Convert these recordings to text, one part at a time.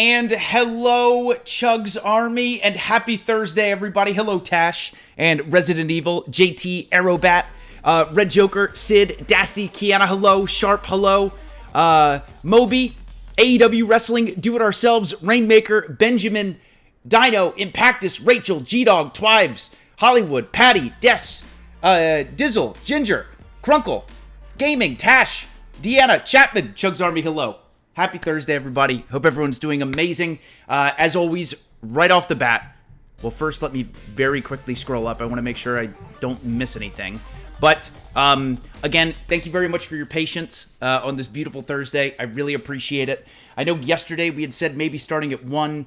And hello, CHUGS Army, and happy Thursday, everybody. Hello, Tash, and Resident Evil, JT, Aerobat, Red Joker, Sid, Dasty, Kiana, hello, Sharp, hello, Moby, AEW Wrestling, Do It Ourselves, Rainmaker, Benjamin, Dino, Impactus, Rachel, G-Dog, Twives, Hollywood, Patty, Des, Dizzle, Ginger, Crunkle, Gaming, Tash, Deanna, Chapman, CHUGS Army, hello. Happy Thursday, everybody. Hope everyone's doing amazing. As always, right off the bat, well, first let me very quickly scroll up. I want to make sure I don't miss anything. But again, thank you very much for your patience on this beautiful Thursday. I really appreciate it. I know yesterday we had said maybe starting at 1.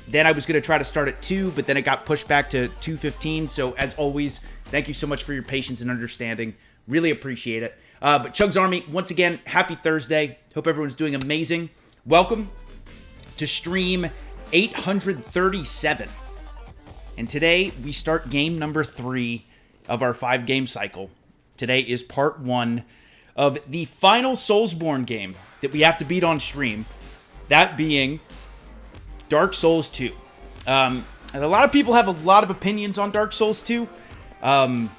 Then I was going to try to start at 2, but then it got pushed back to 2:15. So as always, thank you so much for your patience and understanding. Really appreciate it. But Chugs Army, once again, happy Thursday. Hope everyone's doing amazing. Welcome to stream 837. And today we start game number 3 of our 5-game cycle. Today is part 1 of the final Soulsborne game that we have to beat on stream. That being Dark Souls 2. And a lot of people have a lot of opinions on Dark Souls 2. I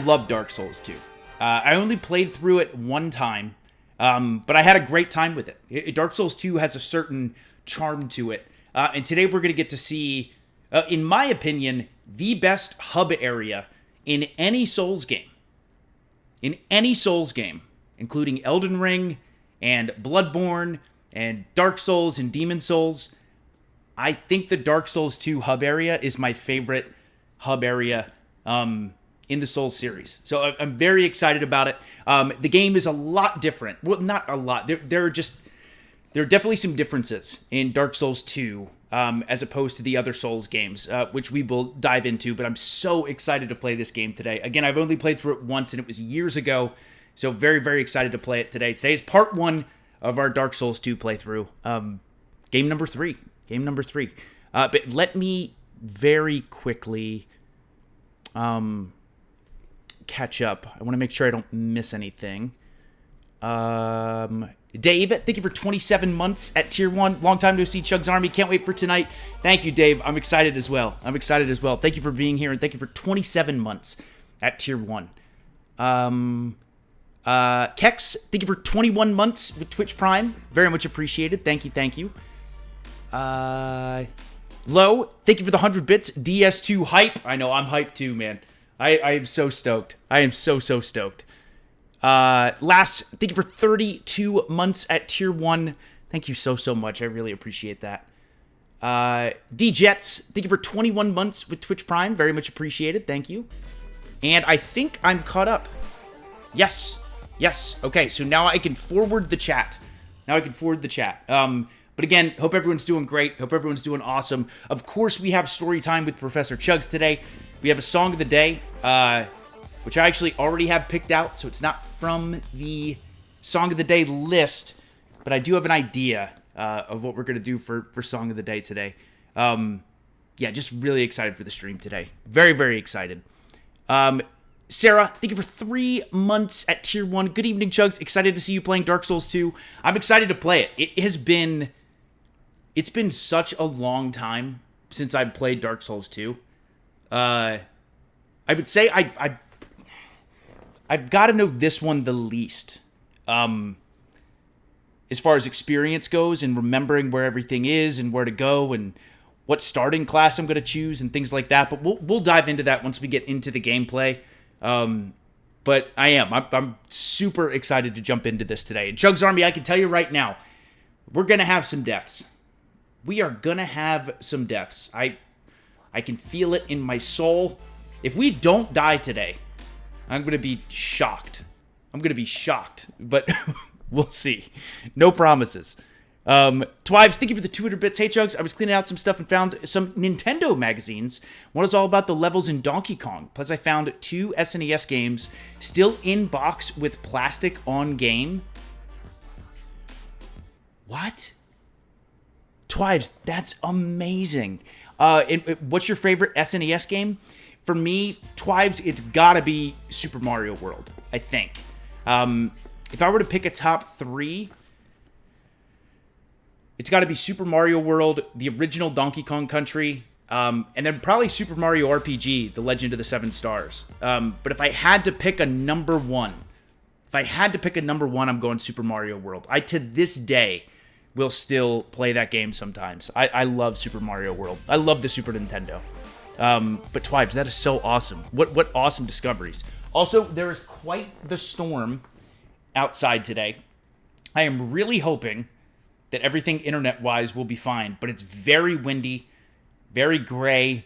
love Dark Souls 2. I only played through it one time, but I had a great time with it. Dark Souls 2 has a certain charm to it. And today we're going to get to see, in my opinion, the best hub area in any Souls game. In any Souls game, including Elden Ring and Bloodborne and Dark Souls and Demon Souls. I think the Dark Souls 2 hub area is my favorite hub area in the Souls series. So I'm very excited about it. The game is a lot different. Well, not a lot. There are definitely some differences in Dark Souls 2 as opposed to the other Souls games, which we will dive into. But I'm so excited to play this game today. Again, I've only played through it once, and it was years ago. So very, very excited to play it today. Today is part 1 of our Dark Souls 2 playthrough. Game number 3. But let me very quickly catch up. I want to make sure I don't miss anything. Dave, thank you for 27 months at Tier 1. Long time no see, Chugs Army. Can't wait for tonight. Thank you, Dave. I'm excited as well. Thank you for being here, and thank you for 27 months at Tier 1. Kex, thank you for 21 months with Twitch Prime. Very much appreciated. Thank you. Low, thank you for the 100 bits. DS2 hype. I know, I'm hyped too, man. I am so stoked. I am so stoked. Lass, thank you for 32 months at Tier 1. Thank you so much. I really appreciate that. D-Jets, thank you for 21 months with Twitch Prime. Very much appreciated. Thank you. And I think I'm caught up. Yes. Okay, so now I can forward the chat. But again, hope everyone's doing great. Hope everyone's doing awesome. Of course, we have story time with Professor Chugs today. We have a song of the day, which I actually already have picked out, so it's not from the song of the day list, but I do have an idea of what we're going to do for song of the day today. Yeah, just really excited for the stream today. Very, very excited. Sarah, thank you for 3 months at Tier 1. Good evening, Chugs. Excited to see you playing Dark Souls 2. I'm excited to play it. It's been such a long time since I've played Dark Souls 2. I would say I've got to know this one the least. As far as experience goes and remembering where everything is and where to go and what starting class I'm going to choose and things like that. But we'll dive into that once we get into the gameplay. But I'm super excited to jump into this today. And Chugs Army, I can tell you right now, we're going to have some deaths. We are going to have some deaths. I can feel it in my soul. If we don't die today, I'm going to be shocked. But we'll see. No promises. Twives, thank you for the 200 bits. Hey, Chugs, I was cleaning out some stuff and found some Nintendo magazines. One is all about the levels in Donkey Kong. Plus, I found 2 SNES games still in box with plastic on game. What? Twives, that's amazing. What's your favorite SNES game? For me, Twives, it's gotta be Super Mario World, I think. If I were to pick a top 3... it's got to be Super Mario World, the original Donkey Kong Country, and then probably Super Mario RPG, The Legend of the Seven Stars. But if I had to pick a number 1, I'm going Super Mario World. I, to this day, will still play that game sometimes. I love Super Mario World. I love the Super Nintendo. But Twives, that is so awesome. What awesome discoveries. Also, there is quite the storm outside today. I am really hoping that everything internet-wise will be fine, but it's very windy, very gray.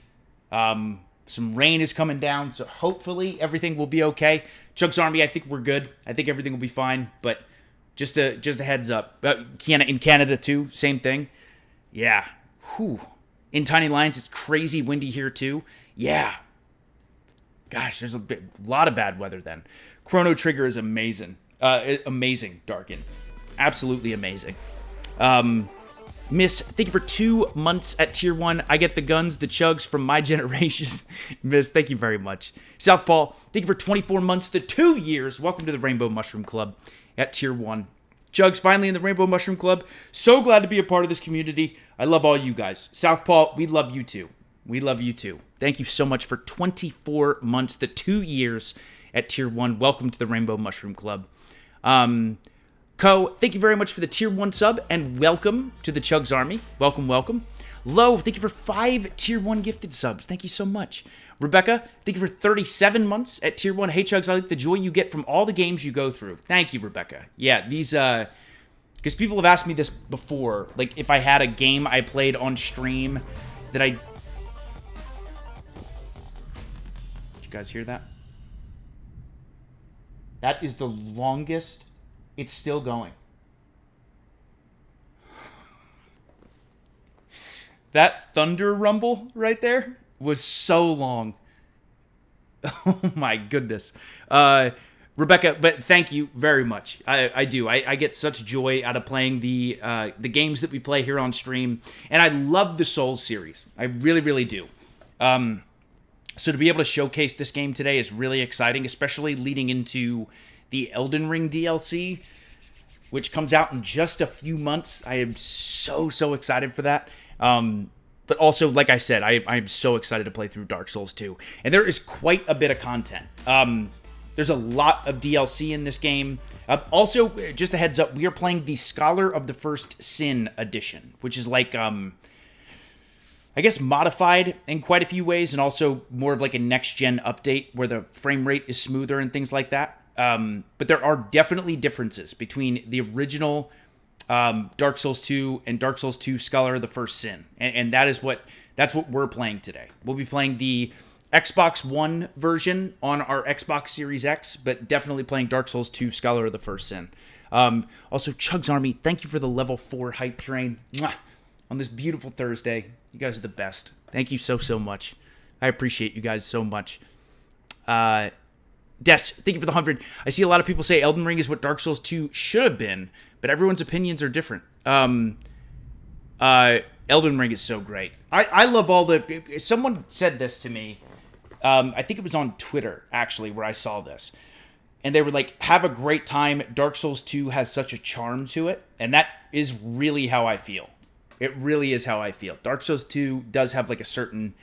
Some rain is coming down, so hopefully everything will be okay. CHUGS Army, I think we're good. I think everything will be fine, but just a heads up. In Canada too, same thing. Yeah. Whew. In Tiny Lions, it's crazy windy here too. Yeah. Gosh, there's a lot of bad weather then. Chrono Trigger is amazing. Amazing, Darkin. Absolutely amazing. Miss, thank you for 2 months at Tier 1. I get the guns, the chugs from my generation. Miss, thank you very much. Southpaw, thank you for 24 months, the 2 years. Welcome to the Rainbow Mushroom Club at Tier 1. Chugs, finally in the Rainbow Mushroom Club. So glad to be a part of this community. I love all you guys. Southpaw, we love you too. We love you too. Thank you so much for 24 months, the 2 years at Tier 1. Welcome to the Rainbow Mushroom Club. Thank you very much for the Tier 1 sub, and welcome to the CHUGS Army. Welcome, welcome. Low, thank you for 5 Tier 1 gifted subs. Thank you so much. Rebecca, thank you for 37 months at Tier 1. Hey, CHUGS, I like the joy you get from all the games you go through. Thank you, Rebecca. Yeah, these, because people have asked me this before, like, if I had a game I played on stream that I... Did you guys hear that? That is the longest... It's still going. That thunder rumble right there was so long. Oh my goodness. Rebecca, but thank you very much. I do. I get such joy out of playing the games that we play here on stream. And I love the Souls series. I really, really do. So to be able to showcase this game today is really exciting, especially leading into the Elden Ring DLC, which comes out in just a few months. I am so excited for that. But also, like I said, I'm so excited to play through Dark Souls 2. And there is quite a bit of content. There's a lot of DLC in this game. Also, just a heads up, we are playing the Scholar of the First Sin edition, which is like, I guess, modified in quite a few ways, and also more of like a next-gen update where the frame rate is smoother and things like that. But there are definitely differences between the original Dark Souls 2 and Dark Souls 2 Scholar of the First Sin. And that's what we're playing today. We'll be playing the Xbox One version on our Xbox Series X, but definitely playing Dark Souls 2 Scholar of the First Sin. Also, CHUGS Army, thank you for the level 4 hype train. Mwah! On this beautiful Thursday. You guys are the best. Thank you so much. I appreciate you guys so much. Des, thank you for the 100. I see a lot of people say Elden Ring is what Dark Souls 2 should have been, but everyone's opinions are different. Elden Ring is so great. I love all the... Someone said this to me. I think it was on Twitter, actually, where I saw this. And they were like, have a great time. Dark Souls 2 has such a charm to it. And that is really how I feel. It really is how I feel. Dark Souls 2 does have like a certain...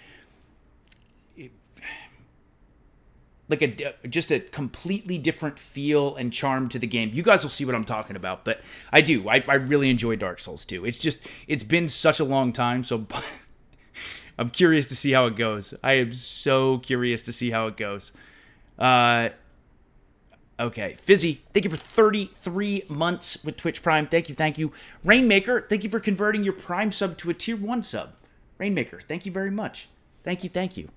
just a completely different feel and charm to the game. You guys will see what I'm talking about, but I do. I really enjoy Dark Souls 2. It's been such a long time, so I'm curious to see how it goes. I am so curious to see how it goes. Okay, Fizzy, thank you for 33 months with Twitch Prime. Thank you. Rainmaker, thank you for converting your Prime sub to a Tier 1 sub. Rainmaker, thank you very much. Thank you.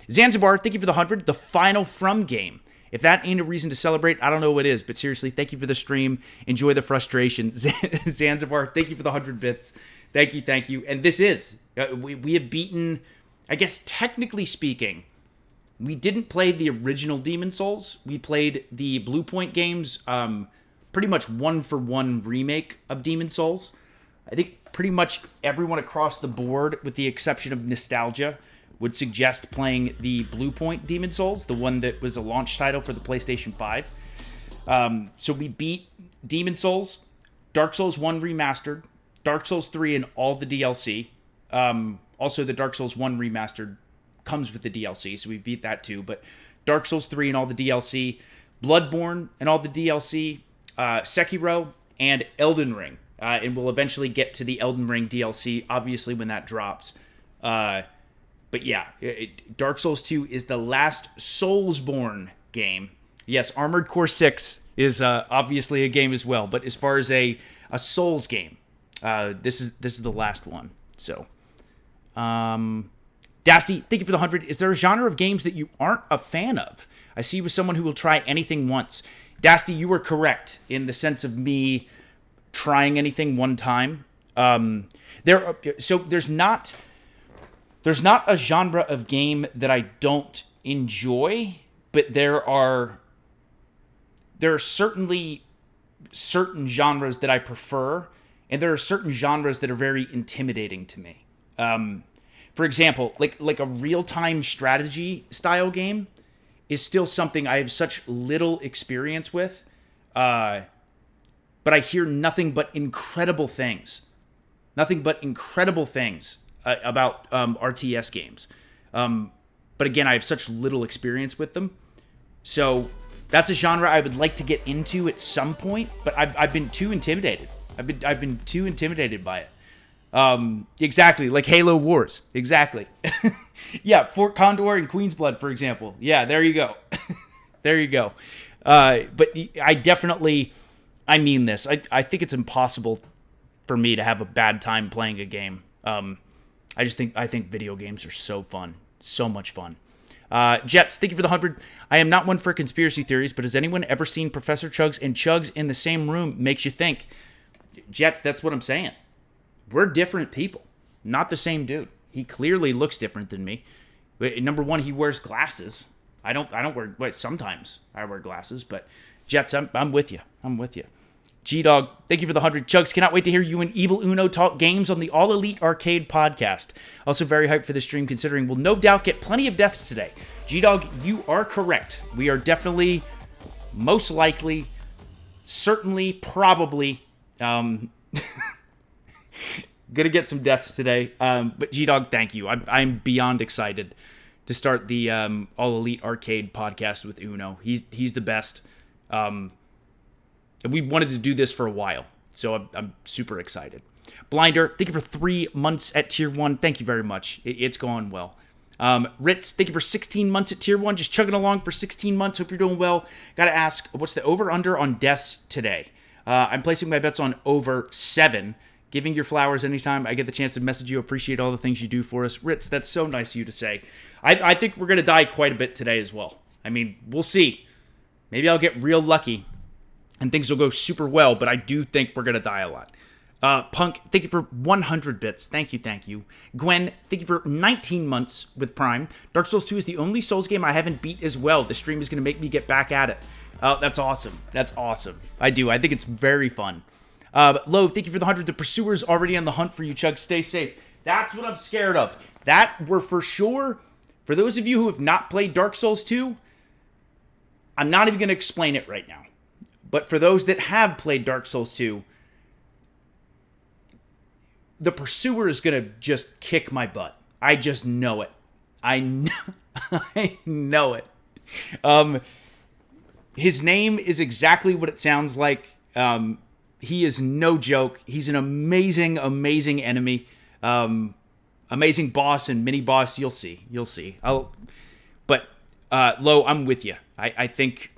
Zanzibar, thank you for the 100, the final From game. If that ain't a reason to celebrate, I don't know what is. But seriously, thank you for the stream. Enjoy the frustration. Zanzibar, thank you for the 100 bits. Thank you. And this is, we have beaten, I guess technically speaking, we didn't play the original Demon Souls. We played the Blue Point games, pretty much 1-for-1 remake of Demon Souls. I think pretty much everyone across the board, with the exception of Nostalgia, would suggest playing the Blue Point Demon Souls, the one that was a launch title for the PlayStation 5. So we beat Demon Souls, Dark Souls 1 Remastered, Dark Souls 3 and all the DLC. Also, the Dark Souls 1 Remastered comes with the DLC, so we beat that too. But Dark Souls 3 and all the DLC, Bloodborne and all the DLC, Sekiro, and Elden Ring. And we'll eventually get to the Elden Ring DLC, obviously, when that drops. But yeah, Dark Souls 2 is the last Soulsborne game. Yes, Armored Core 6 is obviously a game as well. But as far as a Souls game, this is the last one. So, Dasty, thank you for the 100. Is there a genre of games that you aren't a fan of? I see you as someone who will try anything once. Dasty, you were correct in the sense of me trying anything one time. There's not a genre of game that I don't enjoy, but there are certainly certain genres that I prefer, and there are certain genres that are very intimidating to me. For example, like a real-time strategy style game is still something I have such little experience with, but I hear nothing but incredible things. Nothing but incredible things about RTS games. But again, I have such little experience with them. So that's a genre I would like to get into at some point, but I've been too intimidated. I've been too intimidated by it. Exactly, like Halo Wars. Exactly. Yeah, Fort Condor and Queensblood, for example. Yeah, there you go. There you go. But I mean this. I think it's impossible for me to have a bad time playing a game. I think video games are so fun. So much fun. Jets, thank you for the 100. I am not one for conspiracy theories, but has anyone ever seen Professor Chugs and Chugs in the same room? Makes you think. Jets, that's what I'm saying. We're different people. Not the same dude. He clearly looks different than me. Number one, he wears glasses. I don't wear, sometimes I wear glasses, but Jets, I'm with you. I'm with you. G-Dog, thank you for the 100. Chugs, cannot wait to hear you and Evil Uno talk games on the All Elite Arcade podcast. Also very hyped for the stream, considering we'll no doubt get plenty of deaths today. G-Dog, you are correct. We are definitely, most likely, certainly, probably, gonna get some deaths today. But G-Dog, thank you. I'm beyond excited to start the All Elite Arcade podcast with Uno. He's the best. We wanted to do this for a while, so I'm super excited. Blinder, thank you for 3 months at Tier 1. Thank you very much. It's going well. Ritz, thank you for 16 months at Tier 1. Just chugging along for 16 months. Hope you're doing well. Gotta ask, what's the over-under on deaths today? I'm placing my bets on over 7. Giving your flowers anytime I get the chance to message you. Appreciate all the things you do for us. Ritz, that's so nice of you to say. I think we're going to die quite a bit today as well. I mean, we'll see. Maybe I'll get real lucky and things will go super well, but I do think we're going to die a lot. Punk, thank you for 100 bits. Thank you. Gwen, thank you for 19 months with Prime. Dark Souls 2 is the only Souls game I haven't beat as well. The stream is going to make me get back at it. Oh, that's awesome. That's awesome. I think it's very fun. Lo, thank you for the 100. The Pursuer's already on the hunt for you, Chug. Stay safe. That's what I'm scared of. That we're for sure. For those of you who have not played Dark Souls 2, I'm not even going to explain it right now. But for those that have played Dark Souls 2, the Pursuer is going to just kick my butt. I just know it. I know it. His name is exactly what it sounds like. He is no joke. He's an amazing, amazing enemy. Amazing boss and mini boss. You'll see. But Lo, I'm with you. I think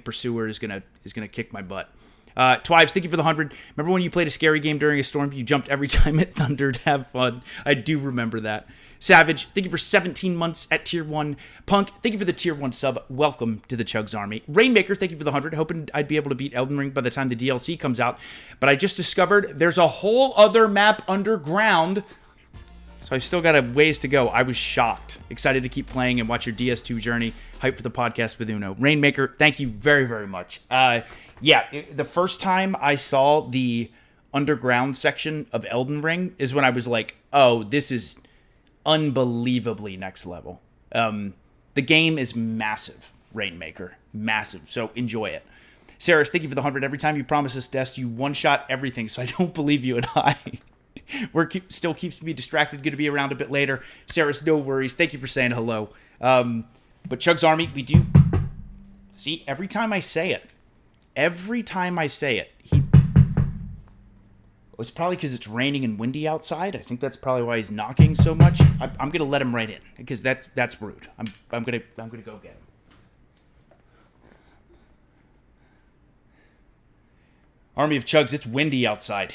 Pursuer is gonna kick my butt. Twives, thank you for the 100. Remember when you played a scary game during a storm? You jumped every time it thundered. Have fun. I do remember that. Savage, thank you for 17 months at Tier 1. Punk, thank you for the Tier 1 sub. Welcome to the Chugs Army. Rainmaker, thank you for the 100. Hoping I'd be able to beat Elden Ring by the time the DLC comes out. But I just discovered there's a whole other map underground. So I've still got a ways to go. I was shocked. Excited to keep playing and watch your DS2 journey. Hype for the podcast with Uno. Rainmaker, thank you very, very much. The first time I saw the underground section of Elden Ring is when I was like, oh, this is unbelievably next level. The game is massive, Rainmaker. Massive. So enjoy it. Saris, thank you for the 100. Every time you promise us deaths, you one-shot everything, so I don't believe you and I. Still keeps me distracted. Going to be around a bit later. Saris, no worries. Thank you for saying hello. But Chugs Army, we do... See, every time I say it, it's probably because it's raining and windy outside. I think that's probably why he's knocking so much. I'm gonna let him right in because that's rude. I'm gonna go get him. Army of Chugs, it's windy outside.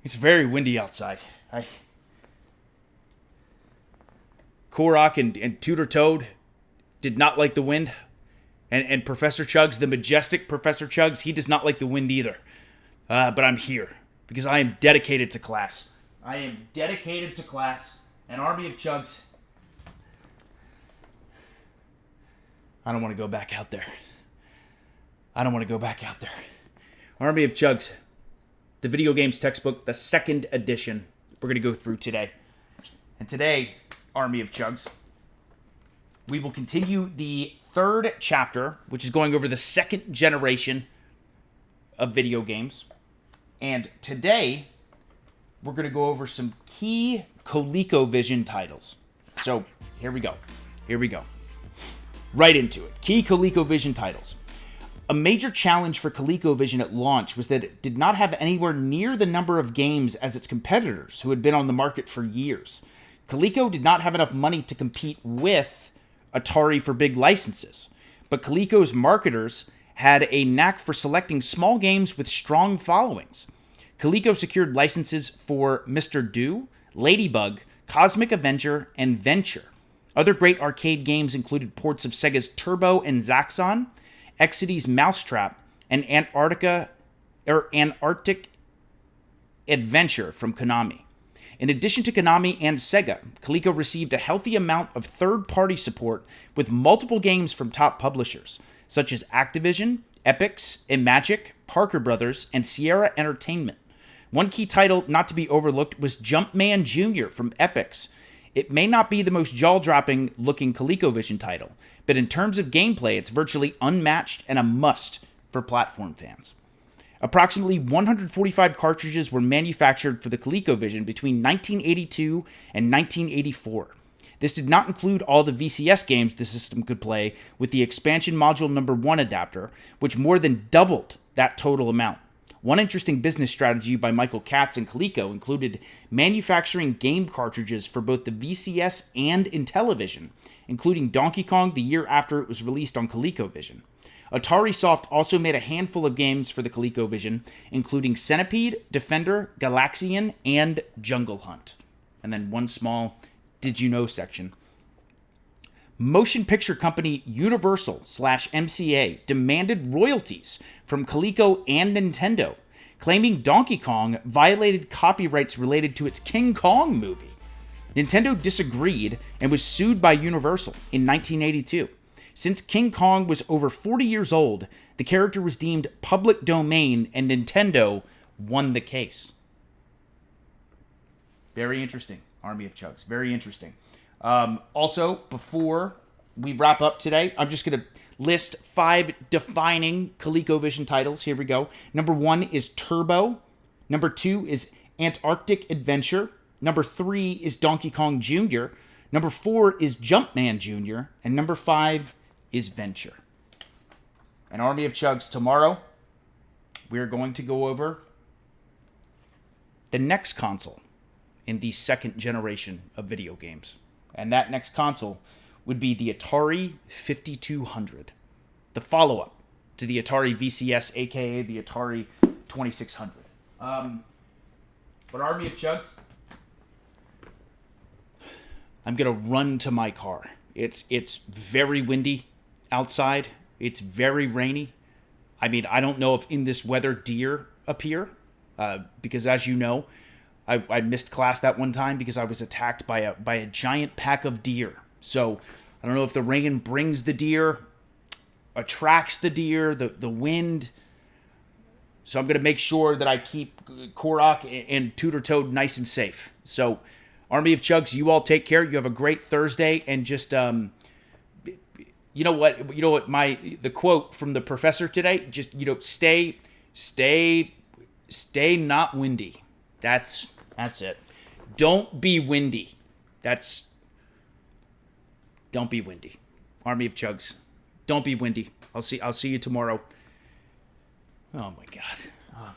It's very windy outside. Korok and Tutor Toad did not like the wind. And Professor Chugs, the majestic Professor Chugs, he does not like the wind either. But I'm here because I am dedicated to class. I am dedicated to class. An army of Chugs. I don't want to go back out there. I don't want to go back out there. Army of Chugs. The video games textbook, the second edition, we're going to go through today. And today, Army of Chugs, we will continue the third chapter, which is going over the second generation of video games. And today, we're going to go over some key ColecoVision titles. So, here we go. Here we go. Right into it. Key ColecoVision titles. A major challenge for ColecoVision at launch was that it did not have anywhere near the number of games as its competitors who had been on the market for years. Coleco did not have enough money to compete with Atari for big licenses, but Coleco's marketers had a knack for selecting small games with strong followings. Coleco secured licenses for Mr. Do, Ladybug, Cosmic Avenger, and Venture. Other great arcade games included ports of Sega's Turbo and Zaxxon, Exidy's Mousetrap, and Antarctic Adventure from Konami. In addition to Konami and Sega, Coleco received a healthy amount of third-party support with multiple games from top publishers, such as Activision, Epix, Imagic, Parker Brothers, and Sierra Entertainment. One key title not to be overlooked was Jumpman Jr. from Epix. It may not be the most jaw-dropping looking ColecoVision title, but in terms of gameplay, it's virtually unmatched and a must for platform fans. Approximately 145 cartridges were manufactured for the ColecoVision between 1982 and 1984. This did not include all the VCS games the system could play with the expansion module number 1 adapter, which more than doubled that total amount. One interesting business strategy by Michael Katz and Coleco included manufacturing game cartridges for both the VCS and Intellivision, including Donkey Kong the year after it was released on ColecoVision. Atari Soft also made a handful of games for the ColecoVision, including Centipede, Defender, Galaxian, and Jungle Hunt. And then one small Did You Know section. Motion picture company Universal/MCA demanded royalties from Coleco and Nintendo, claiming Donkey Kong violated copyrights related to its King Kong movie. Nintendo disagreed and was sued by Universal in 1982. Since King Kong was over 40 years old, the character was deemed public domain and Nintendo won the case. Very interesting, Army of Chugs. Very interesting. Also, before we wrap up today, I'm just going to list 5 defining ColecoVision titles. Here we go. Number 1 is Turbo. Number 2 is Antarctic Adventure. Number 3 is Donkey Kong Jr. Number 4 is Jumpman Jr. And number 5 is Venture. An Army of Chugs. Tomorrow, we're going to go over the next console in the second generation of video games. And that next console would be the Atari 5200, the follow-up to the Atari VCS, aka the Atari 2600. But Army of Chugs, I'm gonna run to my car. It's very windy outside. It's very rainy. I mean, I don't know if in this weather deer appear, because as you know, I missed class that one time because I was attacked by a giant pack of deer. So I don't know if the rain brings the deer, attracts the deer, the wind. So I'm going to make sure that I keep Korok and Tutor Toad nice and safe. So Army of Chugs, you all take care. You have a great Thursday. And just, you know what, the quote from the professor today, just, stay not windy. That's it. Don't be windy. Don't be windy. Army of Chugs. Don't be windy. I'll see you tomorrow. Oh my god. Oh my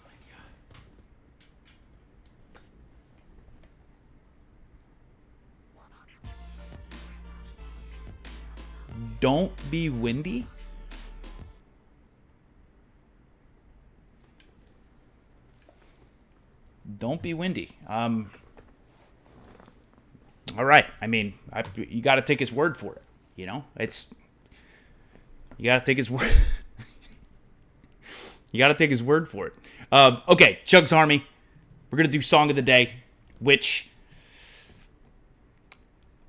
god. Don't be windy? Don't be windy. All right. I mean, you got to take his word for it. You know, you got to take his word. You got to take his word for it. Okay, Chugs Army. We're going to do Song of the Day, which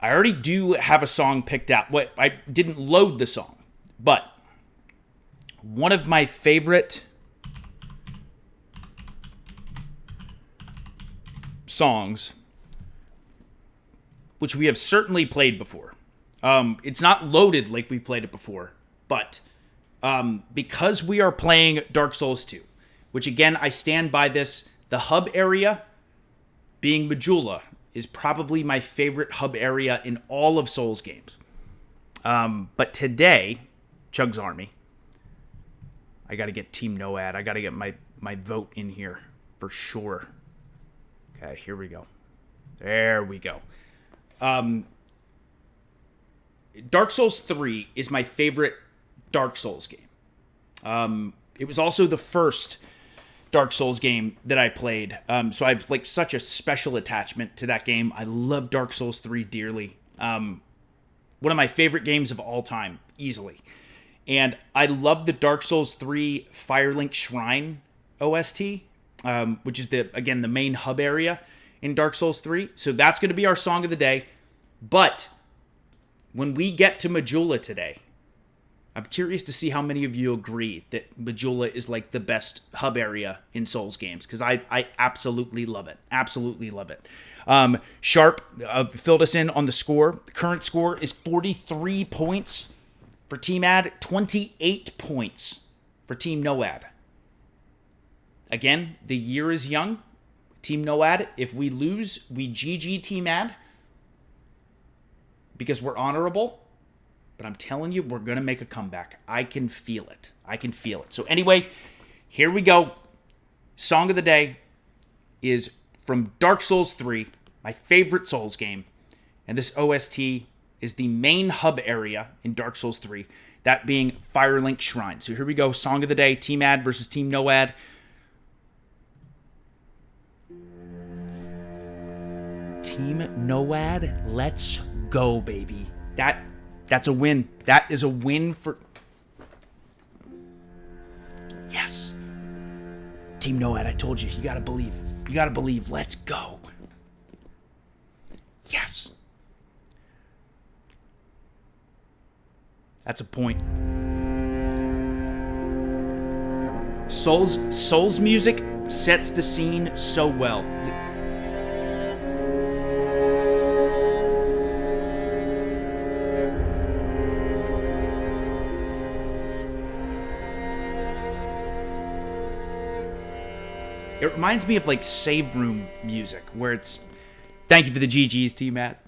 I already do have a song picked out. I didn't load the song, but one of my favorite songs, which we have certainly played before. It's not loaded like we played it before, but because we are playing Dark Souls 2, which again, I stand by this, the hub area being Majula is probably my favorite hub area in all of Souls games. But today, Chugs Army, I got to get Team NOAD. I got to get my vote in here for sure. Okay, here we go. There we go. Dark Souls 3 is my favorite Dark Souls game. It was also the first Dark Souls game that I played. So I have like such a special attachment to that game. I love Dark Souls 3 dearly. One of my favorite games of all time, easily. And I love the Dark Souls 3 Firelink Shrine OST, which is the main hub area in Dark Souls 3. So that's going to be our Song of the Day. But when we get to Majula today, I'm curious to see how many of you agree that Majula is like the best hub area in Souls games, because I absolutely love it. Absolutely love it. Sharp filled us in on the score. The current score is 43 points for Team Ad, 28 points for Team NOAD. Again, the year is young. Team NOAD, if we lose, we GG Team Ad because we're honorable. But I'm telling you, we're going to make a comeback. I can feel it. I can feel it. So anyway, here we go. Song of the Day is from Dark Souls 3, my favorite Souls game. And this OST is the main hub area in Dark Souls 3, that being Firelink Shrine. So here we go. Song of the Day, Team Ad versus Team NOAD. Team NOAD, let's go, baby. That's a win. That is a win for... Yes. Team NOAD, I told you. You gotta believe. You gotta believe. Let's go. Yes. That's a point. Souls music sets the scene so well. It reminds me of like save room music, where it's, thank you for the GGs, Team Matt.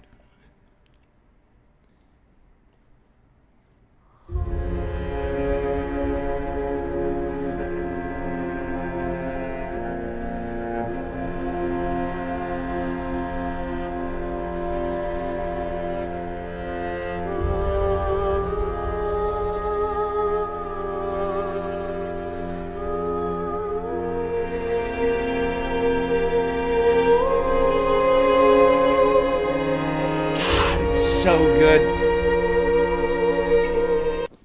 So good.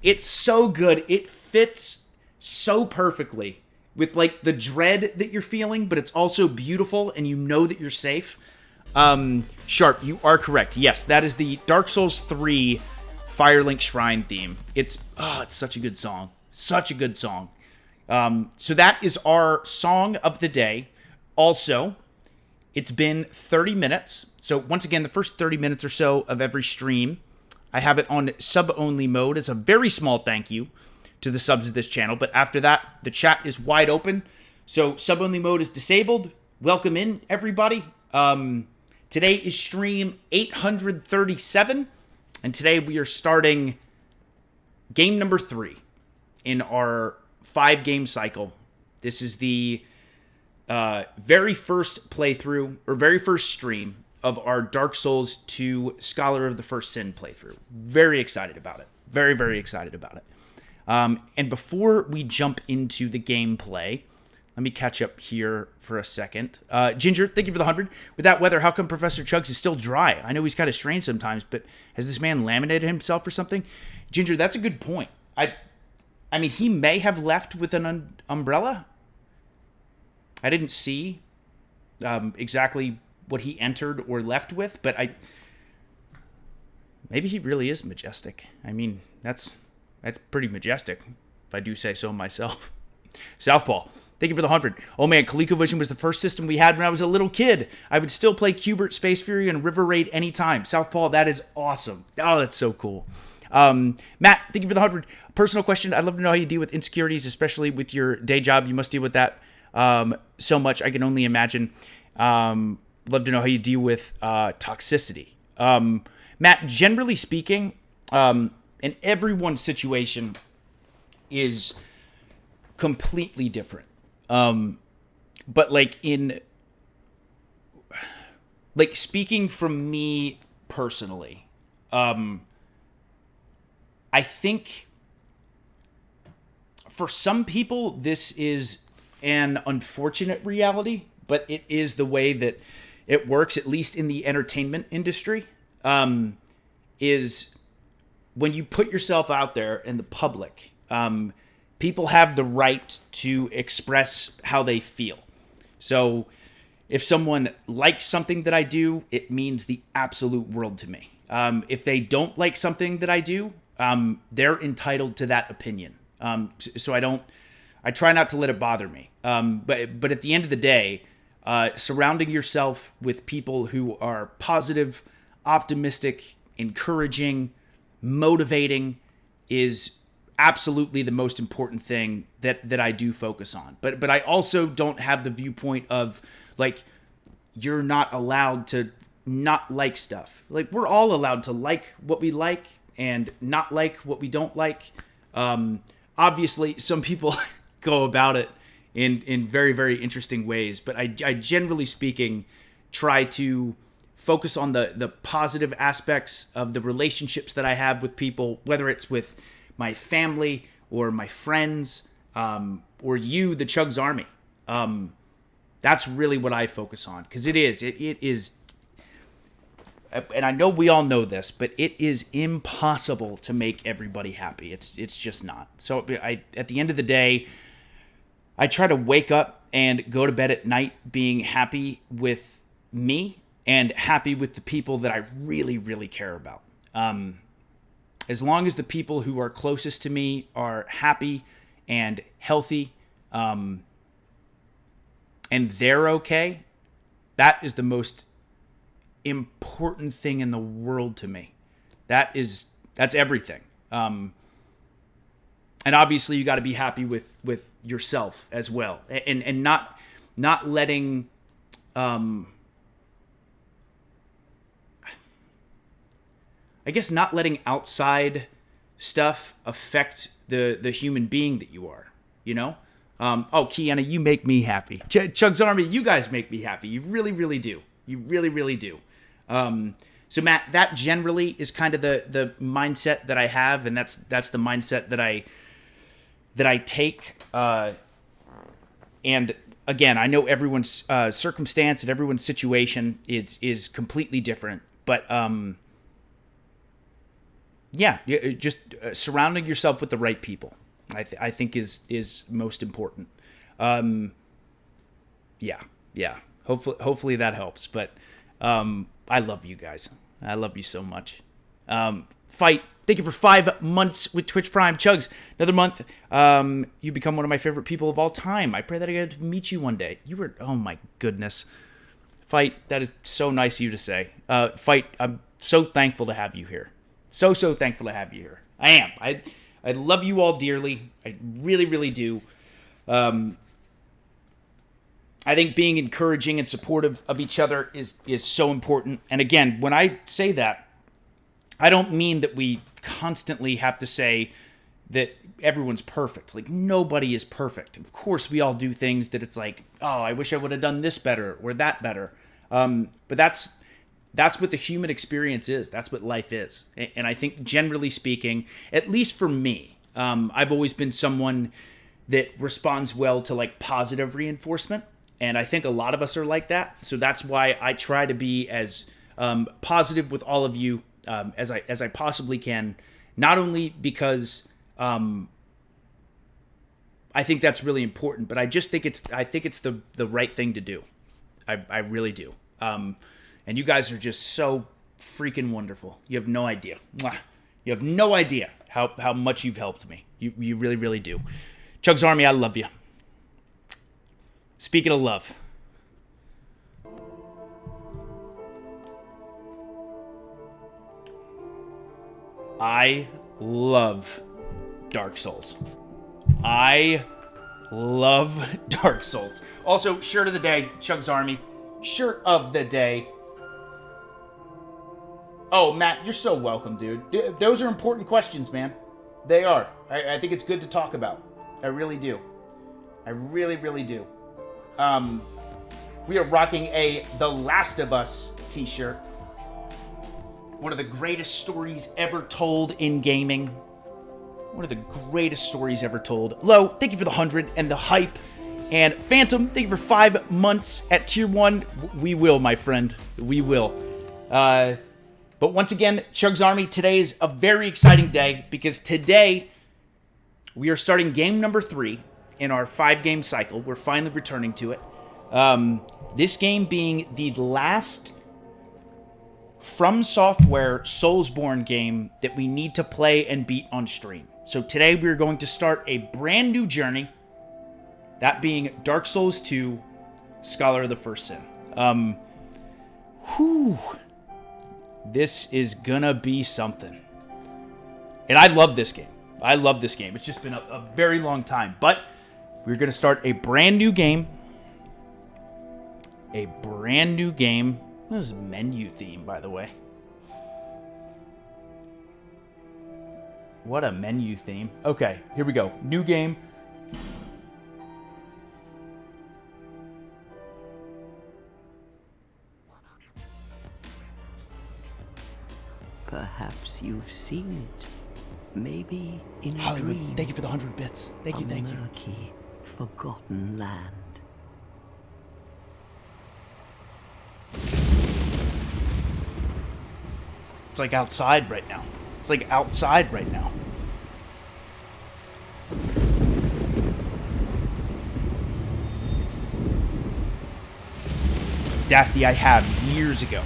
It's so good. It fits so perfectly with like the dread that you're feeling, but it's also beautiful and you know that you're safe. Sharp, you are correct. Yes, that is the Dark Souls 3 Firelink Shrine theme. It's such a good song. Such a good song. So that is our Song of the Day. Also, it's been 30 minutes. So once again, the first 30 minutes or so of every stream, I have it on sub-only mode as a very small thank you to the subs of this channel. But after that, the chat is wide open. So sub-only mode is disabled. Welcome in, everybody. Today is stream 837. And today we are starting game number 3 in our 5-game cycle. This is the very first playthrough, or very first stream of our Dark Souls 2 Scholar of the First Sin playthrough. Very excited about it. Very, very excited about it. And before we jump into the gameplay, Let me catch up here for a second. Ginger, thank you for the 100. With that weather, how come Professor Chugs is still dry? I know he's kind of strange sometimes, but has this man laminated himself or something? Ginger, that's a good point. I mean, he may have left with an umbrella. I didn't see exactly what he entered or left with, but maybe he really is majestic. I mean, that's pretty majestic, if I do say so myself. Southpaw, thank you for the 100. Oh man, ColecoVision was the first system we had when I was a little kid. I would still play Qbert, Space Fury, and River Raid anytime. Southpaw, that is awesome. Oh, that's so cool. Matt, thank you for the 100. Personal question, I'd love to know how you deal with insecurities, especially with your day job. You must deal with that so much. I can only imagine. Love to know how you deal with toxicity. Matt, generally speaking, and everyone's situation is completely different. But speaking from me personally, I think for some people this is an unfortunate reality, but it is the way that it works, at least in the entertainment industry, is when you put yourself out there in the public, people have the right to express how they feel. So if someone likes something that I do, it means the absolute world to me. If they don't like something that I do, they're entitled to that opinion. So I try not to let it bother me. But at the end of the day, surrounding yourself with people who are positive, optimistic, encouraging, motivating is absolutely the most important thing that I do focus on. But I also don't have the viewpoint of you're not allowed to not like stuff. We're all allowed to like what we like and not like what we don't like. Obviously, some people go about it in very, very interesting ways. But I generally speaking, try to focus on the positive aspects of the relationships that I have with people, whether it's with my family or my friends, or you, the CHUGS Army. That's really what I focus on, because it is, and I know we all know this, but it is impossible to make everybody happy. It's just not. So at the end of the day, I try to wake up and go to bed at night being happy with me and happy with the people that I really, really care about. As long as the people who are closest to me are happy and healthy, and they're okay, that is the most important thing in the world to me. That's everything. And obviously you got to be happy with yourself as well, and not letting I guess not letting outside stuff affect the human being that you are, you know? Kiana, you make me happy. CHUGS Army, you guys make me happy. You really, really do. You really, really do. So Matt, that generally is kind of the mindset that I have, and that's the mindset that I take. And again, I know everyone's circumstance and everyone's situation is completely different, but just surrounding yourself with the right people, I think is most important. Hopefully that helps. But I love you guys. I love you so much. Fight. Thank you for 5 months with Twitch Prime. CHUGS, another month. You become one of my favorite people of all time. I pray that I get to meet you one day. You were, oh my goodness. Fight, that is so nice of you to say. Fight, I'm so thankful to have you here. So thankful to have you here. I am. I love you all dearly. I really, really do. I think being encouraging and supportive of each other is so important. And again, when I say that, I don't mean that we constantly have to say that everyone's perfect. Like, nobody is perfect. Of course, we all do things that it's like, oh, I wish I would have done this better or that better. But that's what the human experience is. That's what life is. And I think, generally speaking, at least for me, I've always been someone that responds well to like positive reinforcement. And I think a lot of us are like that. So that's why I try to be as positive with all of you as I possibly can. Not only because I think that's really important, but I just think it's the right thing to do. I really do. And you guys are just so freaking wonderful. You have no idea. Mwah. You have no idea how much you've helped me. You really, really do. CHUGS Army, I love you. Speaking of love. I love Dark Souls. I love Dark Souls. Also, shirt of the day, CHUGS Army. Shirt of the day. Oh, Matt, you're so welcome, dude. Those are important questions, man. They are. I think it's good to talk about. I really do. I really, really do. We are rocking a The Last of Us t-shirt. One of the greatest stories ever told in gaming. One of the greatest stories ever told. Lo, thank you for the 100 and the hype. And Phantom, thank you for 5 months at Tier 1. We will, my friend. We will. But once again, CHUGS Army, today is a very exciting day because today we are starting game number 3 in our 5-game cycle. We're finally returning to it. This game being the last From Software Soulsborne game that we need to play and beat on stream. So today we're going to start a brand new journey, that being Dark Souls 2, Scholar of the First Sin. This is gonna be something. And I love this game. I love this game. It's just been a very long time. But we're gonna start a brand new game. A brand new game. This is menu theme, by the way. What a menu theme. Okay, here we go. New game. Perhaps you've seen it. Maybe in a Hollywood, dream. thank you for the 100 bits. Thank you, thank you. A murky, forgotten land. It's like outside right now. It's like outside right now. Dasty, I have years ago.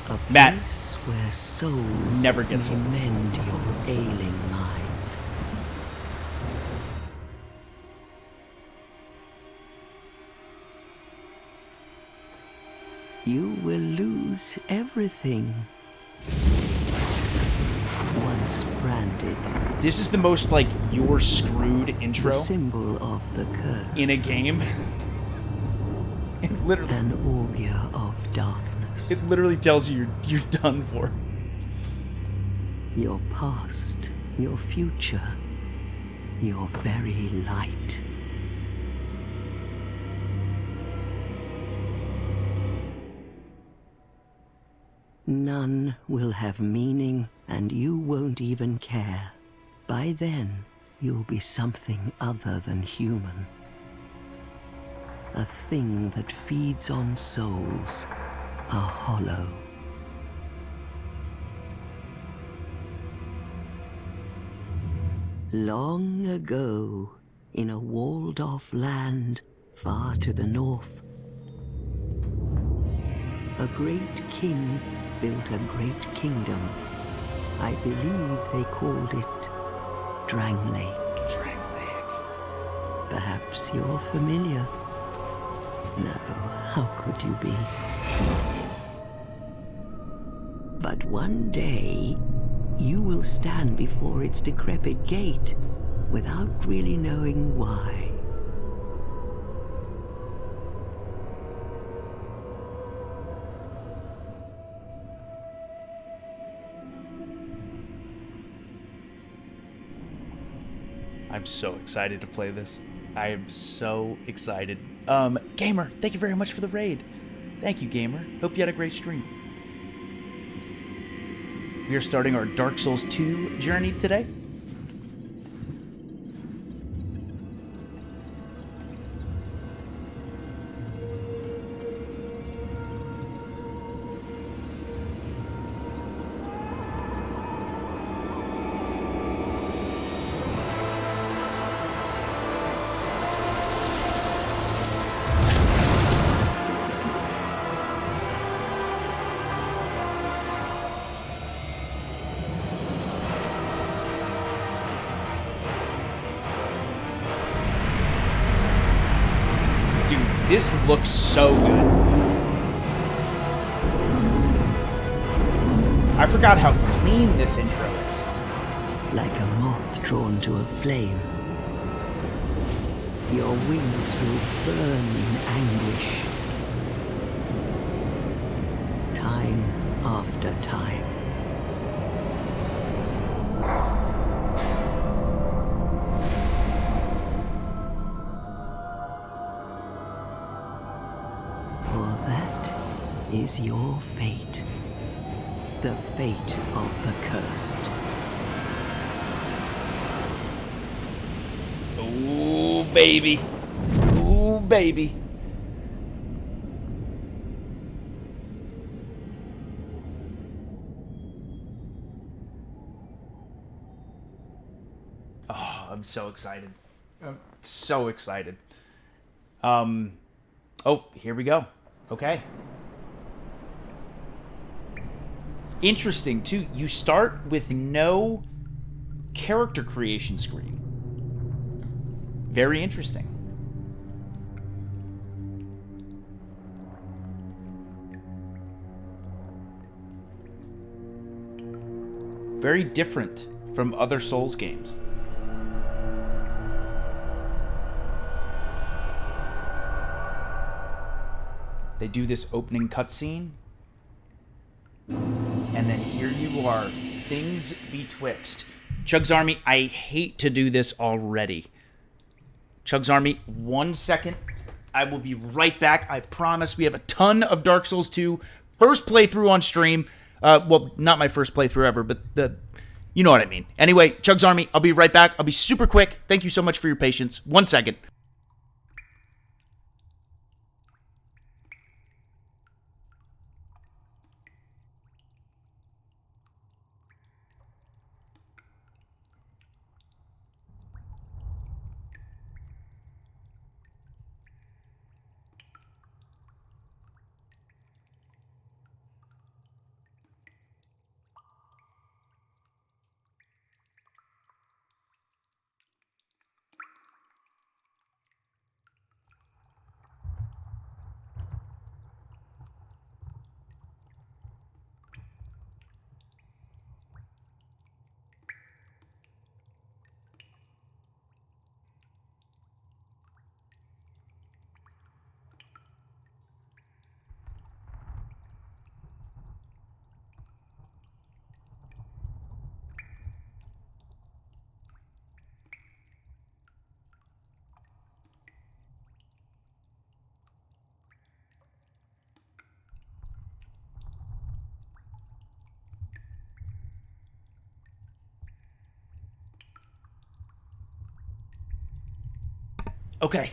A Matt, place where souls never gets may old. mend your ailing mind. You will lose everything. Once branded, this is the most like you're screwed intro the symbol of the curse. in a game. It literally, An augur of darkness. it literally tells you you're done for. Your past, your future, your very light. None will have meaning, and you won't even care. By then, you'll be something other than human. A thing that feeds on souls, a hollow. Long ago, in a walled-off land far to the north, a great king built a great kingdom. I believe they called it Drangleic. Perhaps you're familiar. No, how could you be? But one day, you will stand before its decrepit gate without really knowing why. I'm so excited to play this. I am so excited. Gamer, thank you very much for the raid. Thank you, Gamer. Hope you had a great stream. We are starting our Dark Souls 2 journey today. looks so good. I forgot how clean this intro is. Like a moth drawn to a flame, your wings will burn in anguish. Time after time. For that is your fate. The fate of the cursed. Ooh, baby. Ooh, baby. Oh, I'm so excited. I'm so excited. Oh, here we go. Okay. Interesting, too. You start with no character creation screen. Very interesting. Very different from other Souls games. They do this opening cutscene, and then here you are, things betwixt. CHUGS Army, I hate to do this already. CHUGS Army, 1 second. I will be right back. I promise. We have a ton of Dark Souls 2 first playthrough on stream. Well, not my first playthrough ever, but you know what I mean. Anyway, CHUGS Army, I'll be right back. I'll be super quick. Thank you so much for your patience. 1 second. Okay.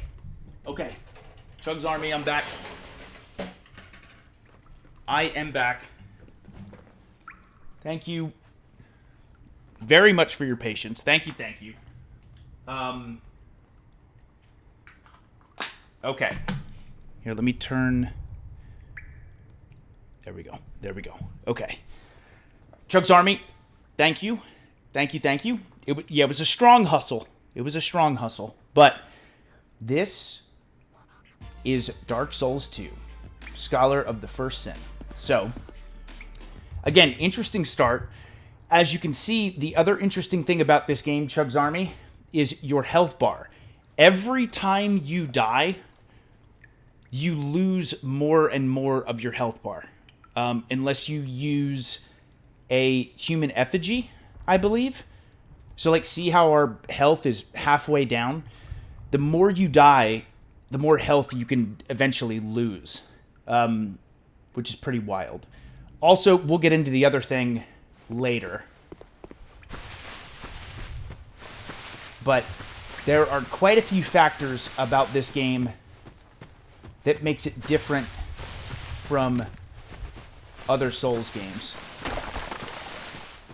CHUGS Army, I'm back. I am back. Thank you very much for your patience. Thank you. Okay. Here, let me turn... There we go. Okay. CHUGS Army, thank you. It was a strong hustle. But this is Dark Souls 2, Scholar of the First Sin. So, again, interesting start. As you can see, the other interesting thing about this game, CHUGS Army, is your health bar. Every time you die, you lose more and more of your health bar. Unless you use a human effigy, I believe. So, like, see how our health is halfway down? The more you die, the more health you can eventually lose, which is pretty wild. Also, we'll get into the other thing later. But there are quite a few factors about this game that makes it different from other Souls games.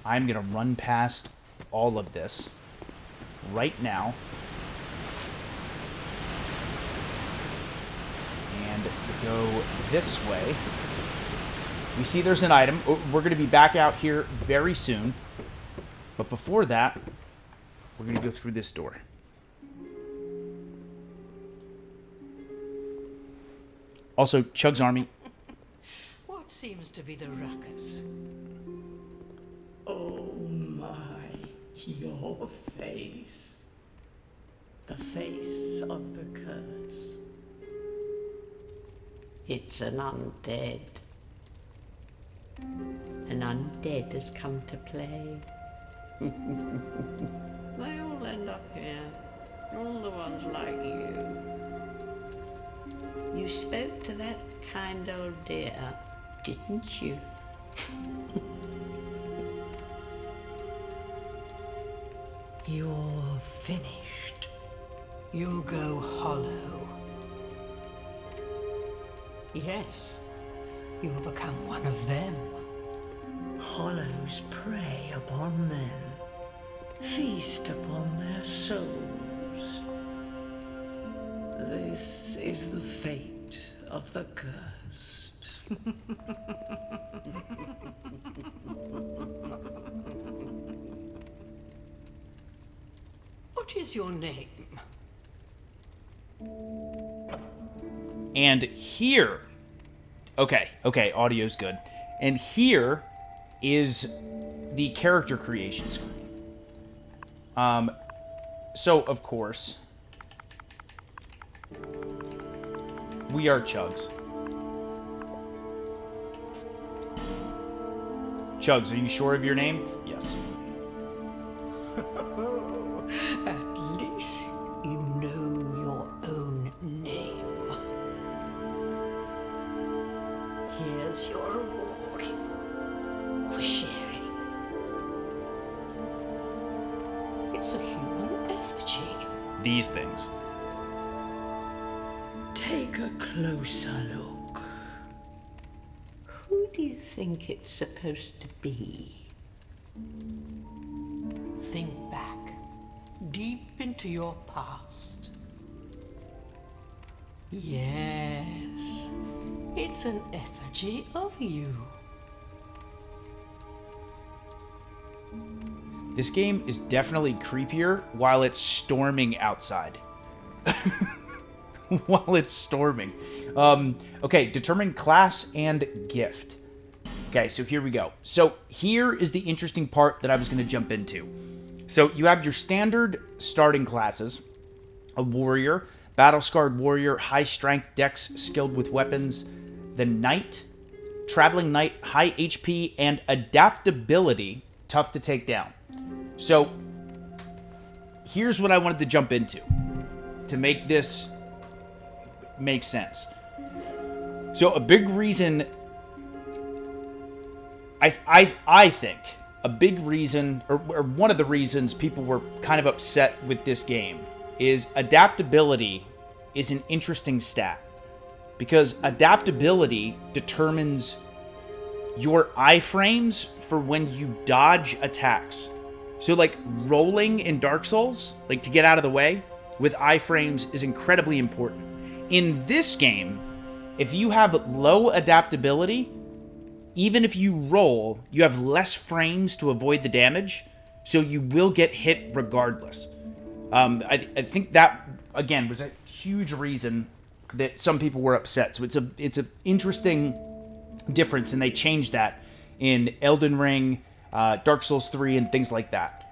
I'm going to run past all of this right now. And go this way. We see there's an item. We're going to be back out here very soon. But before that, we're going to go through this door. Also, CHUGS Army. What seems to be the ruckus? Oh my, your face. The face of the curse. It's an undead. An undead has come to play. They all end up here. All the ones like you. You spoke to that kind old dear, didn't you? You're finished. You'll go hollow. Yes, you'll become one of them. Hollows prey upon men, feast upon their souls. This is the fate of the cursed. What is your name? And here, okay, audio's good. And here is the character creation screen. So of course, we are CHUGS. CHUGS, are you sure of your name? Yes. At least you know your own name. Here's your reward for sharing. It's a human effigy. These things. Take a closer look. Who do you think it's supposed to be? Think back, deep into your past. Yes, it's an effigy of you. This game is definitely creepier while it's storming outside. While it's storming. Okay, determine class and gift. Okay, so here we go. So here is the interesting part that I was going to jump into. So you have your standard starting classes. A warrior, battle-scarred warrior, high strength, dex, skilled with weapons. The knight, traveling knight, high HP, and adaptability, tough to take down. So here's what I wanted to jump into to make this make sense. So a big reason, I think, a big reason, or one of the reasons people were kind of upset with this game is adaptability is an interesting stat. Because adaptability determines your iframes for when you dodge attacks. So like rolling in Dark Souls, like to get out of the way, with iframes is incredibly important. In this game, if you have low adaptability, even if you roll, you have less frames to avoid the damage, so you will get hit regardless. I think that, again, was a huge reason that some people were upset. So it's a interesting difference, and they changed that in Elden Ring, Dark Souls 3, and things like that.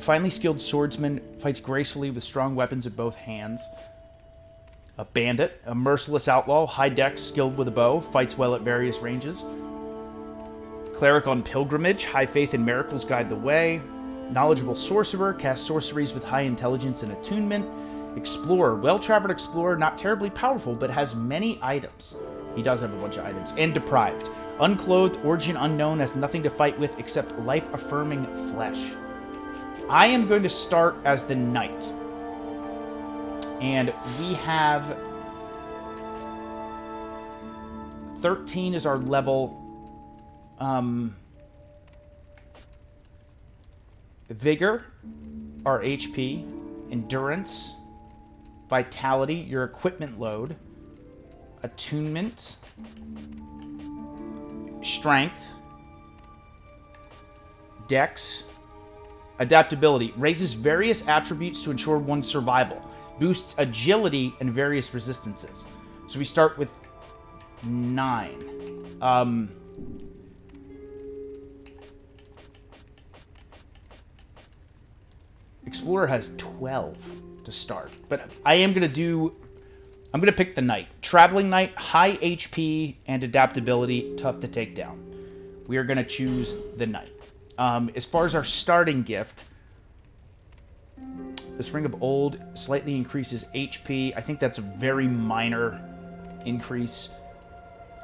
Finely skilled swordsman fights gracefully with strong weapons in both hands. A bandit, a merciless outlaw, high dex, skilled with a bow, fights well at various ranges. Cleric on pilgrimage, high faith in miracles guide the way. Knowledgeable sorcerer, casts sorceries with high intelligence and attunement. Explorer, well-traveled explorer, not terribly powerful, but has many items. He does have a bunch of items. And deprived. Unclothed, origin unknown, has nothing to fight with except life-affirming flesh. I am going to start as the knight. And we have 13 is our level. Vigor, our HP. Endurance. Vitality, your equipment load. Attunement. Strength. Dex. Adaptability. Raises various attributes to ensure one's survival. Boosts agility and various resistances. So we start with 9. Explorer has 12 to start. But I'm going to pick the Knight. Traveling Knight, high HP and adaptability, tough to take down. We are going to choose the Knight. As far as our starting gift, this Ring of Old slightly increases HP. I think that's a very minor increase.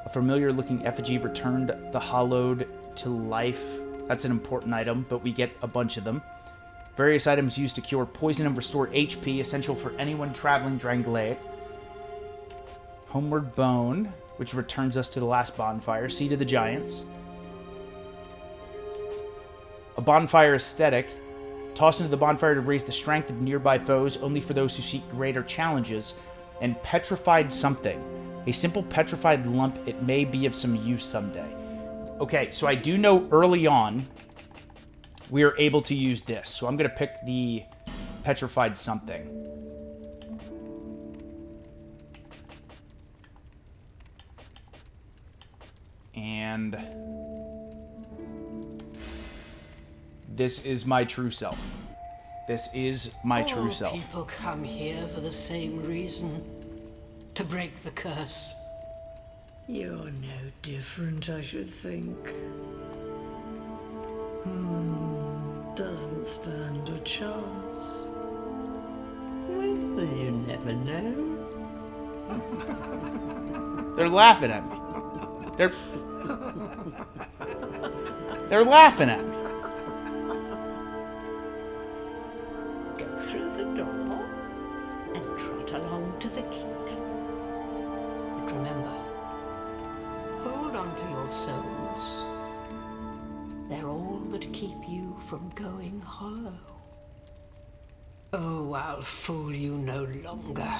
A familiar-looking effigy returned the hallowed to life. That's an important item, but we get a bunch of them. Various items used to cure poison and restore HP, essential for anyone traveling Drangleic. Homeward Bone, which returns us to the last bonfire. Seed of the Giants. A bonfire aesthetic. Toss into the bonfire to raise the strength of nearby foes, only for those who seek greater challenges. And Petrified Something. A simple petrified lump, it may be of some use someday. Okay, so I do know early on we are able to use this. So I'm going to pick the Petrified Something. And this is my true self. This is my true self. People come here for the same reason. To break the curse. You're no different, I should think. Doesn't stand a chance. Well, you never know. They're laughing at me. They're laughing at me. Go through the door and trot along to the kingdom. But remember, hold on to your souls. They're all that keep you from going hollow. Oh, I'll fool you no longer.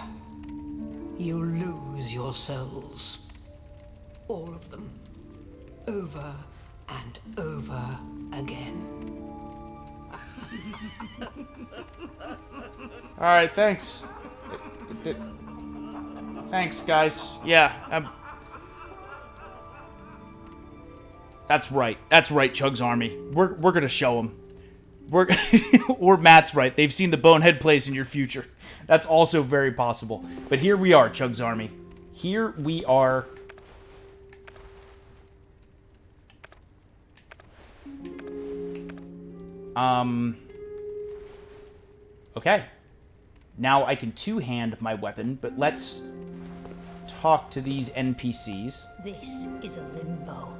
You'll lose your souls. All of them. Over and over again. Alright, thanks. Thanks, guys. Yeah, that's right. That's right, CHUGS Army. We're gonna show them. Or Matt's right. They've seen the bonehead plays in your future. That's also very possible. But here we are, CHUGS Army. Here we are. Okay. Now I can two-hand my weapon, but let's talk to these NPCs. This is a limbo.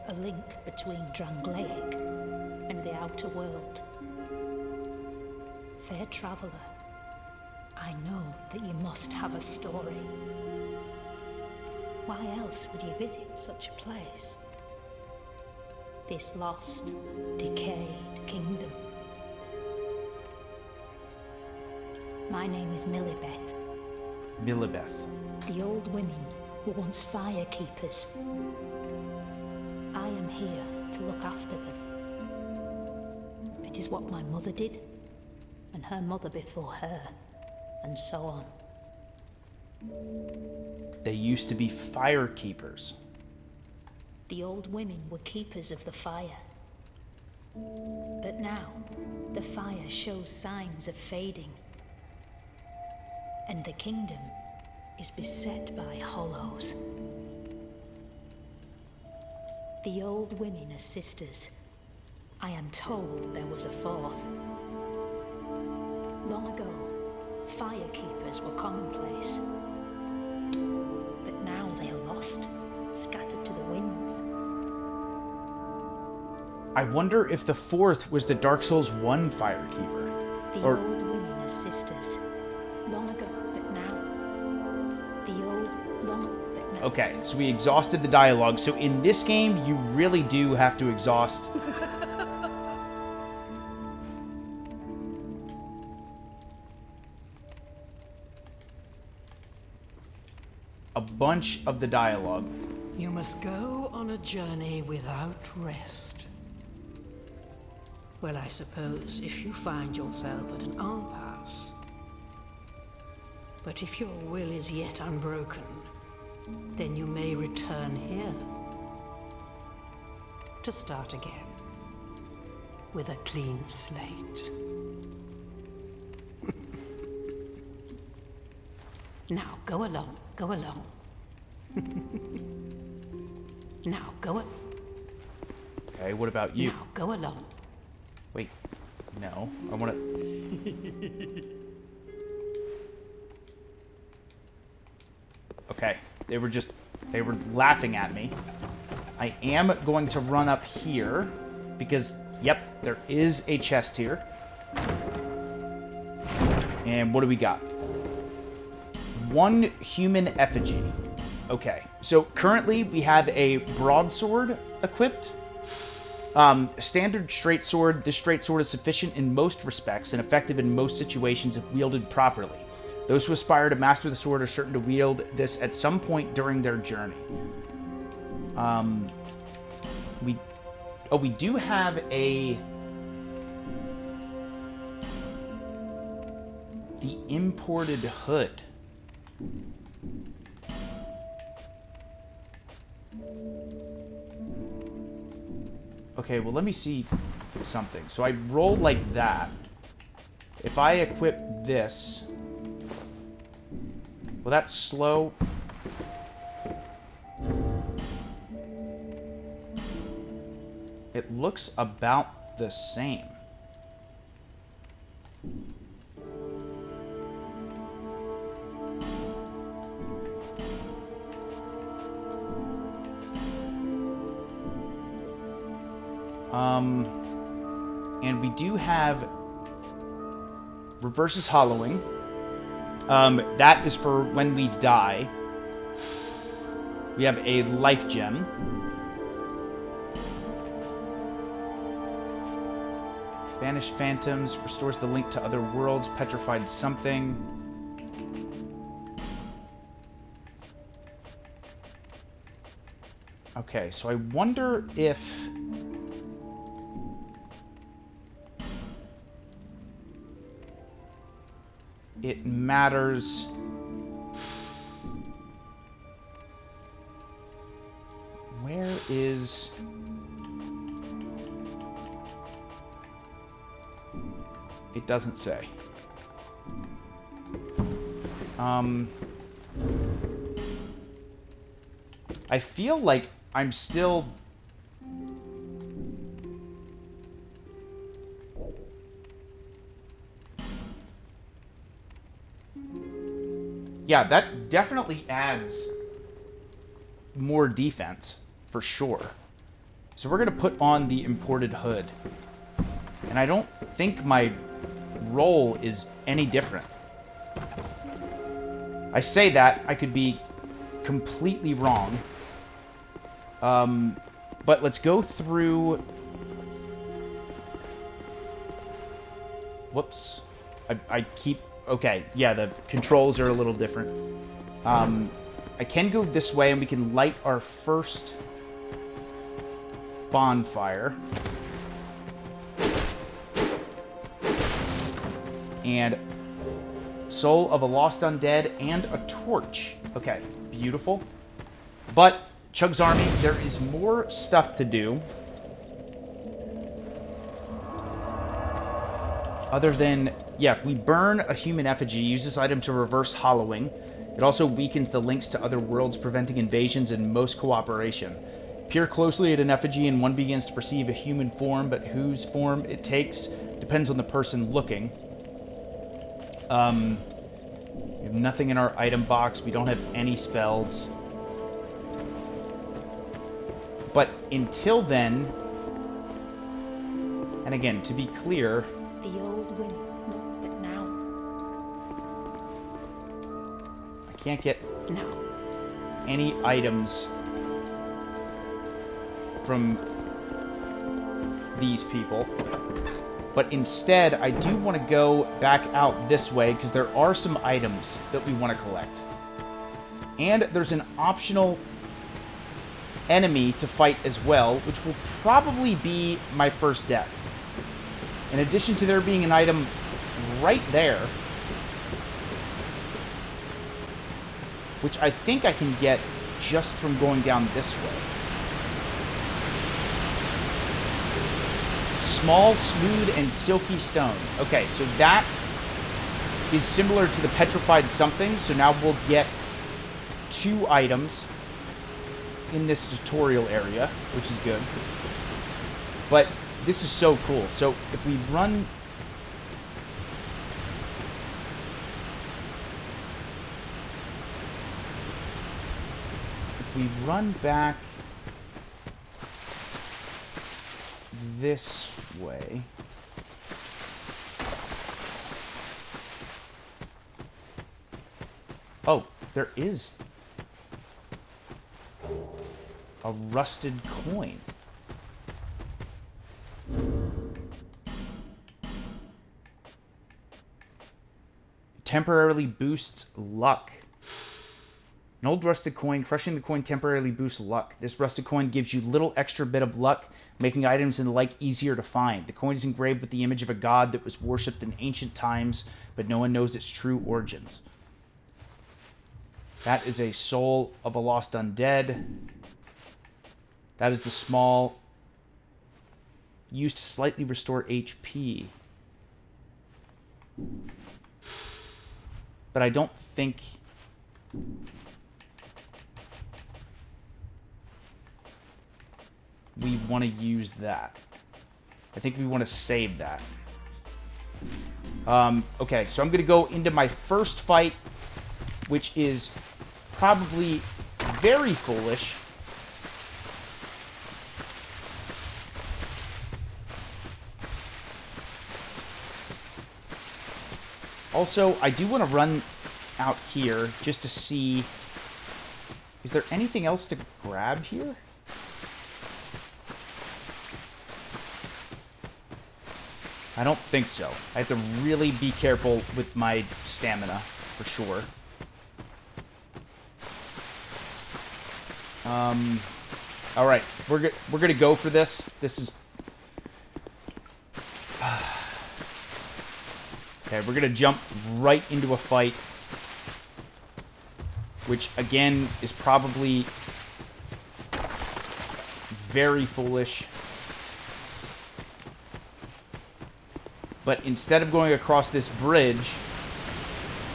A link between Drangleic and the outer world. Fair traveller, I know that you must have a story. Why else would you visit such a place? This lost, decayed kingdom. My name is Millibeth. Millibeth. The old women were once fire keepers. I am here to look after them. It is what my mother did, and her mother before her, and so on. They used to be fire keepers. The old women were keepers of the fire. But now, the fire shows signs of fading. And the kingdom is beset by hollows. The old women are sisters. I am told there was a fourth. Long ago, fire keepers were commonplace. But now they are lost, scattered to the winds. I wonder if the fourth was the Dark Souls 1 fire keeper. The Or old women are sisters. Long ago, but now. The old, long, but now. okay, so we exhausted the dialogue. So in this game, you really do have to exhaust a bunch of the dialogue. You must go on a journey without rest. Well, I suppose if you find yourself at an impasse, But if your will is yet unbroken, then you may return here to start again with a clean slate. Now, go along, go along. Now, go on. Okay, what about you? Now, go along. Wait, no, I want to... Okay, they were laughing at me. I am going to run up here, because, yep, there is a chest here. And what do we got? 1 human effigy. Okay, so currently we have a broadsword equipped. Standard straight sword. This straight sword is sufficient in most respects and effective in most situations if wielded properly. Those who aspire to master the sword are certain to wield this at some point during their journey. We do have the imported hood. Okay, well, let me see something. So I roll like that. If I equip this... Will that slow? It looks about the same. And we do have reverses hollowing. That is for when we die. We have a life gem. Banished phantoms, restores the link to other worlds, petrified something. Okay, so I wonder if... it matters. Where is... It doesn't say. I feel like I'm still... Yeah, that definitely adds more defense, for sure. So we're going to put on the imported hood. And I don't think my roll is any different. I say that, I could be completely wrong. But let's go through... Whoops. I keep... Okay, yeah, the controls are a little different. I can go this way and we can light our first bonfire. And Soul of a Lost Undead and a torch. Okay, beautiful. But, CHUGS Army, there is more stuff to do. Other than, yeah, if we burn a human effigy, use this item to reverse hollowing. It also weakens the links to other worlds, preventing invasions and most cooperation. Peer closely at an effigy and one begins to perceive a human form, but whose form it takes depends on the person looking. We have nothing in our item box. We don't have any spells. But until then, and again, to be clear... The old women, but now. I can't get Now. any items from these people. But instead, I do want to go back out this way, because there are some items that we want to collect. And there's an optional enemy to fight as well, which will probably be my first death. In addition to there being an item right there, which I think I can get just from going down this way. Small, smooth, and silky stone. Okay, so that is similar to the petrified something, so now we'll get 2 items in this tutorial area, which is good. But this is so cool. So if we run... If we run back this way... Oh, there is a rusted coin. Temporarily boosts luck. An old rusted coin. Crushing the coin temporarily boosts luck. This rusted coin gives you little extra bit of luck, making items and the like easier to find. The coin is engraved with the image of a god that was worshipped in ancient times, but no one knows its true origins. That is a soul of a lost undead. That is the small... Used to slightly restore HP. But I don't think... we want to use that. I think we want to save that. Okay, so I'm going to go into my first fight, which is probably very foolish. Also, I do want to run out here just to see... Is there anything else to grab here? I don't think so. I have to really be careful with my stamina, for sure. All right, we're gonna go for this. This is okay. We're gonna jump right into a fight, which again is probably very foolish. But instead of going across this bridge,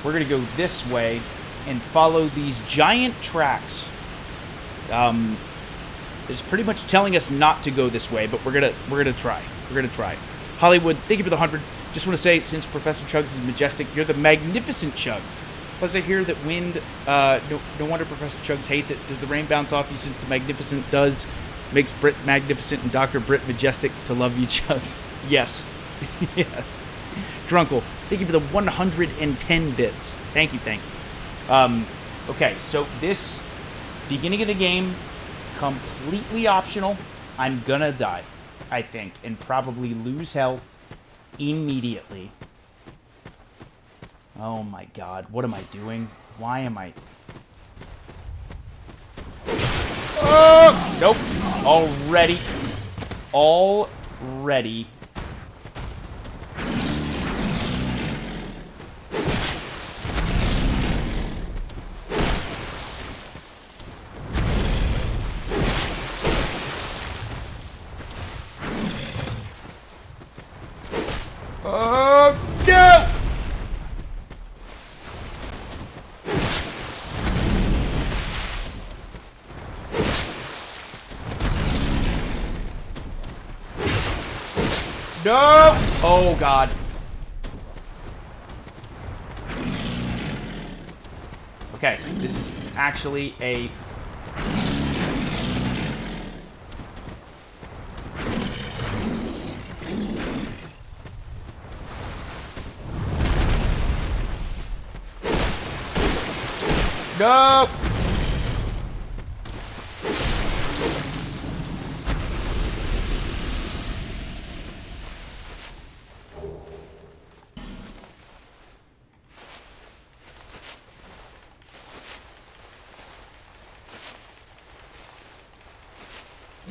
we're gonna go this way and follow these giant tracks. It's pretty much telling us not to go this way, but we're gonna try. We're gonna try. Hollywood, thank you for the 100. Just want to say, since Professor Chugs is majestic, you're the magnificent Chugs. Plus, I hear that wind. No wonder Professor Chugs hates it. Does the rain bounce off you since the magnificent does makes Brit magnificent and Dr. Brit majestic to love you, Chugs? Yes. Yes. Drunkle, thank you for the 110 bits. Thank you, thank you. Okay, so this beginning of the game, completely optional. I'm gonna die, I think, and probably lose health immediately. Oh my god, what am I doing? Why am I... Oh! Nope. Already. Oh, no! No! Oh, God. Okay, this is actually a... No!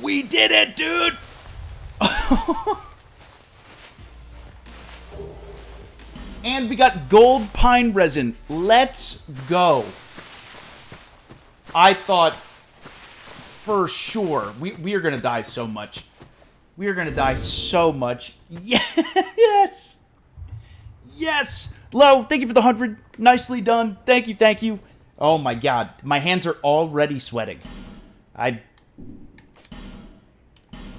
We did it, dude! And we got gold pine resin. Let's go. I thought for sure we are going to die so much. We are going to die so much. Yes! Yes! Lo, thank you for the 100. Nicely done. Thank you, thank you. Oh my god. My hands are already sweating.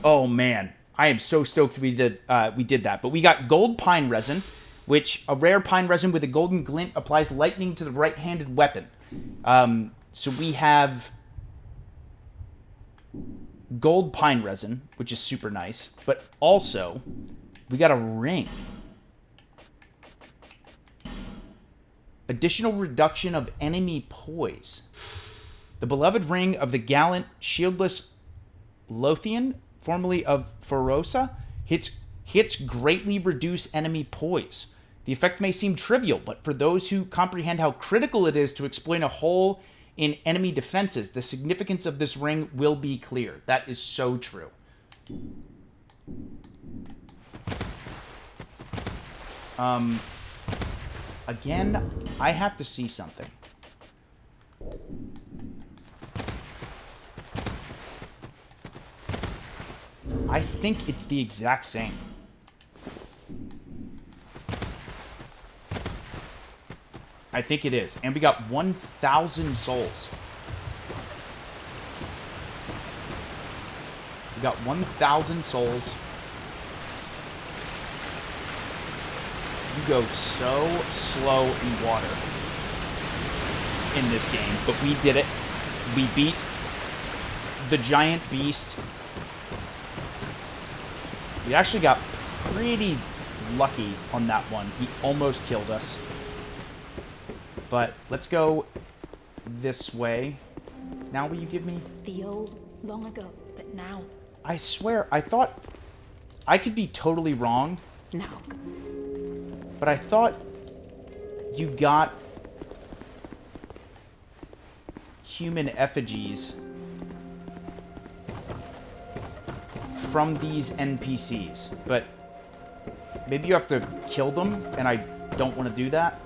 Oh man. I am so stoked we did that. But we got gold pine resin, which a rare pine resin with a golden glint applies lightning to the right-handed weapon. So we have gold pine resin, which is super nice. But also, we got a ring. Additional reduction of enemy poise. The beloved ring of the gallant, shieldless Lothian, formerly of Ferosa, hits greatly reduce enemy poise. The effect may seem trivial, but for those who comprehend how critical it is to exploit a hole in enemy defenses, the significance of this ring will be clear. That is so true. Again, I have to see something. I think it's the exact same. I think it is. And we got 1,000 souls. We got 1,000 souls. You go so slow in water in this game, but we did it. We beat the giant beast. We actually got pretty lucky on that one. He almost killed us. But let's go this way. Now will you give me? The old, long ago, but now. I swear, I thought I could be totally wrong. Now. But I thought you got human effigies from these NPCs. But maybe you have to kill them, and I don't want to do that.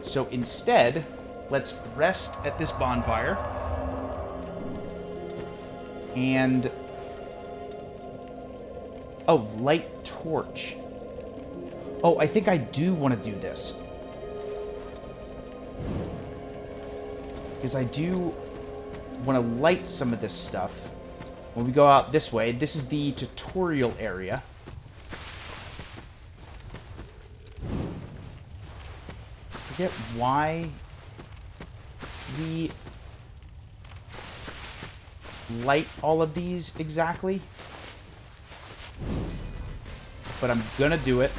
So instead, let's rest at this bonfire. And... oh, light torch. Oh, I think I do want to do this. Because I do want to light some of this stuff. When we go out this way, this is the tutorial area. Forget why we light all of these exactly. But I'm gonna do it.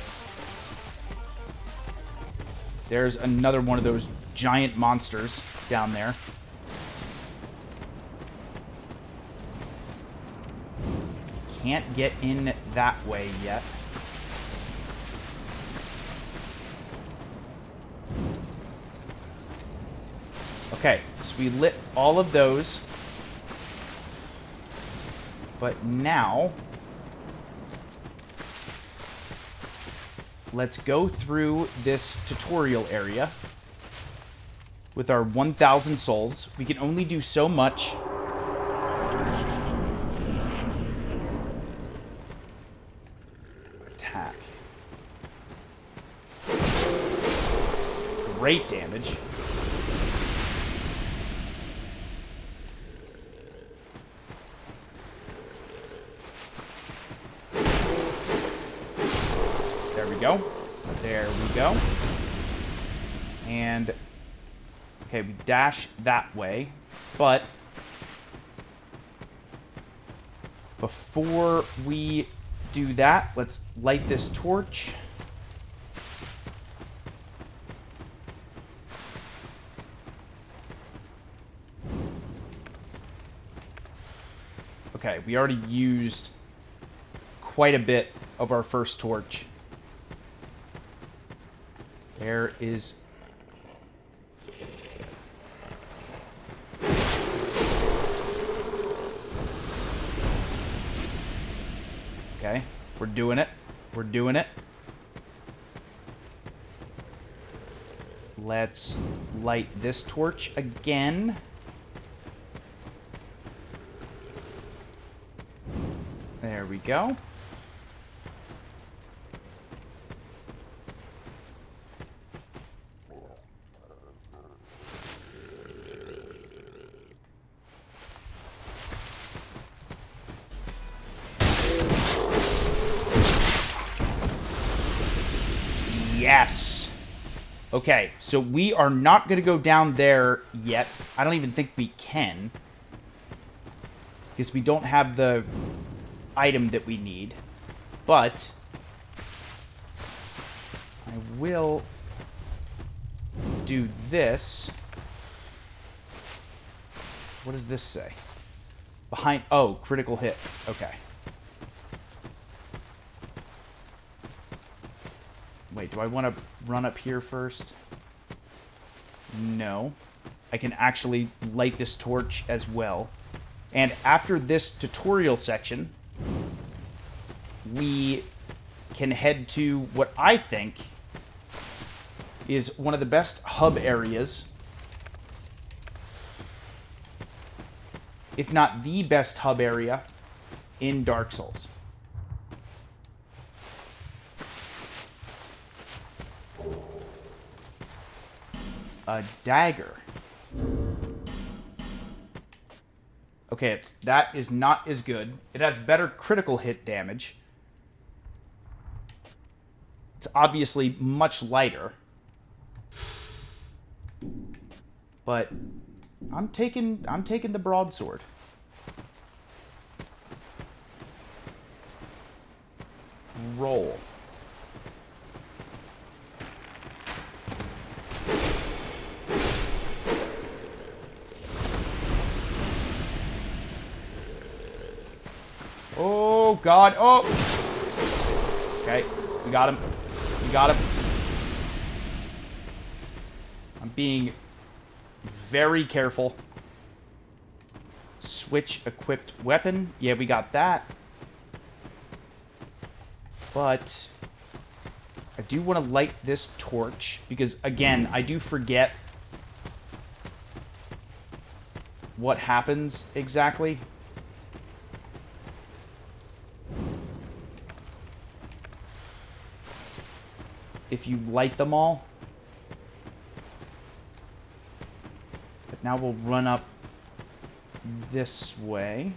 There's another one of those giant monsters down there. Can't get in that way yet. Okay, so we lit all of those. But now, let's go through this tutorial area with our 1,000 souls. We can only do so much. Attack. Great damage. Go. There we go. And okay, we dash that way, but before we do that, let's light this torch. Okay, we already used quite a bit of our first torch. There is... okay, we're doing it. We're doing it. Let's light this torch again. There we go. Yes. Okay, so we are not going to go down there yet. I don't even think we can. Because we don't have the item that we need. But I will do this. What does this say? Behind... Oh, critical hit. Okay. Wait, do I want to run up here first? No. I can actually light this torch as well. And after this tutorial section, we can head to what I think is one of the best hub areas, if not the best hub area in Dark Souls. A dagger. Okay, that is not as good. It has better critical hit damage. It's obviously much lighter. But I'm taking the broadsword. Roll. Oh, God. Oh! Okay. We got him. We got him. I'm being very careful. Switch equipped weapon. Yeah, we got that. But I do want to light this torch because, again, I do forget what happens exactly. If you light them all. But now we'll run up this way.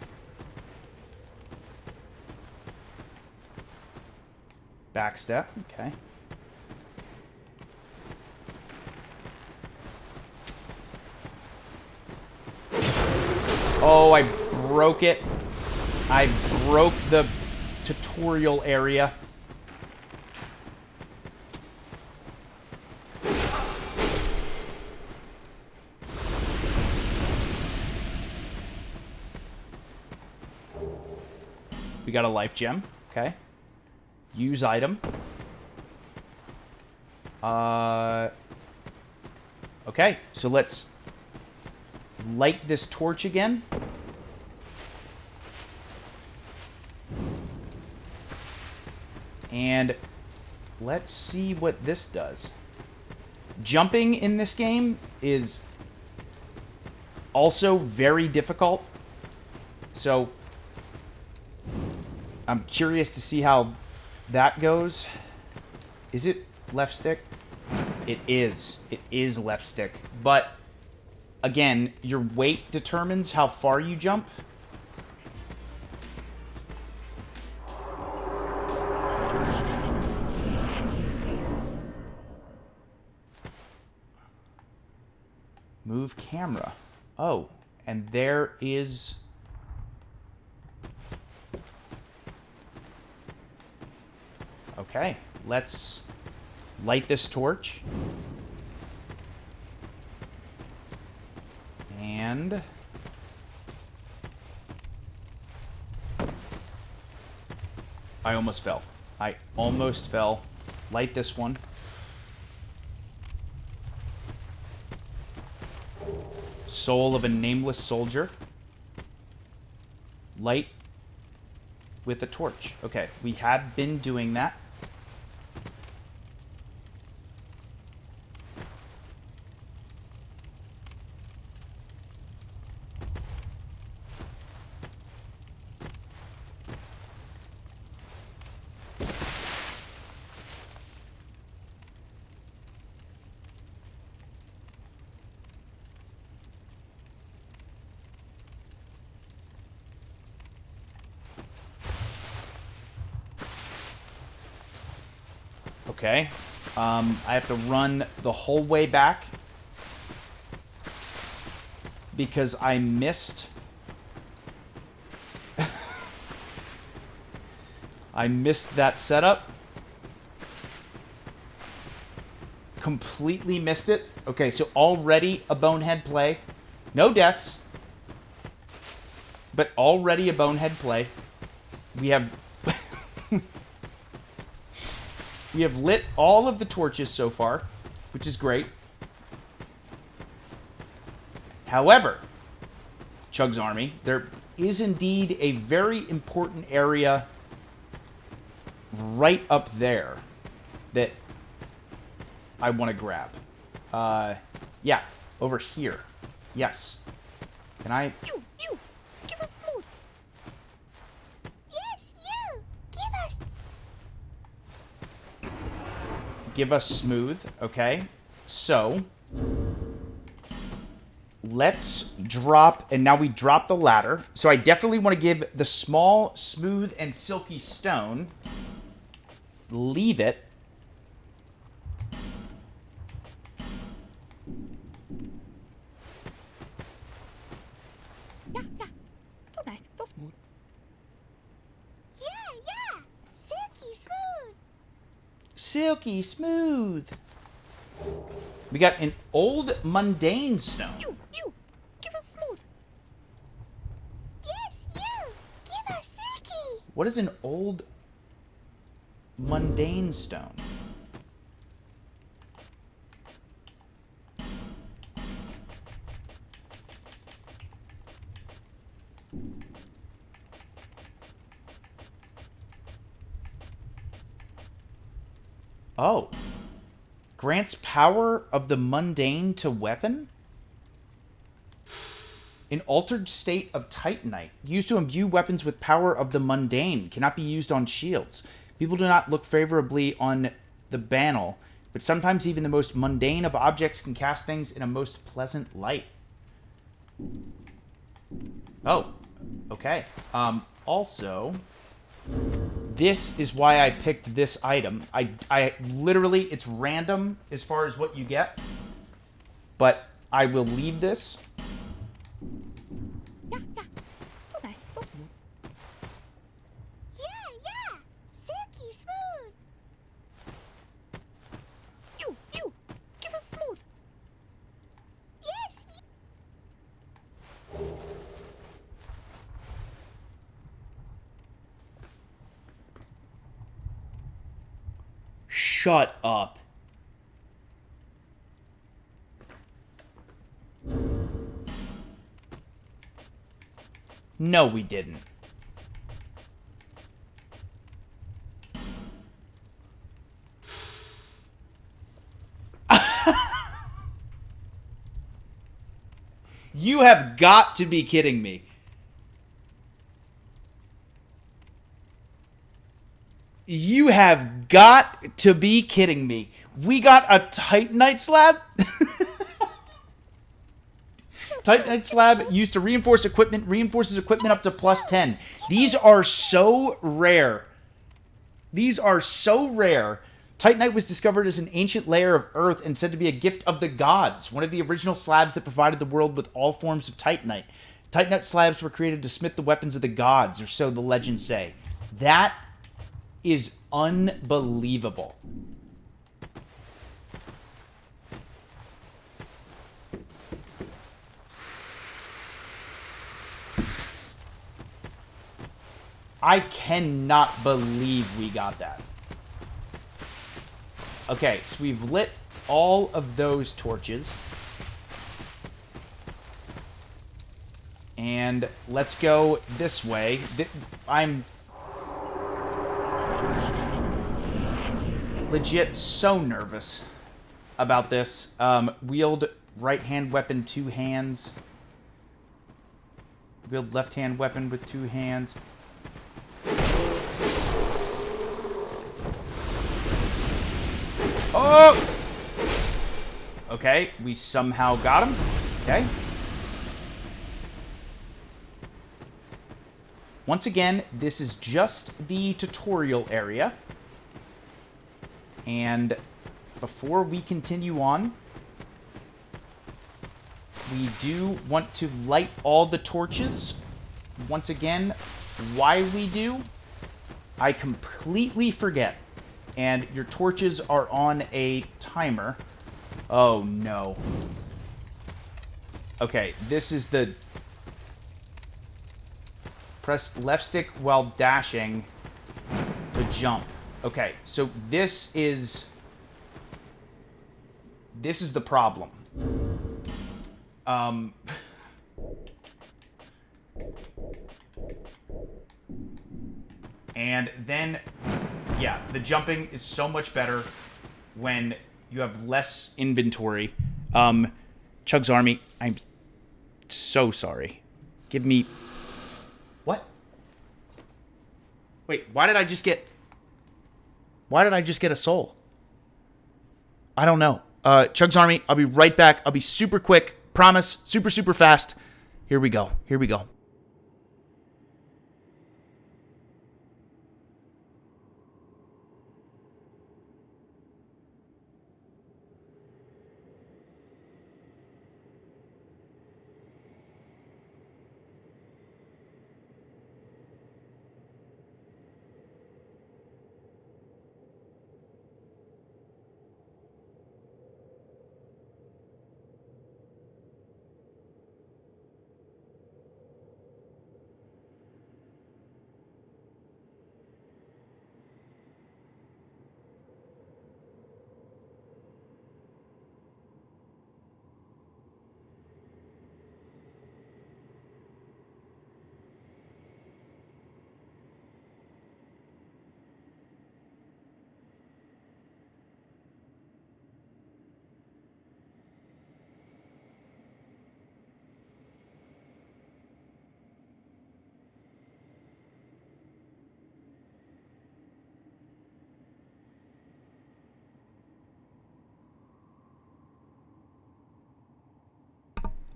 Backstep, okay. Oh, I broke it. I broke the tutorial area. We got a life gem. Okay. Use item. Okay, so let's light this torch again. And let's see what this does. Jumping in this game is also very difficult. So I'm curious to see how that goes. Is it left stick? It is. It is left stick. But, again, your weight determines how far you jump. Move camera. Oh, and there is... Okay, let's light this torch. And... I almost fell. I almost fell. Light this one. Soul of a Nameless Soldier. Light with a torch. Okay, we had been doing that. Okay. I have to run the whole way back because I missed... I missed that setup. Completely missed it. Okay, so already a bonehead play. No deaths. But already a bonehead play. We have... we have lit all of the torches so far, which is great. However, CHUGS Army, there is indeed a very important area right up there that I want to grab. Yeah, over here. Yes. Can I... You! Give us food! Yes, you! Give us smooth. Okay. So... let's drop... and now we drop the ladder. So I definitely want to give the small, smooth, and silky stone... leave it. Yeah. So nice, so smooth. Yeah. Silky smooth. Silky smooth. We got an old mundane stone. You! Give us smooth. Yes, you! Give us silky. What is an old mundane stone? Oh. Grants power of the mundane to weapon? An altered state of Titanite. Used to imbue weapons with power of the mundane. Cannot be used on shields. People do not look favorably on the banal, but sometimes even the most mundane of objects can cast things in a most pleasant light. Oh. Okay. Also... this is why I picked this item. I literally, it's random as far as what you get. But I will leave this. Yeah. So nice, so smooth. Yeah. Silky smooth. You! Give us smooth. Yes. Shut up. No, we didn't. You have got to be kidding me. You have got to be kidding me. We got a Titanite slab? Titanite slab used to reinforce equipment. Reinforces equipment up to +10. These are so rare. These are so rare. Titanite was discovered as an ancient layer of earth and said to be a gift of the gods. One of the original slabs that provided the world with all forms of Titanite. Titanite slabs were created to smith the weapons of the gods, or so the legends say. That is unbelievable. I cannot believe we got that. Okay, so we've lit all of those torches. And let's go this way. I'm legit so nervous about this. Wield right-hand weapon, 2 hands. Wield left-hand weapon with 2 hands. Oh! Okay, we somehow got him. Okay. Once again, this is just the tutorial area. And before we continue on, we do want to light all the torches. Once again, why we do, I completely forget. And your torches are on a timer. Oh, no. Okay, this is the... Press left stick while dashing to jump. Okay, so this is the problem. And then, yeah, the jumping is so much better when you have less inventory. CHUGS Army, I'm so sorry. Give me... What? Wait, why did I just get a soul? I don't know. CHUGS Army, I'll be right back. I'll be super quick. Promise. Super, super fast. Here we go. Here we go.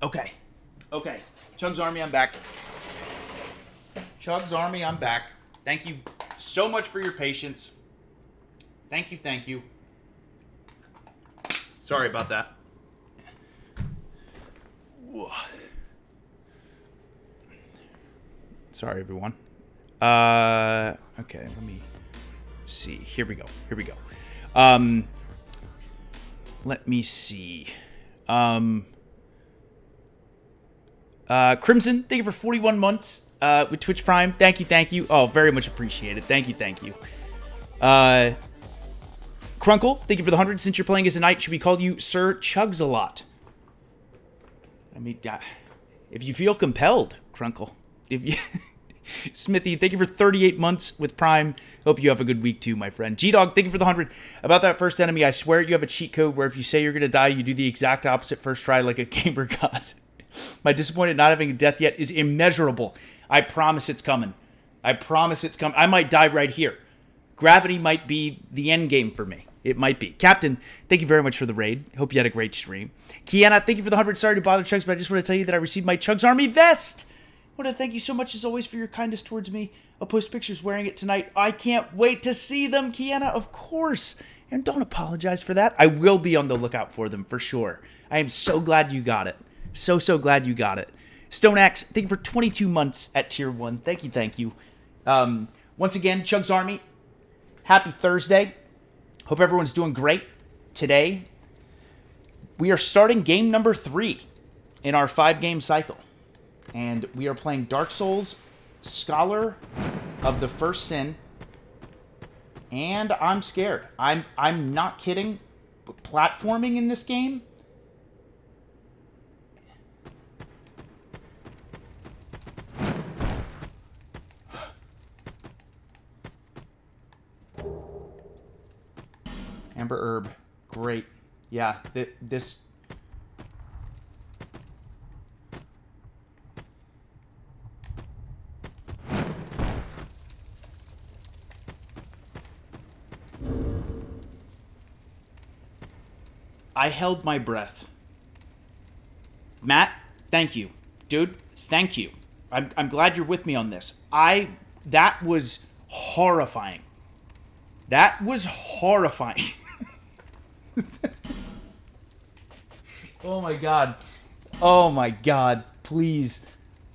Okay. Okay. CHUGS Army, I'm back. CHUGS Army, I'm back. Thank you so much for your patience. Thank you, thank you. Sorry about that. Sorry, everyone. Okay, let me see. Here we go. Here we go. Let me see. Crimson, thank you for 41 months with Twitch Prime. Thank you, thank you. Oh, very much appreciated. Thank you, thank you. Crunkle, thank you for the 100. Since you're playing as a knight, should we call you Sir Chugs a lot? I mean, if you feel compelled, Crunkle. If you... Smithy, thank you for 38 months with Prime. Hope you have a good week too, my friend. G-Dog, thank you for the 100. About that first enemy, I swear you have a cheat code where if you say you're going to die, you do the exact opposite first try like a gamer god. My disappointment not having a death yet is immeasurable. I promise it's coming. I promise it's coming. I might die right here. Gravity might be the end game for me. It might be. Captain, thank you very much for the raid. Hope you had a great stream. Kiana, thank you for the 100. Sorry to bother Chugs, but I just want to tell you that I received my CHUGS Army vest. I want to thank you so much as always for your kindness towards me. I'll post pictures wearing it tonight. I can't wait to see them, Kiana, of course. And don't apologize for that. I will be on the lookout for them for sure. I am so glad you got it. So glad you got it. Stone Axe, thank you for 22 months at Tier 1. Thank you, thank you. Once again, CHUGS Army, happy Thursday. Hope everyone's doing great today. We are starting game number 3 in our 5-game cycle. And we are playing Dark Souls, Scholar of the First Sin. And I'm scared. I'm not kidding. Platforming in this game... Amber Herb. Great. Yeah, this... I held my breath. Matt, thank you. Dude, thank you. I'm glad you're with me on this. That was horrifying. That was horrifying. Oh my god. Oh my god. Please.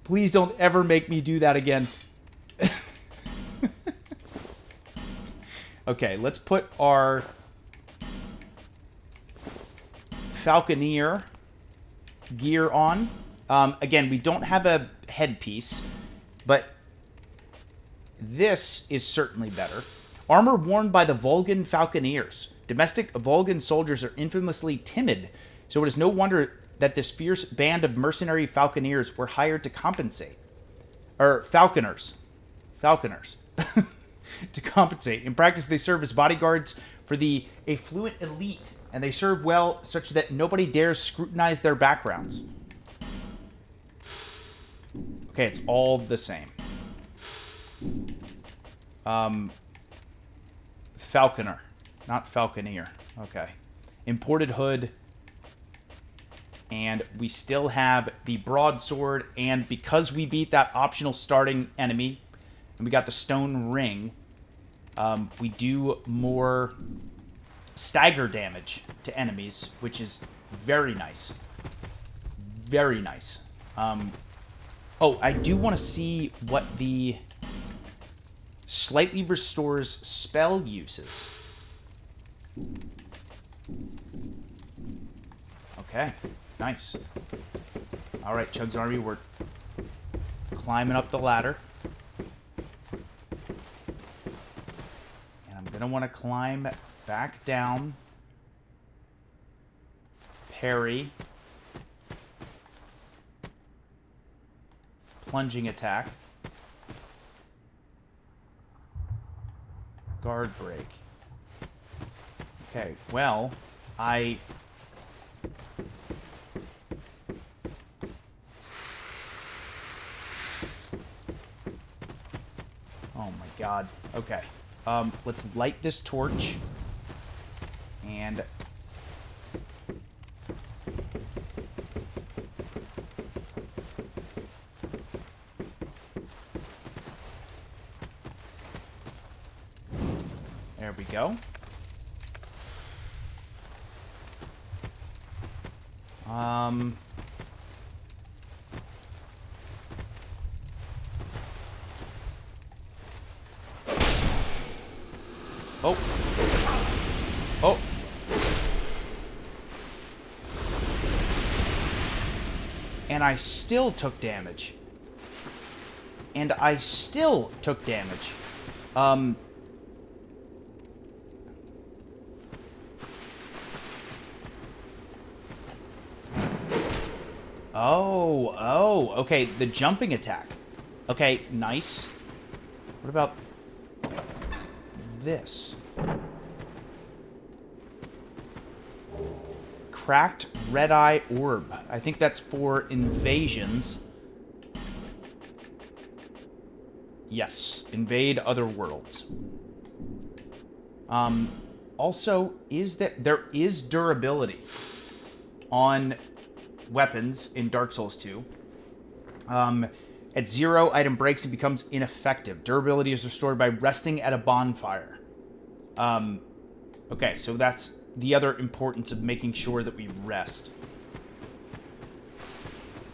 Please don't ever make me do that again. Okay, let's put our Falconeer gear on. Again, we don't have a headpiece, but this is certainly better. Armor worn by the Volgan Falconeers. Domestic Volgan soldiers are infamously timid, so it is no wonder that this fierce band of mercenary Falconeers were hired to compensate. Or Falconers. Falconers. To compensate. In practice, they serve as bodyguards for the affluent elite, and they serve well such that nobody dares scrutinize their backgrounds. Okay, it's all the same. Falconer, not Falconeer. Okay. Imported hood. And we still have the broadsword, and because we beat that optional starting enemy, and we got the stone ring, we do more stagger damage to enemies, which is very nice. Very nice. Oh, I do want to see what the slightly restores spell uses. Okay, nice. Alright, Chug's Army, we're climbing up the ladder. And I'm going to want to climb back down. Parry. Plunging attack. Guard break. Okay, well, Oh my god. Okay. Let's light this torch. And there we go. Oh. Oh. And I still took damage. And I still took damage. Oh, okay, the jumping attack. Okay, nice. What about this? Cracked red eye orb. I think that's for invasions. Yes, invade other worlds. Also, there is durability on weapons in Dark Souls 2. At 0, item breaks and becomes ineffective. Durability is restored by resting at a bonfire. Okay, so that's the other importance of making sure that we rest.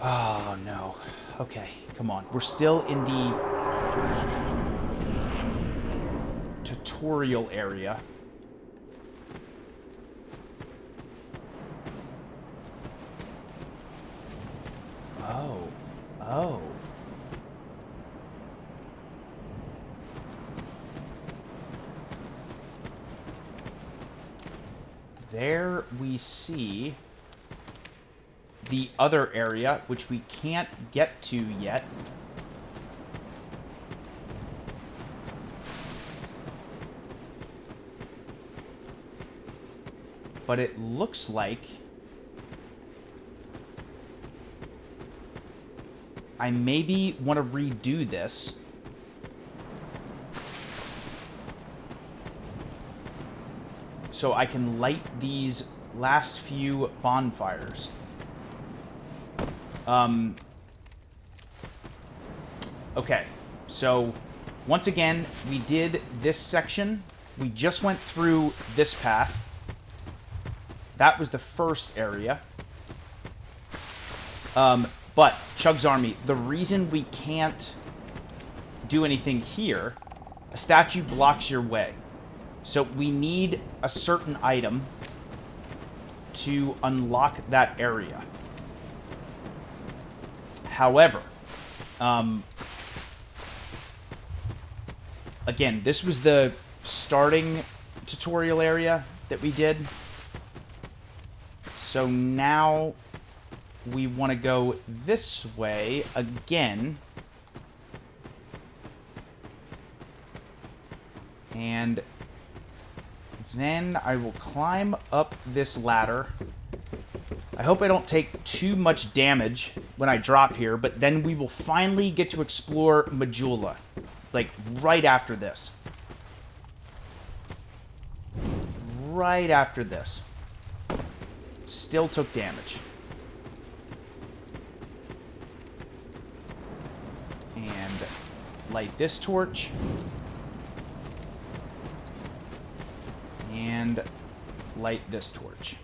Oh, no. Okay, come on. We're still in the tutorial area. Oh. There we see the other area, which we can't get to yet. But it looks like I maybe want to redo this. So I can light these last few bonfires. Okay, so once again, we did this section we just went through this path. That was the first area. But, CHUGS Army, the reason we can't do anything here, a statue blocks your way. So we need a certain item to unlock that area. However, again, this was the starting tutorial area that we did. So now we want to go this way again. And then I will climb up this ladder. I hope I don't take too much damage when I drop here, but then we will finally get to explore Majula. Like, right after this. Right after this. Still took damage. And light this torch. And light this torch.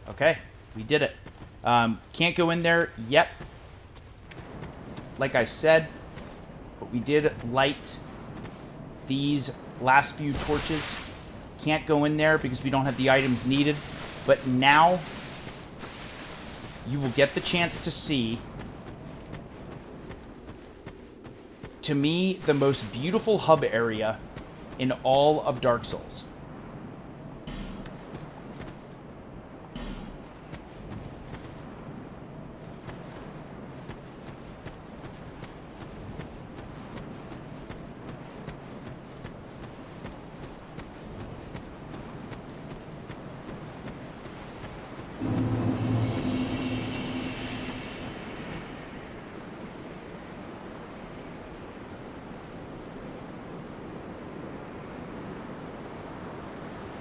Okay, we did it. Can't go in there yet, like I said, but we did light these last few torches. Can't go in there because we don't have the items needed, but now you will get the chance to see, to me, the most beautiful hub area in all of Dark Souls.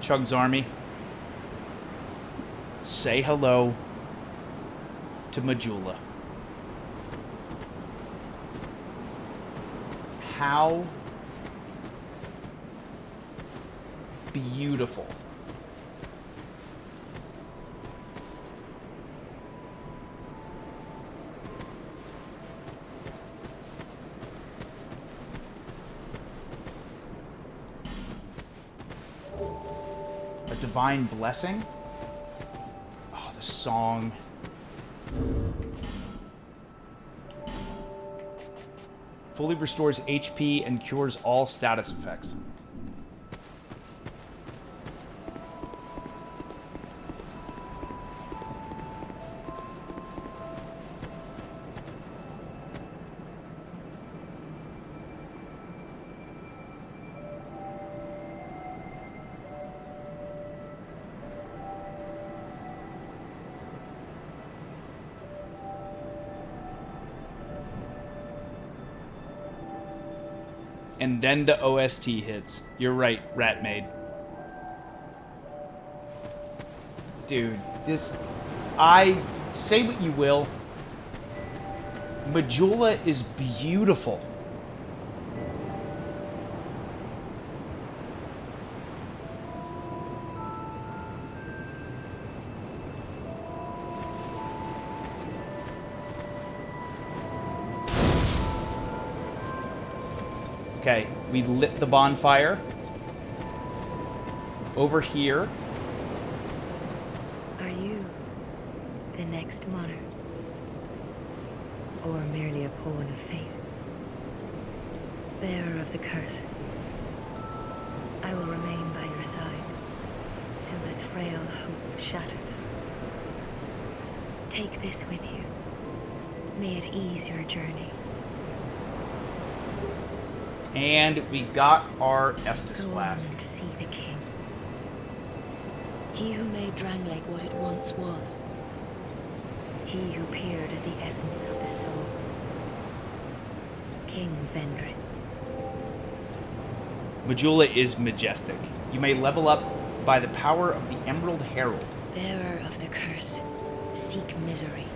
CHUGS Army, say hello to Majula. How beautiful. Divine Blessing. Oh, the song. Fully restores HP and cures all status effects. And then the OST hits. You're right, Ratmaid. Dude, this... I... Say what you will. Majula is beautiful. Okay, we lit the bonfire. Over here. Are you the next monarch? Or merely a pawn of fate? Bearer of the curse, I will remain by your side till this frail hope shatters. Take this with you. May it ease your journey. And we got our Estus Go flask. on and see the king. He who made Drangleic what it once was. He who peered at the essence of the soul. King Vendrick. Majula is majestic. You may level up by the power of the Emerald Herald. Bearer of the curse, seek misery.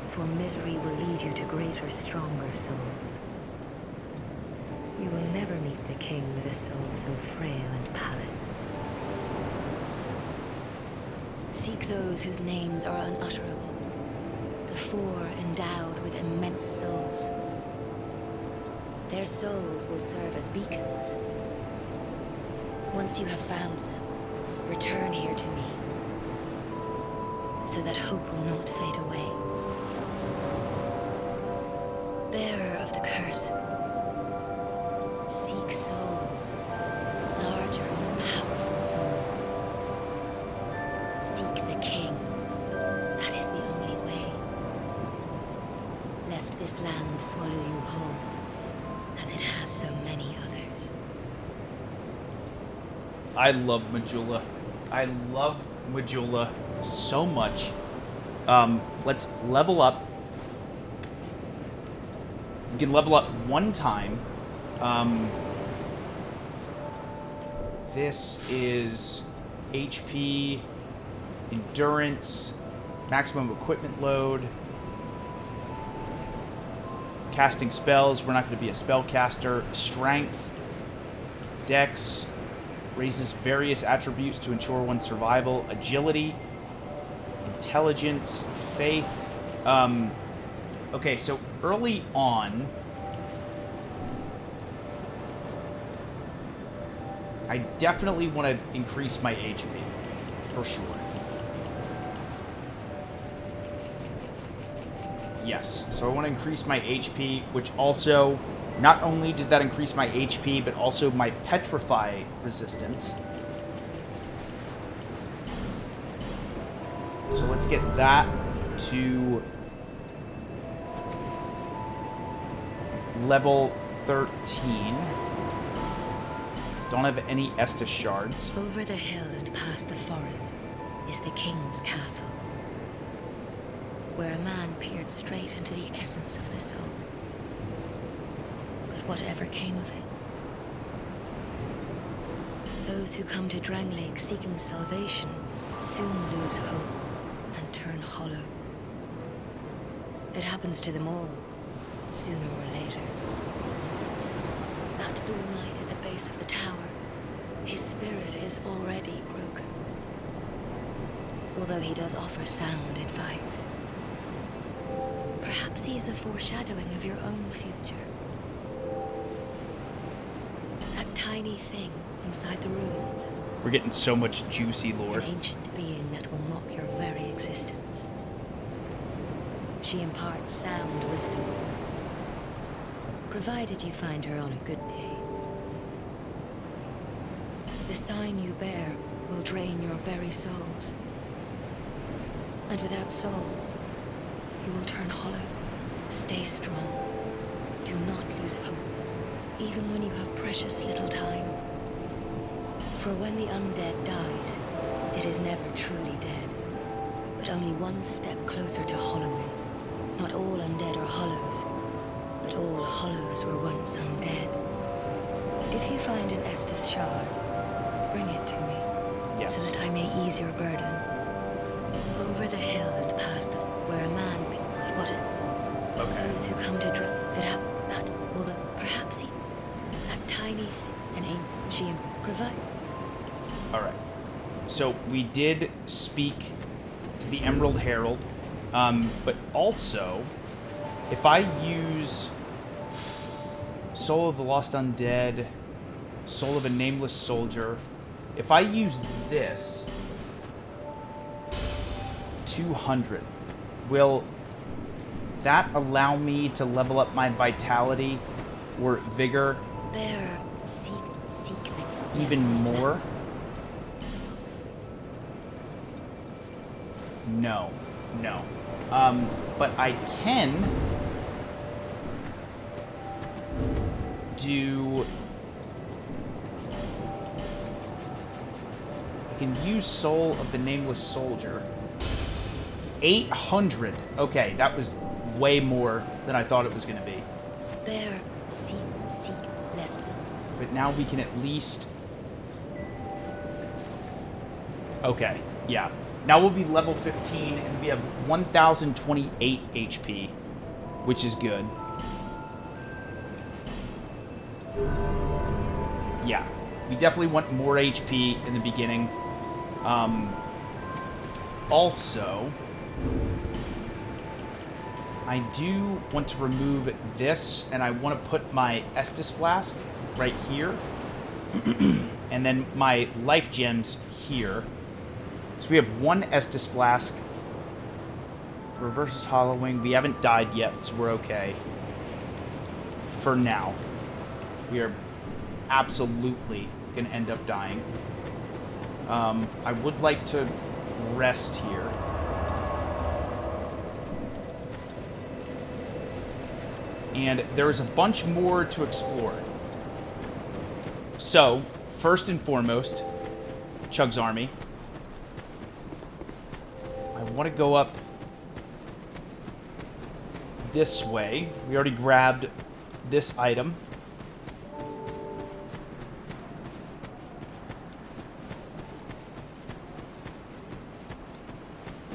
For misery will lead you to greater, stronger souls. You will never meet the king with a soul so frail and pallid. Seek those whose names are unutterable, the four endowed with immense souls. Their souls will serve as beacons. Once you have found them, return here to me, so that hope will not fade away. Bearer of the curse, seek souls, larger, more powerful souls. Seek the king. That is the only way. Lest this land swallow you whole, as it has so many others. I love Majula. I love Majula so much. Let's level up. We can level up one time. This is HP, endurance, maximum equipment load, casting spells. We're not going to be a spellcaster. Strength, dex, raises various attributes to ensure one's survival. Agility, intelligence, faith. Okay, so early on, I definitely want to increase my HP, for sure. Yes, so I want to increase my HP, which also, not only does that increase my HP, but also my petrify resistance. So let's get that to level 13. Don't have any Estus shards. Over the hill and past the forest is the king's castle, where a man peered straight into the essence of the soul. But whatever came of it? Those who come to Drangleic seeking salvation soon lose hope and turn hollow. It happens to them all, sooner or later. That blue knight at the base of the tower, his spirit is already broken. Although he does offer sound advice. Perhaps he is a foreshadowing of your own future. That tiny thing inside the ruins. We're getting so much juicy lore. An ancient being that will mock your very existence. She imparts sound wisdom, provided you find her on a good day. The sign you bear will drain your very souls. And without souls, you will turn hollow. Stay strong. Do not lose hope, even when you have precious little time. For when the undead dies, it is never truly dead, but only one step closer to hollowing. Not all undead are hollows, but all hollows were once undead. If you find an Estus shard, bring it to me, Yes. so that I may ease your burden. Over the hill and past the where a man what it. Okay. Those who come to that will the perhaps he that tiny thing an ancient provide. All right. So we did speak to the Emerald Herald, but also, if I use Soul of the Lost Undead, Soul of a Nameless Soldier, if I use this, 200, will that allow me to level up my vitality or vigor Bearer, seek the even yes, more? No. But I can do... I can use Soul of the Nameless Soldier. 800. Okay, that was way more than I thought it was going to be. Bearer, seek lest. But now we can at least... Okay, yeah. Now we'll be level 15, and we have 1,028 HP, which is good. Yeah, we definitely want more HP in the beginning. Also, I do want to remove this, and I want to put my Estus Flask right here. And then my life gems here. So we have one Estus Flask. Reverses Hollowing. We haven't died yet, so we're okay. For now. We are absolutely going to end up dying. I would like to rest here. And there's a bunch more to explore. So, first and foremost, CHUGS Army. I want to go up this way. We already grabbed this item.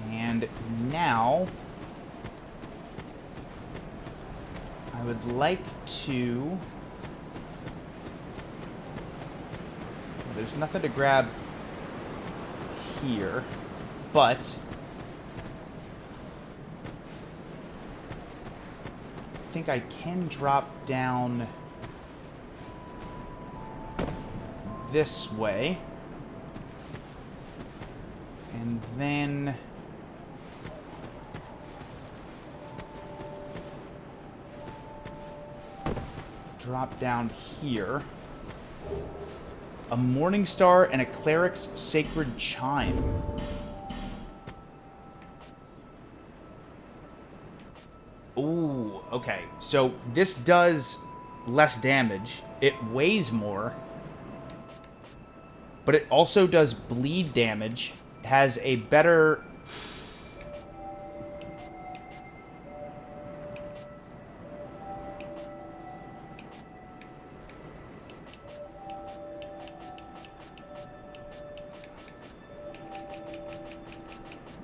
And now I would like to... There's nothing to grab here, but I think I can drop down this way, and then drop down here. A Morning Star and a Cleric's Sacred Chime. Ooh, okay. So this does less damage. It weighs more. But it also does bleed damage. Has a better...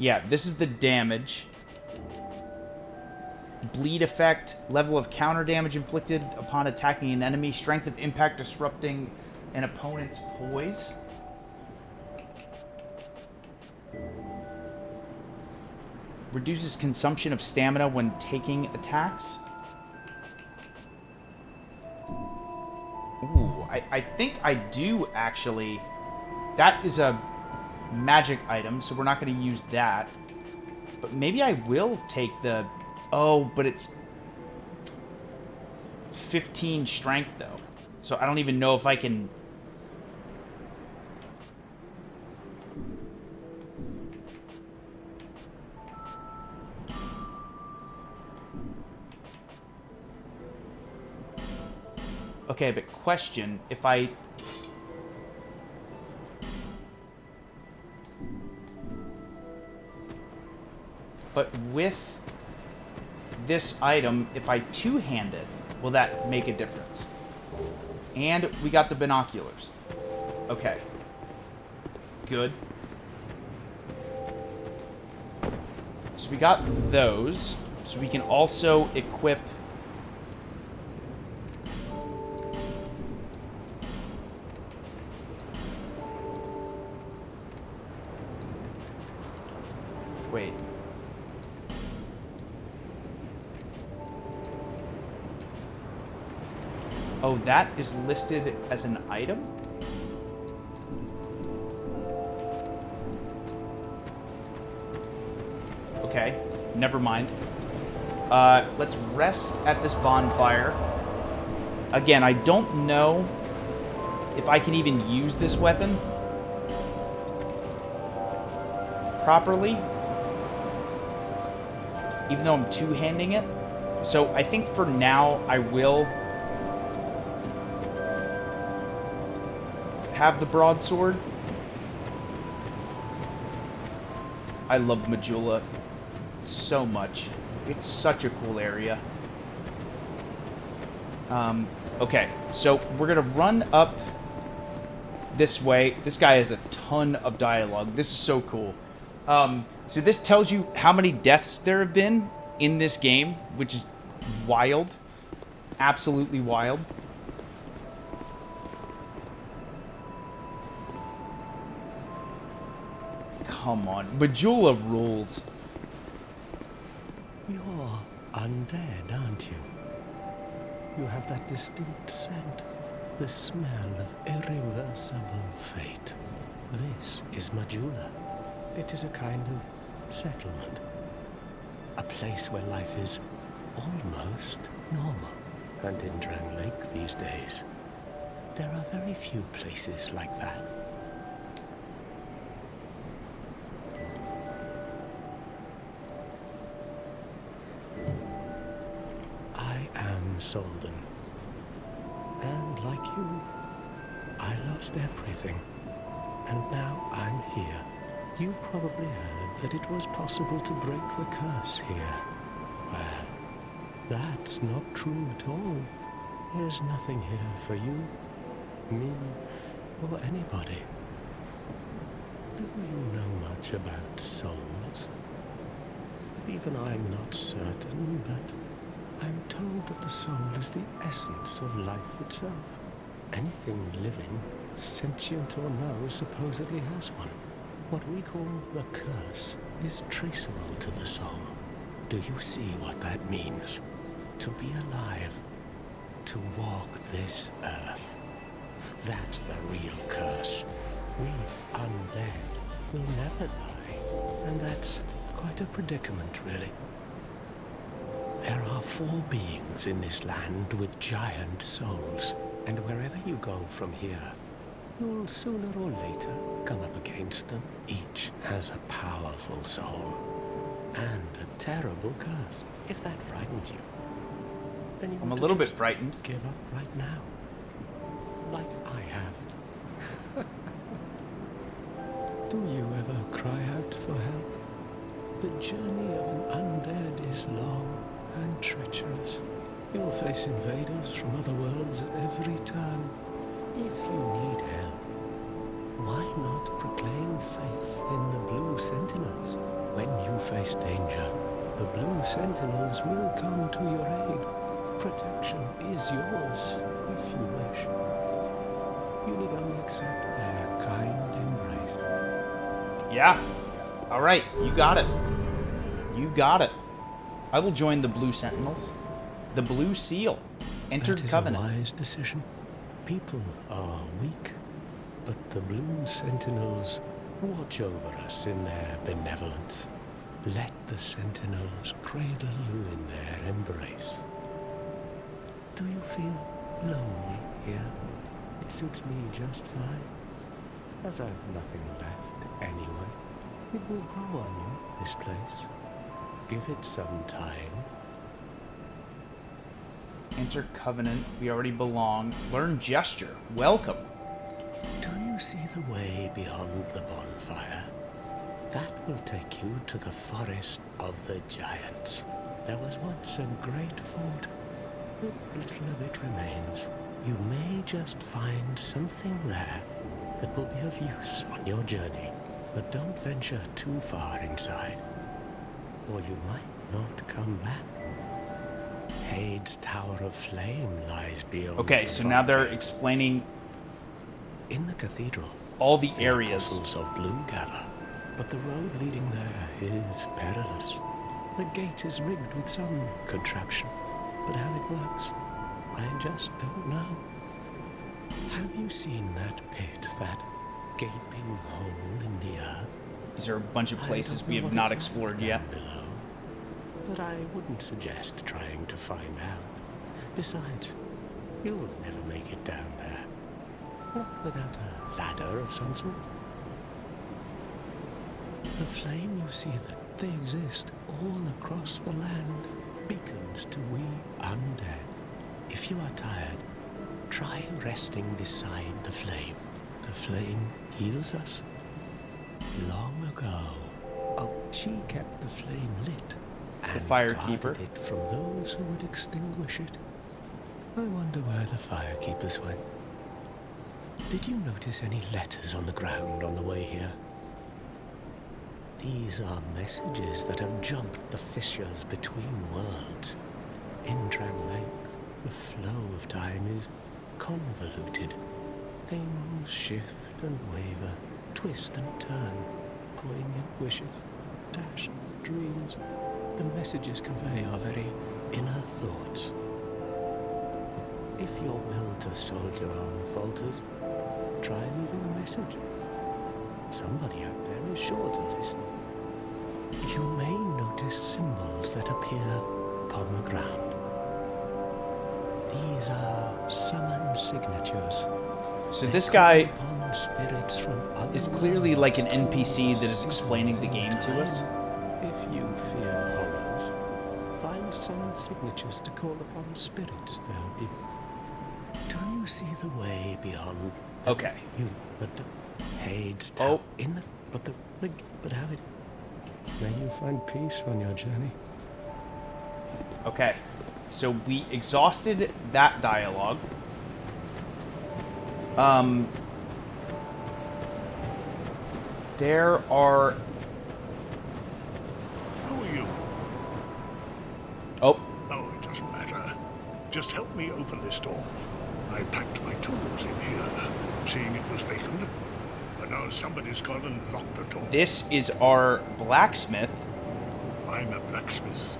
Yeah, this is the damage. Bleed effect, level of counter damage inflicted upon attacking an enemy, strength of impact disrupting an opponent's poise. Reduces consumption of stamina when taking attacks. Ooh, I think I do actually. That is a magic item, so we're not going to use that. But maybe I will take the... Oh, but it's 15 strength, though. So I don't even know if I can... Okay, but question, if I... But with this item, if I two-hand it, will that make a difference? And we got the binoculars. Okay. Good. So we got those. So we can also equip... Wait. Oh, that is listed as an item? Okay, never mind. Let's rest at this bonfire. Again, I don't know if I can even use this weapon properly, even though I'm two-handing it. So I think for now I will have the broadsword. I love Majula so much. It's such a cool area. Okay, so we're gonna run up this way. This guy has a ton of dialogue. This is so cool. So this tells you how many deaths there have been in this game, which is wild. Absolutely wild. come on. Bajula rules. You're undead, aren't you? You have that distinct scent, the smell of irreversible fate. This is Majula. It is a kind of settlement. A place where life is almost normal. And in Drang Lake these days, there are very few places like that. I am Solden. And like you, I lost everything. And now I'm here. You probably heard that it was possible to break the curse here. Well, that's not true at all. There's nothing here for you, me, or anybody. Do you know much about souls? Even I'm not certain, but I'm told that the soul is the essence of life itself. Anything living, sentient or no, supposedly has one. What we call the curse is traceable to the soul. Do you see what that means? To be alive, to walk this earth. That's the real curse. We undead will never die, and that's quite a predicament, really. There are 4 beings in this land with giant souls, and wherever you go from here, you'll sooner or later come up against them. Each has a powerful soul, and a terrible curse. If that frightens you, then you I'm a ought to little bit just frightened. give up right now, like I have. Do you ever cry out for help? The journey of an undead is long and treacherous. You'll face invaders from other worlds at every turn. If you need help, why not proclaim faith in the Blue Sentinels? When you face danger, the Blue Sentinels will come to your aid. Protection is yours, if you wish. You need only accept their kind embrace. Yeah. All right, you got it. You got it. I will join the Blue Sentinels. The Blue Seal. Entered That is Covenant. a wise decision. People are weak, but the Blue Sentinels watch over us in their benevolence. Let the Sentinels cradle you in their embrace. Do you feel lonely here? It suits me just fine, as I've nothing left anyway. It will grow on you, this place. Give it some time. Enter Covenant. We already belong. Learn Gesture. Welcome. Do you see the way beyond the bonfire? That will take you to the forest of the giants. There was once a great fort, but little of it remains. You may just find something there that will be of use on your journey, but don't venture too far inside, or you might not come back. Hade's Tower of Flame lies beyond. Okay, the so now they're gate. explaining In the cathedral, all the the areas. apostles of Blue gather, but the road leading there is perilous. The gate is rigged with some contraption, but how it works, I just don't know. Have you seen that pit, that gaping hole in the earth? These are a bunch of I places don't we know have what not it's like explored down yet. below, but I wouldn't suggest trying to find out. Besides, you'll never make it down there. Not without a ladder of some sort. The flame you see, that they exist all across the land, beacons to we undead. If you are tired, try resting beside the flame. The flame heals us. Long ago, she kept the flame lit and firekeeper. guarded it from those who would extinguish it. I wonder where the firekeepers went. Did you notice any letters on the ground on the way here? These are messages that have jumped the fissures between worlds. In Drang Lake, the flow of time is convoluted. Things shift and waver, twist and turn. poignant wishes, dashed dreams. The messages convey our very inner thoughts. If your will to soldier on falters, try leaving a message. Somebody out there is sure to listen. You may notice symbols that appear upon the ground. These are summon signatures. So this guy Spirits from is clearly like an NPC that is explaining the game to us. If you fear horrors, find summon signatures to call upon spirits to help you. Do you see the way beyond? Okay. But the Hades Oh. in the but how it? May you find peace on your journey. Okay. So we exhausted that dialogue. There are... Who are you? Oh. Oh, it doesn't matter. Just help me open this door. I packed my tools in here, seeing it was vacant. But now somebody's gone and locked the door. This is our blacksmith. I'm a blacksmith.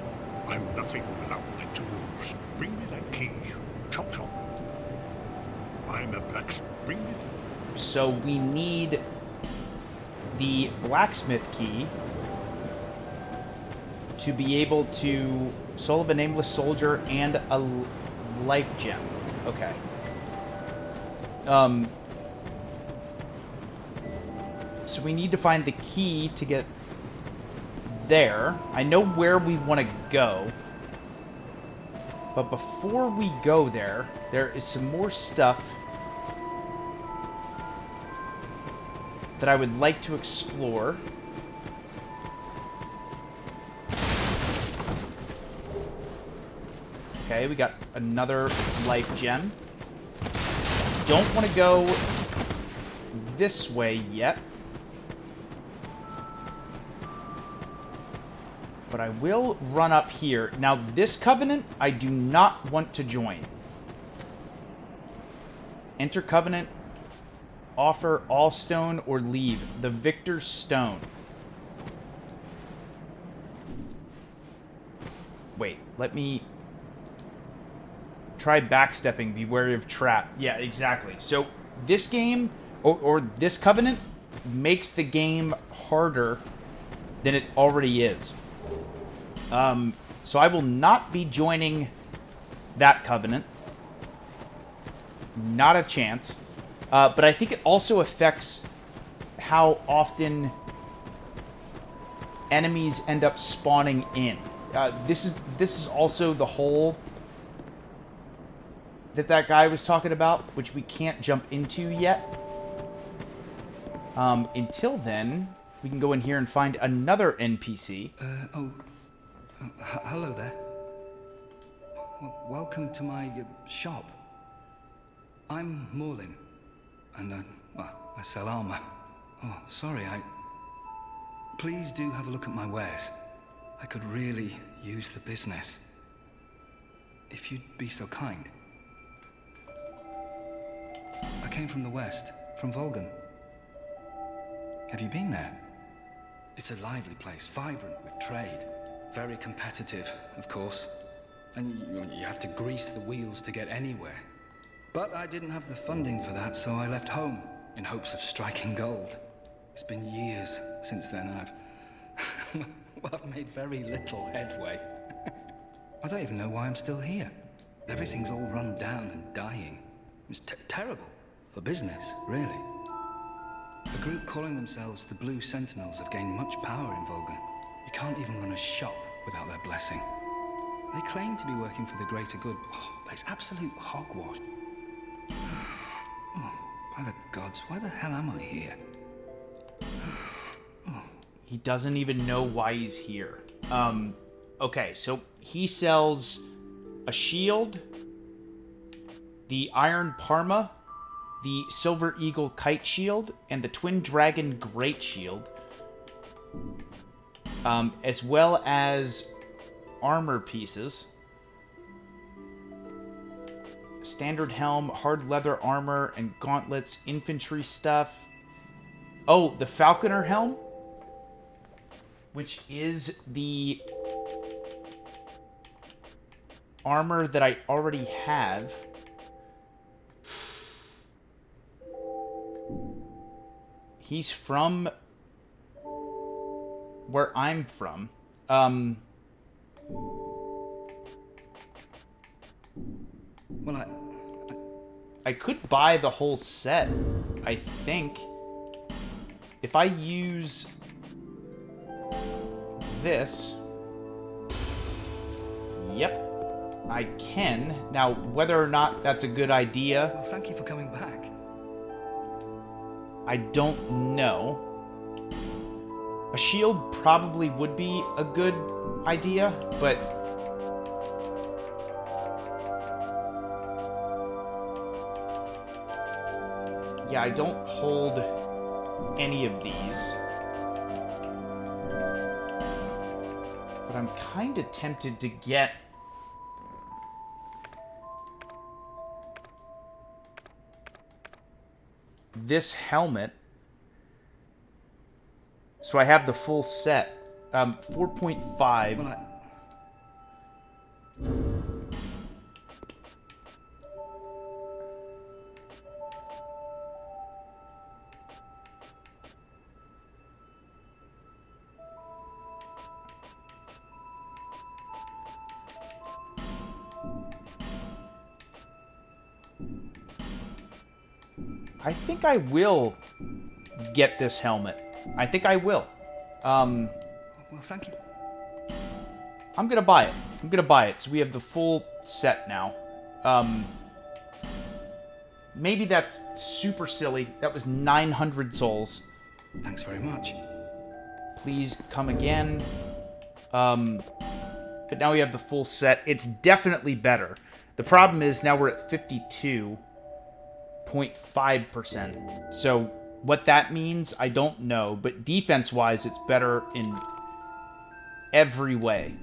I'm nothing without my tools. Bring me that key. Chop chop. I'm a blacksmith. Bring me... So we need the blacksmith key to be able to soul of a nameless soldier and a life gem. Okay. So we need to find the key to get there. I know where we want to go. But before we go there, there is some more stuff that I would like to explore. Okay, we got another life gem. Don't want to go this way yet. But I will run up here. Now, this covenant, I do not want to join. Enter covenant. Offer all stone or leave. The victor's stone. Wait, let me... Try backstepping. Be wary of trap. Yeah, exactly. So, this game, or this covenant, makes the game harder than it already is. So I will not be joining that covenant. Not a chance. But I think it also affects how often enemies end up spawning in. This is also the hole that guy was talking about, which we can't jump into yet. Until then, we can go in here and find another NPC. Hello there. Welcome to my shop. I'm Morlin, and I sell armor. Oh, sorry, Please do have a look at my wares. I could really use the business. If you'd be so kind. I came from the west, from Volgan. Have you been there? It's a lively place, vibrant with trade. Very competitive, of course. And you have to grease the wheels to get anywhere. But I didn't have the funding for that, so I left home in hopes of striking gold. It's been years since then, and I've made very little headway. I don't even know why I'm still here. Everything's all run down and dying. It's terrible for business, really. A group calling themselves the Blue Sentinels have gained much power in Volgan. You can't even run a shop without their blessing. They claim to be working for the greater good, but it's absolute hogwash. Oh, by the gods, why the hell am I here? He doesn't even know why he's here. Okay, so he sells a shield, the Iron Parma, the Silver Eagle Kite Shield, and the Twin Dragon Great Shield, as well as armor pieces. Standard helm, hard leather armor, and gauntlets, infantry stuff. Oh, the Falconer helm? which is the armor that I already have. He's from where I'm from. Well, I could buy the whole set, I think. If I use this, yep, I can. Now, whether or not that's a good idea, well, thank you for coming back. I don't know. A shield probably would be a good idea, but yeah, I don't hold any of these. But I'm kind of tempted to get this helmet. So I have the full set. 4.5. Well, I think I will get this helmet. I think I will. well, thank you. I'm gonna buy it. I'm gonna buy it. So we have the full set now. Maybe that's super silly. That was 900 souls. Thanks very much. Please come again. But now we have the full set. It's definitely better. The problem is now we're at 52.5%. So what that means, I don't know. But defense-wise, it's better in every way.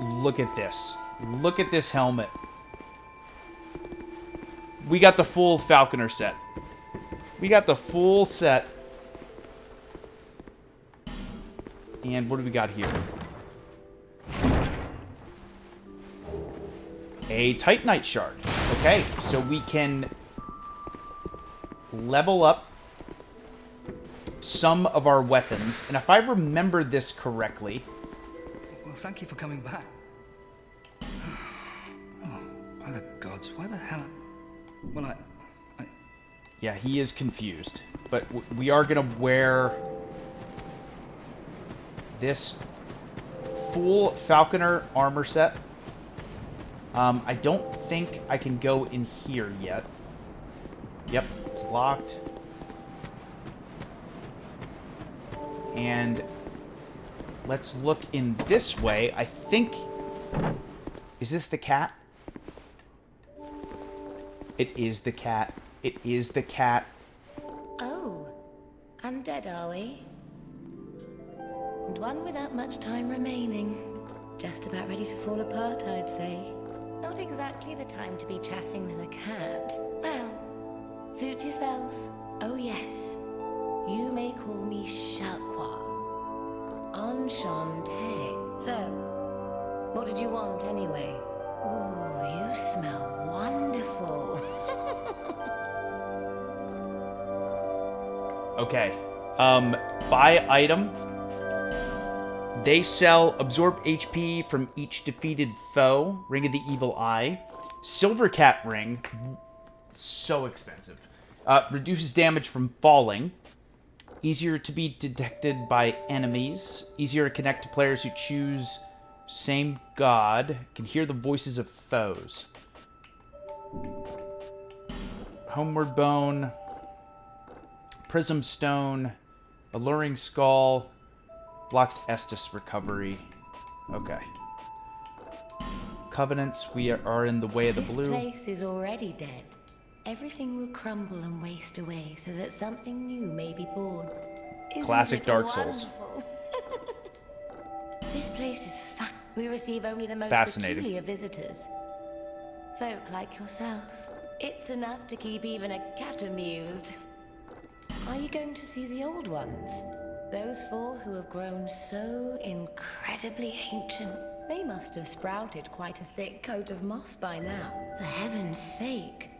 Look at this. Look at this helmet. We got the full Falconer set. We got the full set. And what do we got here? A Titanite shard. Okay, so we can level up some of our weapons. And if I remember this correctly... Well, thank you for coming back. Oh, by the gods, why the hell... Well, I... Yeah, he is confused. But we are going to wear this full Falconer armor set. I don't think I can go in here yet. Yep, it's locked. And let's look in this way. I think... Is this the cat? It is the cat. It is the cat. Oh, undead are we? And one without much time remaining. Just about ready to fall apart, I'd say. Not exactly the time to be chatting with a cat. Well, suit yourself. Oh yes, you may call me Shalqua. Enchanté. So, what did you want anyway? Oh, you smell wonderful. Okay. Buy item. They sell absorb HP from each defeated foe. Ring of the Evil Eye. Silver Cat Ring. So expensive. Reduces damage from falling. Easier to be detected by enemies. Easier to connect to players who choose same god. Can hear the voices of foes. Homeward Bone. Prism Stone. Alluring Skull. Blocks Estus recovery. Okay. Covenants, we are in the way of the blue. This place is already dead. Everything will crumble and waste away so that something new may be born. Classic Dark Souls. This place is fat. We receive only the most Fascinating. peculiar visitors. Folk like yourself. It's enough to keep even a cat amused. Are you going to see the old ones? Those 4 who have grown so incredibly ancient. They must have sprouted quite a thick coat of moss by now. For heaven's sake.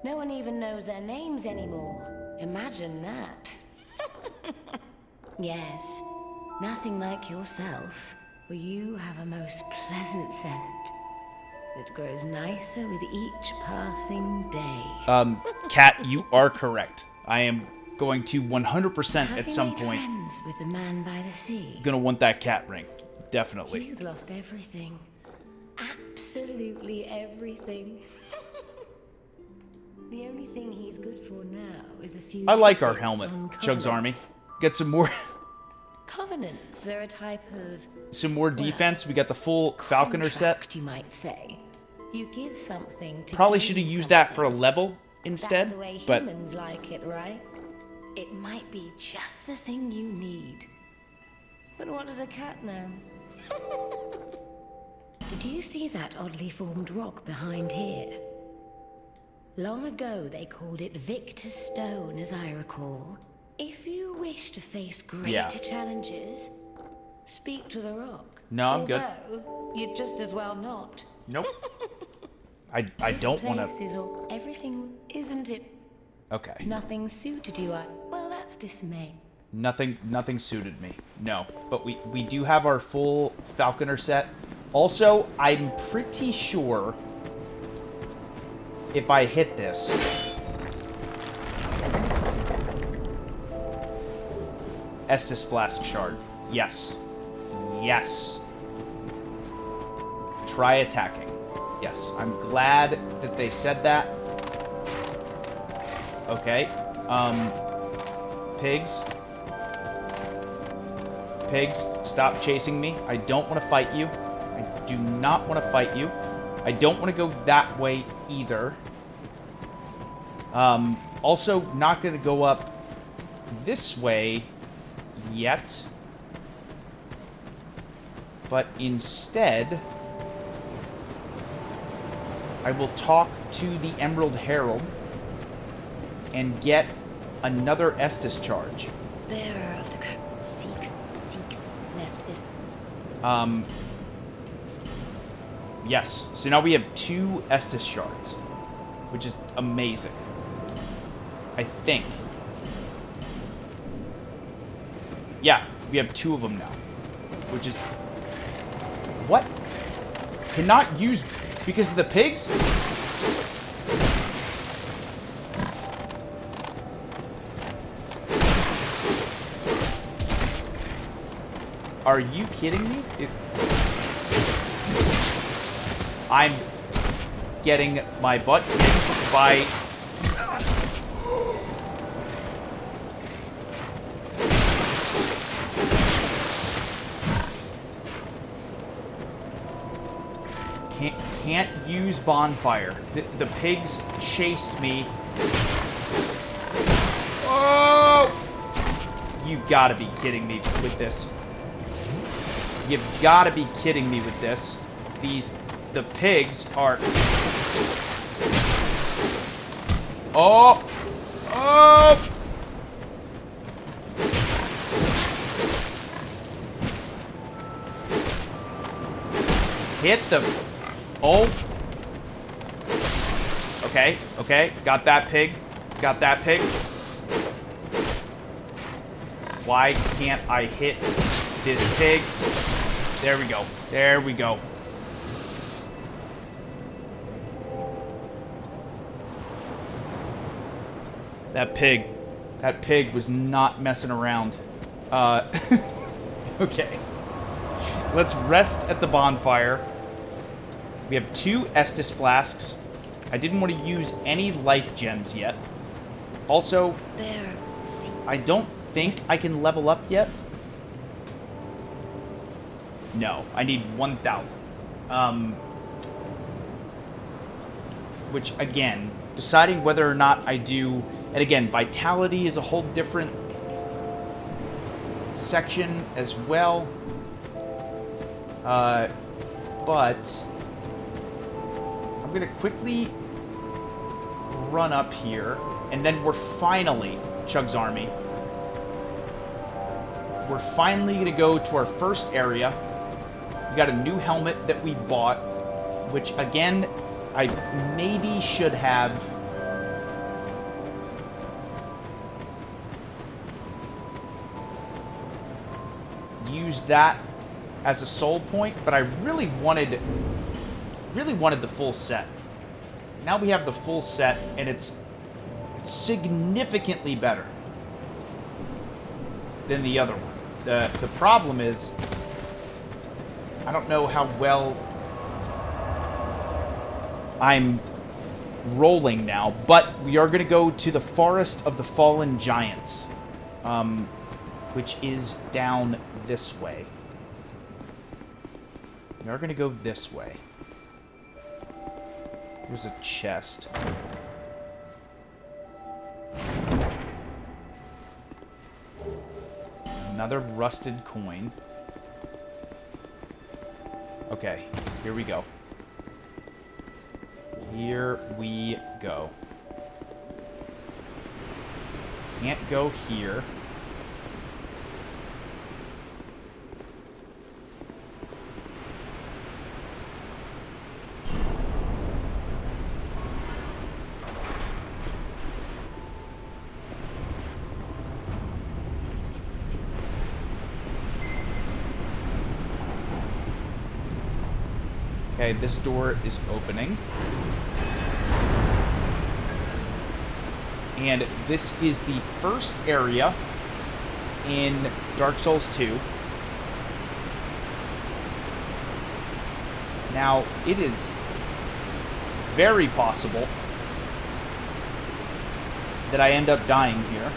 No one even knows their names anymore. Imagine that. Yes, nothing like yourself, for you have a most pleasant scent. It grows nicer with each passing day. Kat, you are correct. I am going to 100% at some point. Friends with the man by the sea. Gonna want that cat ring. Definitely. He's lost everything. Absolutely everything. The only thing he's good for now is a few. I like our tickets helmet, on CHUGS Army. covenants. Get some more Covenants are a type of some more defense. We got the full Falconer set. contract, you might say. You give something to Probably gain should have used that for a something. level instead, That's the way but humans like it, right? It might be just the thing you need. But what does a cat know? Did you see that oddly formed rock behind here? Long ago, they called it Victor's Stone, as I recall. If you wish to face greater challenges, speak to the rock. No, I'm good. Although, you'd just as well not. Nope. I don't want This to. place is all everything, isn't it? Okay. Nothing suited you. Well, that's dismay. Nothing suited me. No, but we do have our full Falconer set. Also, I'm pretty sure if I hit this, Estus Flask Shard. Yes. Yes. Try attacking. Yes, I'm glad that they said that. Okay. Pigs. Pigs, stop chasing me. I don't want to fight you. I do not want to fight you. I don't want to go that way either. Also, not going to go up this way yet. But instead, I will talk to the Emerald Herald and get another Estus charge. Bearer of the curse, seek, lest this. Yes. So now we have 2 Estus shards, which is amazing. I think. Yeah, we have 2 of them now, which is what? Cannot use because of the pigs? Are you kidding me? I'm getting my butt kicked by... Can't use bonfire. The pigs chased me. Oh! You've got to be kidding me with this. You've got to be kidding me with this. The pigs are... Oh! Oh! Hit them. Oh. Okay, okay. Got that pig. Got that pig. Why can't I hit this pig? There we go. There we go. That pig was not messing around. Okay. Let's rest at the bonfire. We have 2 Estus flasks. I didn't want to use any life gems yet. Also, I don't think I can level up yet. No, I need 1,000. Which, again, deciding whether or not I do... And again, Vitality is a whole different section as well. But... I'm going to quickly run up here. And then we're finally Chug's army. We're finally going to go to our first area. We got a new helmet that we bought, which, again, I maybe should have used that as a soul point, but I really wanted the full set. Now we have the full set, and it's significantly better than the other one. The problem is, I don't know how well I'm rolling now, but we are going to go to the Forest of the Fallen Giants, which is down this way. We are going to go this way. There's a chest. Another rusted coin. Okay, here we go. Here we go. Can't go here. Okay, this door is opening. And this is the first area in Dark Souls 2. Now, it is very possible that I end up dying here.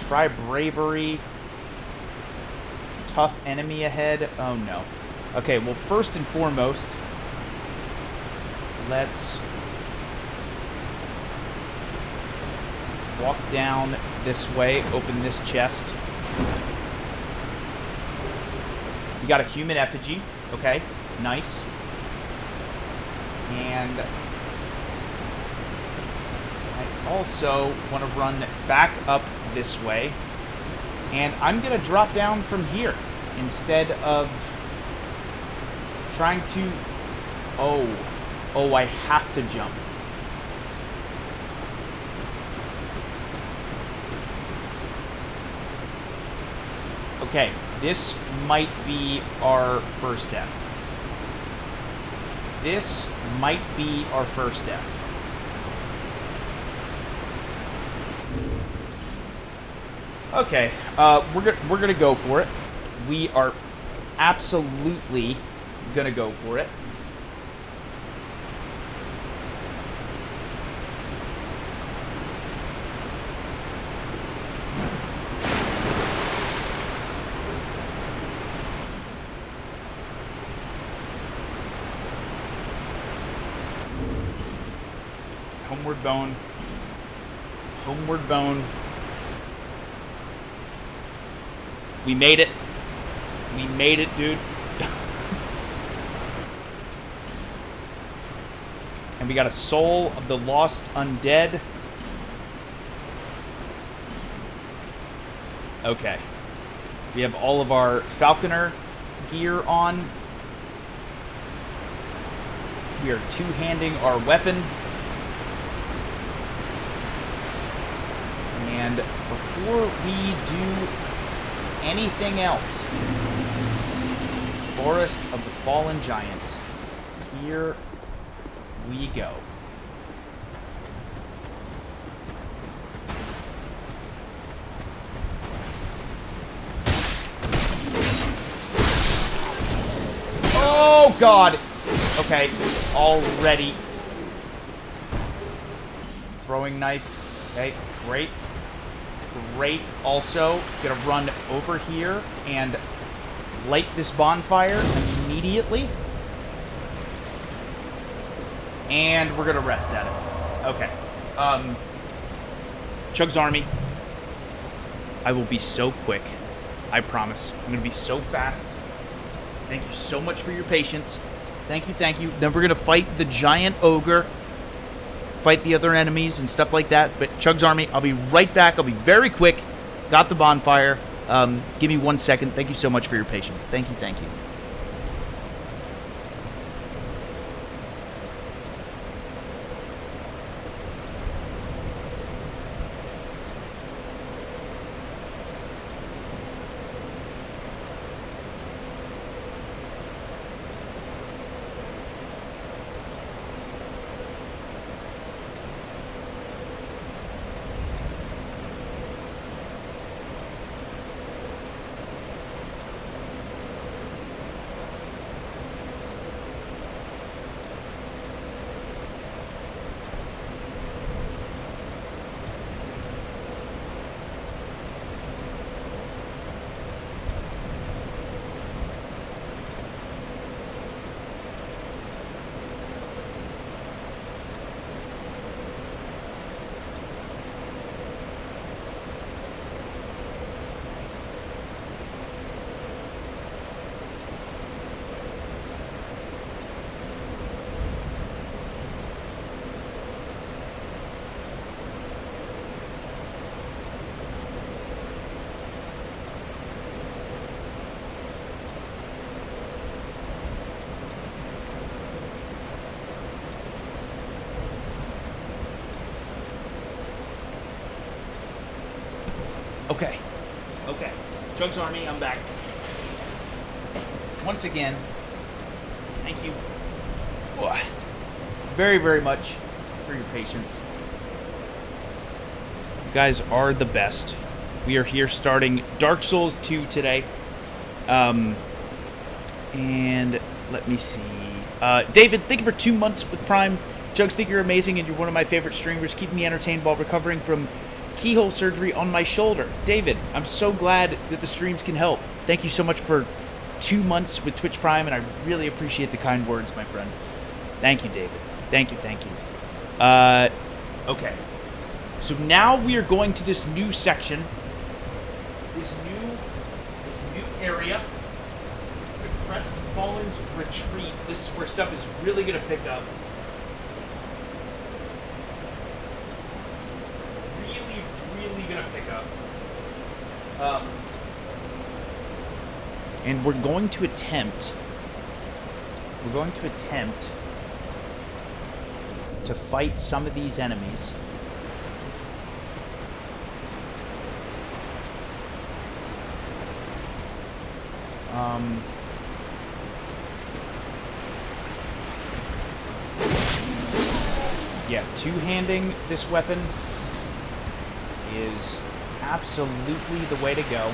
Try bravery. Tough enemy ahead. Oh no. Okay, well, first and foremost, let's walk down this way, open this chest. We got a human effigy. Okay, nice. And I also want to run back up this way. And I'm going to drop down from here instead of trying to... Oh, I have to jump. Okay, this might be our first death. This might be our first death. Okay, we're gonna go for it. We are absolutely gonna go for it. Homeward bone. Homeward bone. We made it. We made it, dude. And we got a soul of the lost undead. Okay. We have all of our falconer gear on. We are two-handing our weapon. And before we do anything else, Forest of the Fallen Giants. Here we go. Oh, God. Okay, already. Throwing knife. Okay, great. Great. Also, gonna run over here and light this bonfire immediately. And we're gonna rest at it. Okay. CHUGS Army. I will be so quick. I promise. I'm gonna be so fast. Thank you so much for your patience. Thank you, thank you. Then we're going to fight the giant ogre, fight the other enemies and stuff like that. But Chug's Army, I'll be right back. I'll be very quick. Got the bonfire. Give me 1 second. Thank you so much for your patience. Thank you, thank you. Okay. Okay. Chug's Army, I'm back. Once again, thank you very, very much for your patience. You guys are the best. We are here starting Dark Souls 2 today. And let me see. David, thank you for 2 months with Prime. Chugs, think you're amazing and you're one of my favorite streamers. Keep me entertained while recovering from keyhole surgery on my shoulder. David, I'm so glad that the streams can help. Thank you so much for 2 months with Twitch Prime, and I really appreciate the kind words, my friend. Thank you, David. Thank you, thank you. Okay. So now we are going to this new section. This new area. The Crestfallen's Retreat. This is where stuff is really going to pick up. Gonna pick up. And we're going to attempt to fight some of these enemies. Yeah, two-handing this weapon is absolutely the way to go.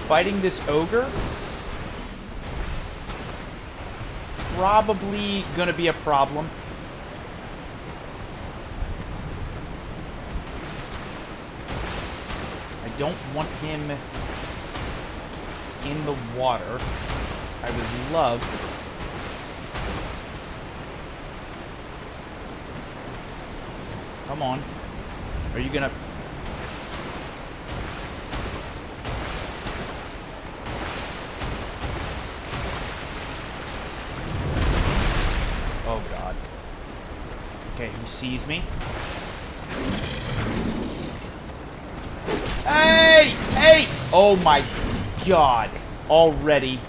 Fighting this ogre, probably gonna be a problem. I don't want him in the water. I would love Come on. Are you gonna... Oh, God. Okay, he sees me. Hey! Hey! Oh, my God. Already.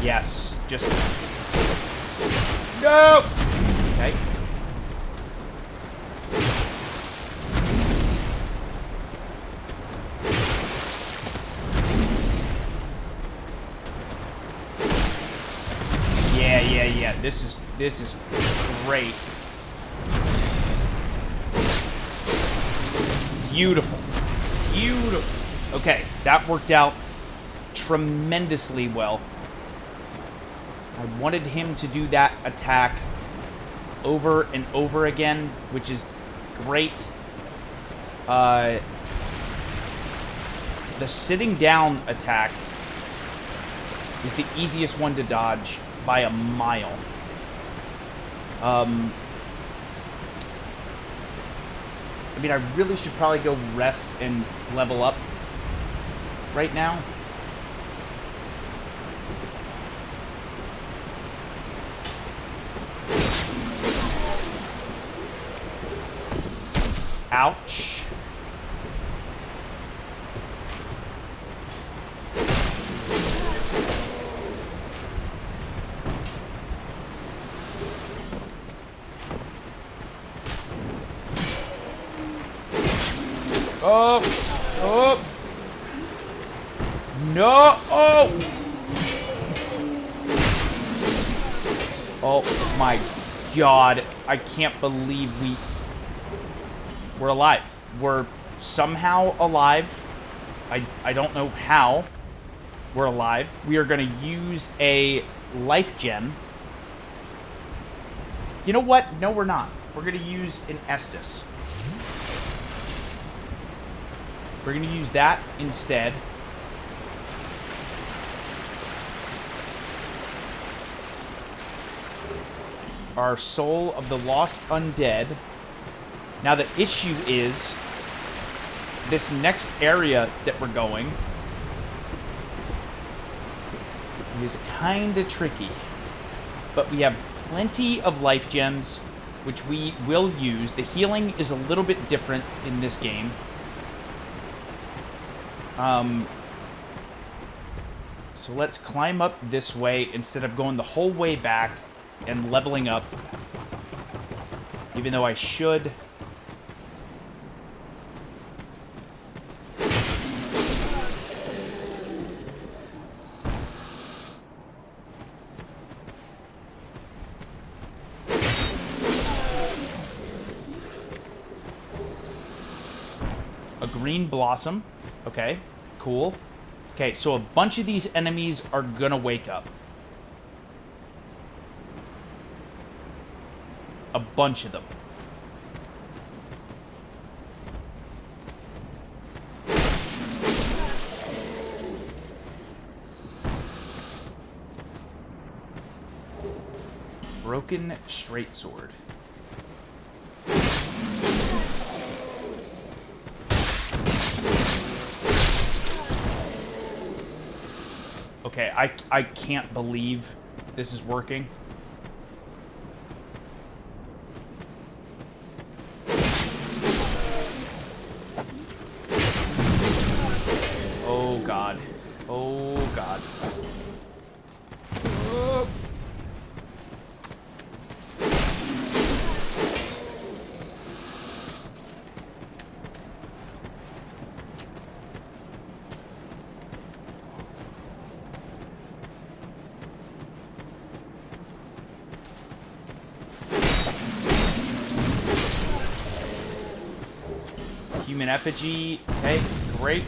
Yes, just... No! Okay. Yeah. This is great. Beautiful. Beautiful. Okay, that worked out tremendously well. I wanted him to do that attack over and over again, which is great. the sitting down attack is the easiest one to dodge by a mile. I mean, I really should probably go rest and level up right now. Ouch. Oh! Oh! No! Oh! Oh my God. I can't believe we're alive. We're somehow alive. I don't know how we're alive. We are going to use a life gem. You know what? No, we're not. We're going to use an Estus. We're going to use that instead. Our Soul of the Lost Undead. Now the issue is this next area that we're going is kind of tricky. But we have plenty of life gems, which we will use. The healing is a little bit different in this game. So let's climb up this way instead of going the whole way back and leveling up. Even though I should. A green blossom. Okay, cool. Okay, so a bunch of these enemies are gonna wake up. A bunch of them. Broken straight sword. Okay, I can't believe this is working. Oh God. Oh God. Oh. Human effigy. Okay, great.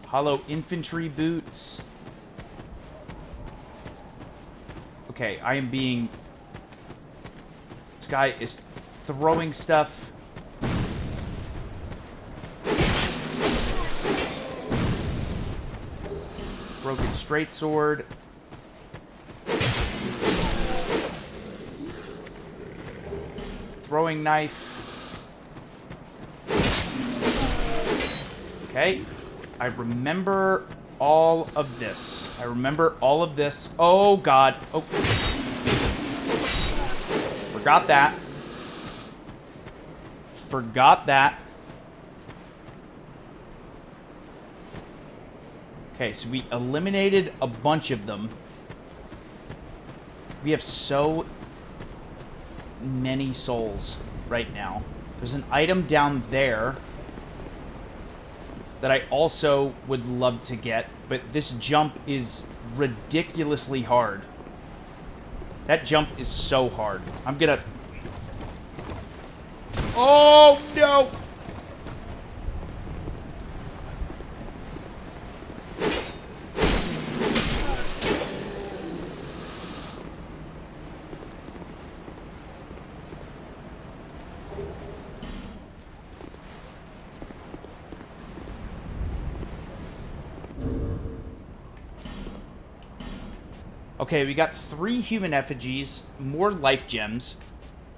Hollow infantry boots. Okay, I am being... This guy is throwing stuff. Broken straight sword. Throwing knife. Okay. I remember all of this. I remember all of this. Oh, God. Oh. Forgot that. Forgot that. Okay, so we eliminated a bunch of them. We have so many souls right now. There's an item down there that I also would love to get, but this jump is ridiculously hard. That jump is so hard. I'm gonna... Oh, no! Okay, we got 3 human effigies, more life gems.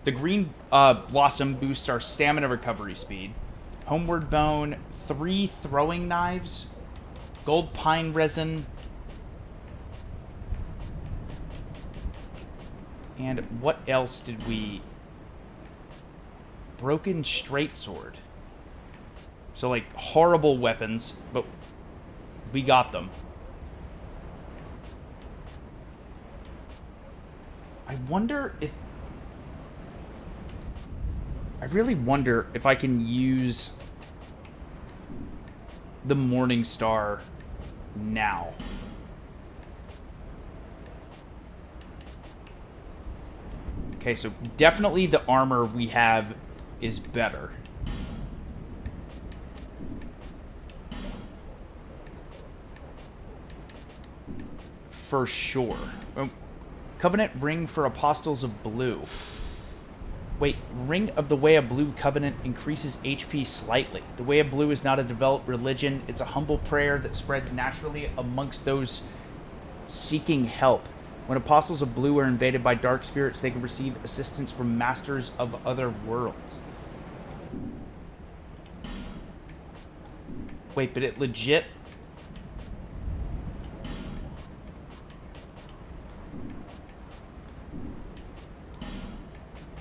The green blossom boosts our stamina recovery speed. Homeward bone, 3 throwing knives. Gold pine resin. And what else did we... Broken straight sword. So, like, horrible weapons, but we got them. I wonder if... I really wonder if I can use the Morning Star now. Okay, so definitely the armor we have is better. For sure. Covenant Ring for Apostles of Blue. Wait, Ring of the Way of Blue Covenant increases HP slightly. The Way of Blue is not a developed religion. It's a humble prayer that spread naturally amongst those seeking help. When Apostles of Blue are invaded by dark spirits, they can receive assistance from masters of other worlds. Wait, but it legit...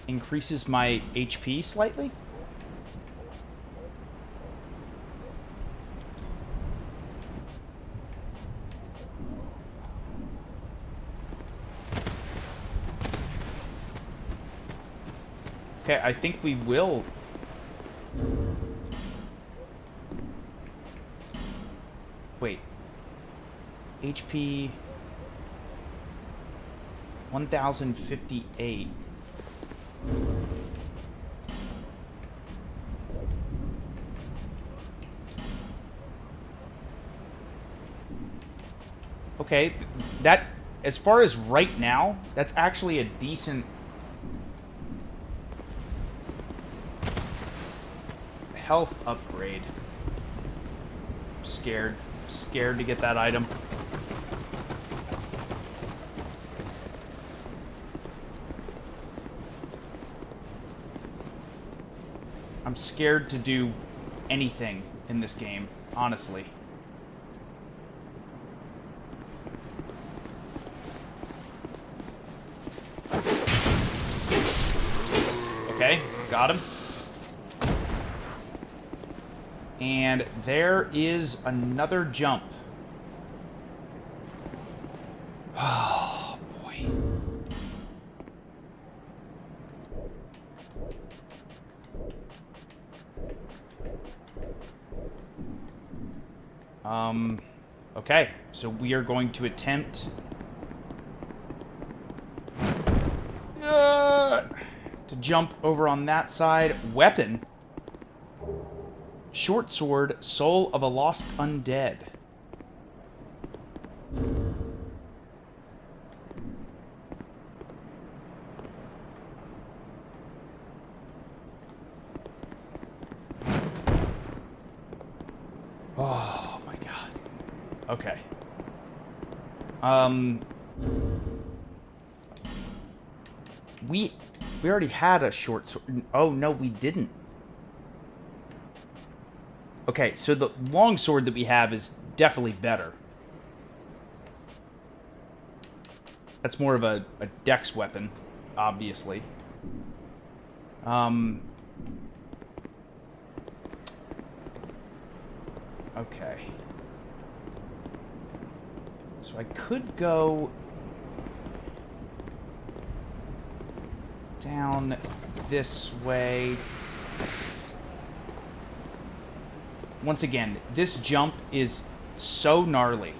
increases my HP slightly? Okay, I think we will. Wait. HP 1058. Okay, that, as far as right now, that's actually a decent health upgrade. Scared to get that item. I'm scared to do anything in this game, honestly. Okay, got him. And there is another jump. Oh, boy. Okay, so we are going to attempt to jump over on that side. Weapon. Short sword, soul of a lost undead. Oh my god. Okay. We already had a short sword. Oh no, we didn't. Okay, so the long sword that we have is definitely better. That's more of a dex weapon, obviously. Okay. So I could go down this way. Once again, this jump is so gnarly.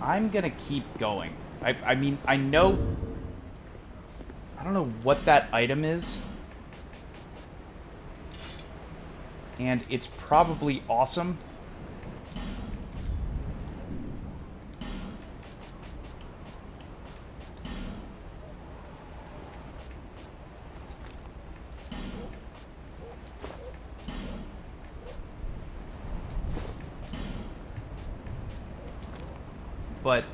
I'm gonna keep going. I mean, I know... I don't know what that item is. And it's probably awesome. but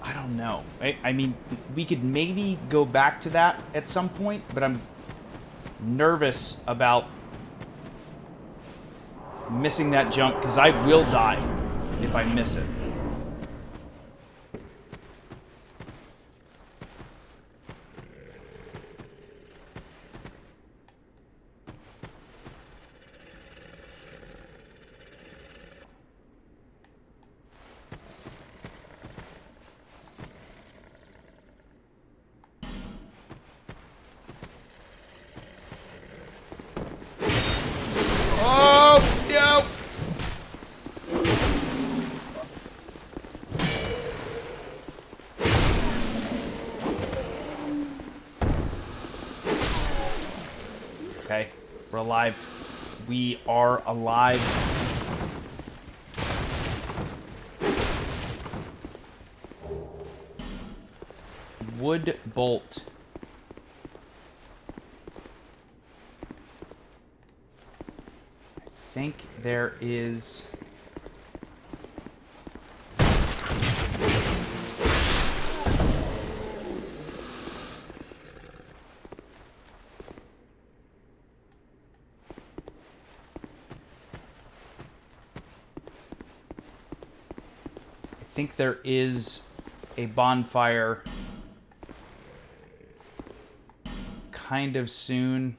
I don't know. I mean, we could maybe go back to that at some point, but I'm nervous about missing that jump because I will die if I miss it. Oh, no! Okay, we're alive. We are alive. Wood bolt. I think there is... I think there is a bonfire kind of soon.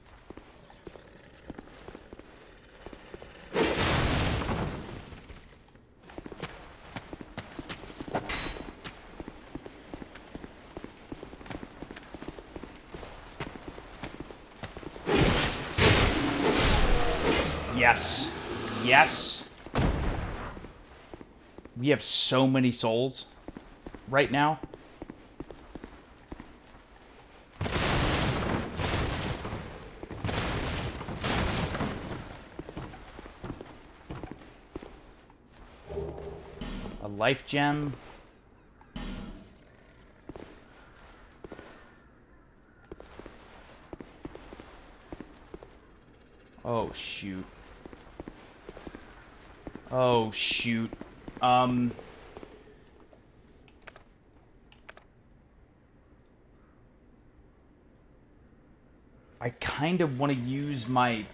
Yes. Yes. We have so many souls right now. A life gem. Oh, shoot. Oh, shoot. I kind of want to use my...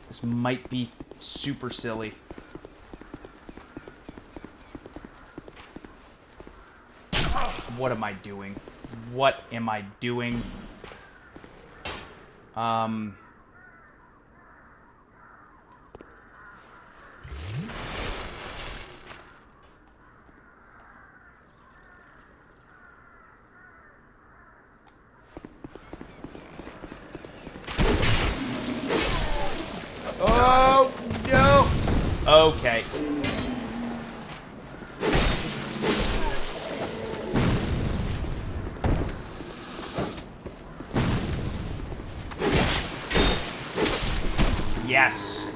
This might be super silly. What am I doing? What am I doing? Oh, no! Okay. Yes.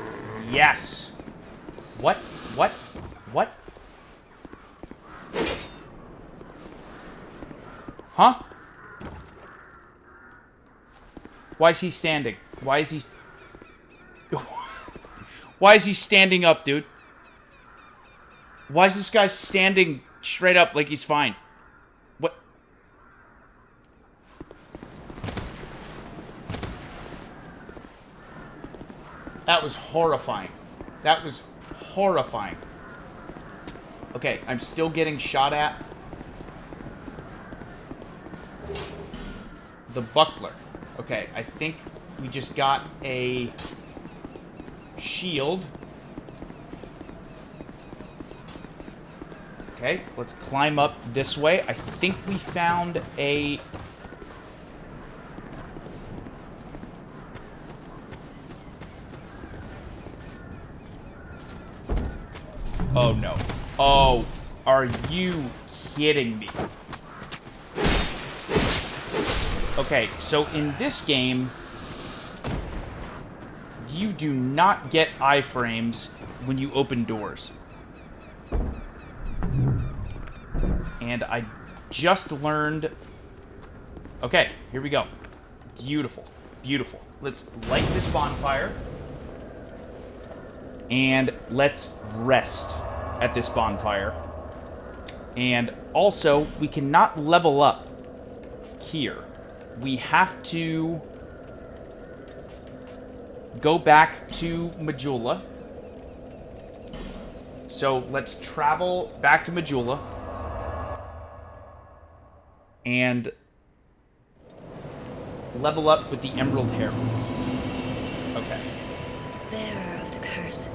Yes. What? What? What? Huh? Why is he standing? Why is he... Why is he standing up, dude? Why is this guy standing straight up like he's fine? What? That was horrifying. That was horrifying. Okay, I'm still getting shot at. The buckler. Okay, I think we just got a shield. Okay, let's climb up this way. I think we found a... Oh, no. Oh, are you kidding me? Okay, so in this game, you do not get iframes when you open doors. And I just learned... Okay, here we go. Beautiful. Beautiful. Let's light this bonfire. And let's rest at this bonfire. And also, we cannot level up here. We have to go back to Majula. So let's travel back to Majula. And level up with the Emerald Herald. Okay. Bearer of the curse,